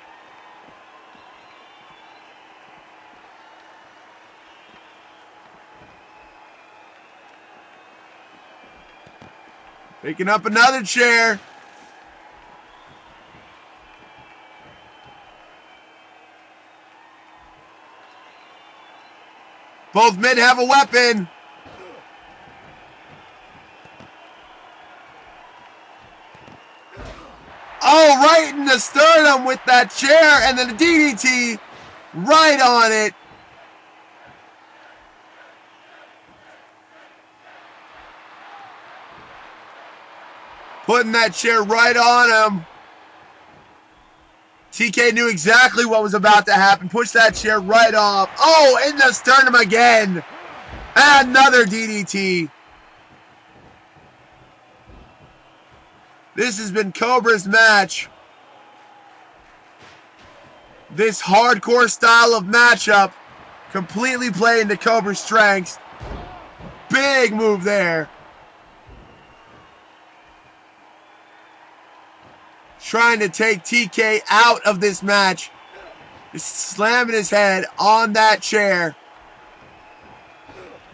Picking up another chair. Both men have a weapon. Oh, right in the sternum with that chair, and then a DDT right on it. Putting that chair right on him. TK knew exactly what was about to happen. Pushed that chair right off. Oh, in the sternum again. Another DDT. This has been Cobra's match. This hardcore style of matchup completely playing to Cobra's strengths. Big move there. Trying to take TK out of this match. Just slamming his head on that chair.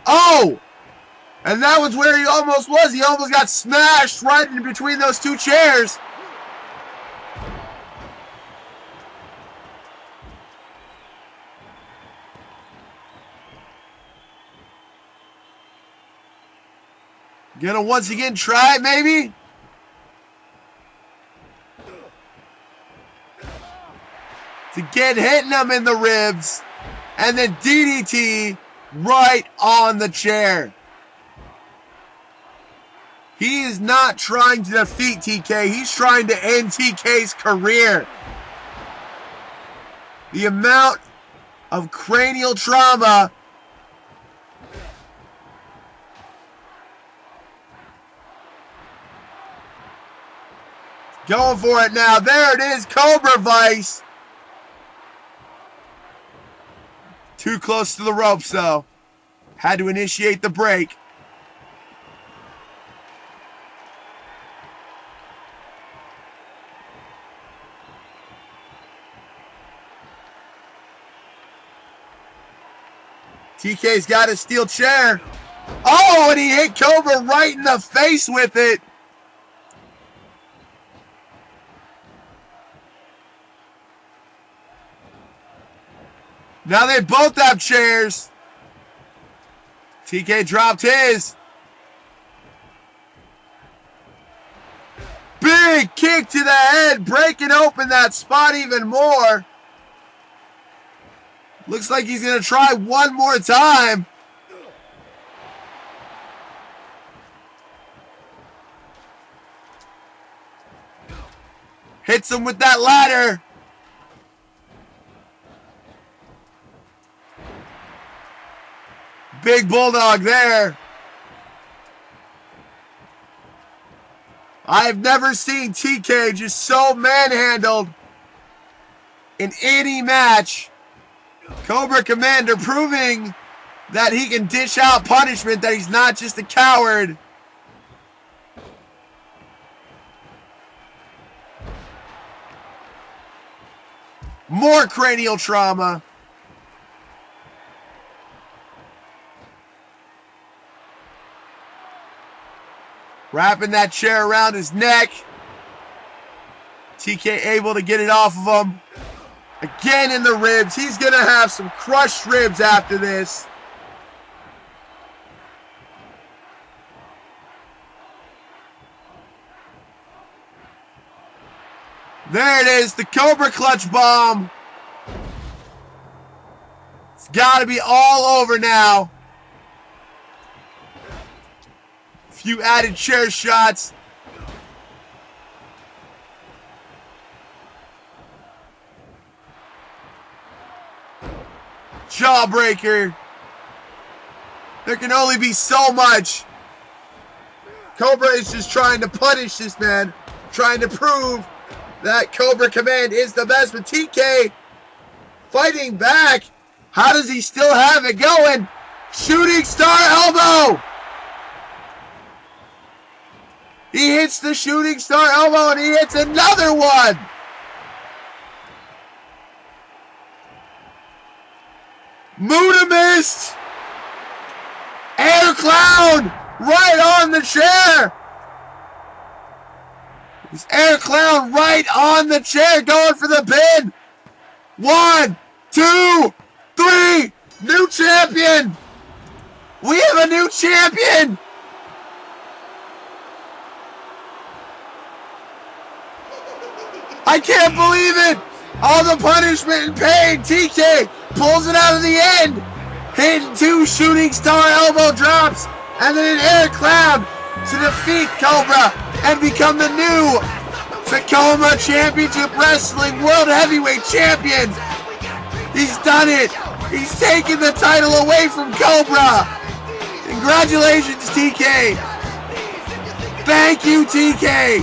Oh! And that was where he almost was. He almost got smashed right in between those two chairs. Gonna once again try it, maybe? To get hitting him in the ribs. And then DDT right on the chair. He is not trying to defeat TK. He's trying to end TK's career. The amount of cranial trauma going for it now. There it is. Cobra Vice. Too close to the ropes, though. Had to initiate the break. TK's got a steel chair. Oh, and he hit Cobra right in the face with it. Now they both have chairs. TK dropped his. Big kick to the head, breaking open that spot even more. Looks like he's going to try one more time. Hits him with that ladder. Big bulldog there. I've never seen TK just so manhandled in any match. Cobra Commander proving that he can dish out punishment, that he's not just a coward. More cranial trauma. Wrapping that chair around his neck. TK able to get it off of him. Again in the ribs. He's going to have some crushed ribs after this. There it is. The Cobra clutch bomb. It's got to be all over now. Few added chair shots. Jawbreaker. There can only be so much. Cobra is just trying to punish this man, trying to prove that Cobra Command is the best. But TK fighting back. How does he still have it going? Shooting star elbow. He hits the shooting star elbow and he hits another one. Muda missed. Air Clown right on the chair. This Air Clown right on the chair going for the pin. 1, 2, 3. New champion. We have a new champion. I can't believe it. All the punishment and pain. TK pulls it out of the end. Hitting 2 shooting star elbow drops. And then an Air Clown to defeat Cobra and become the new Tacoma Championship Wrestling World Heavyweight Champion. He's done it. He's taken the title away from Cobra. Congratulations, TK. Thank you, TK.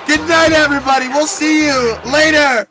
Good night, everybody. We'll see you later.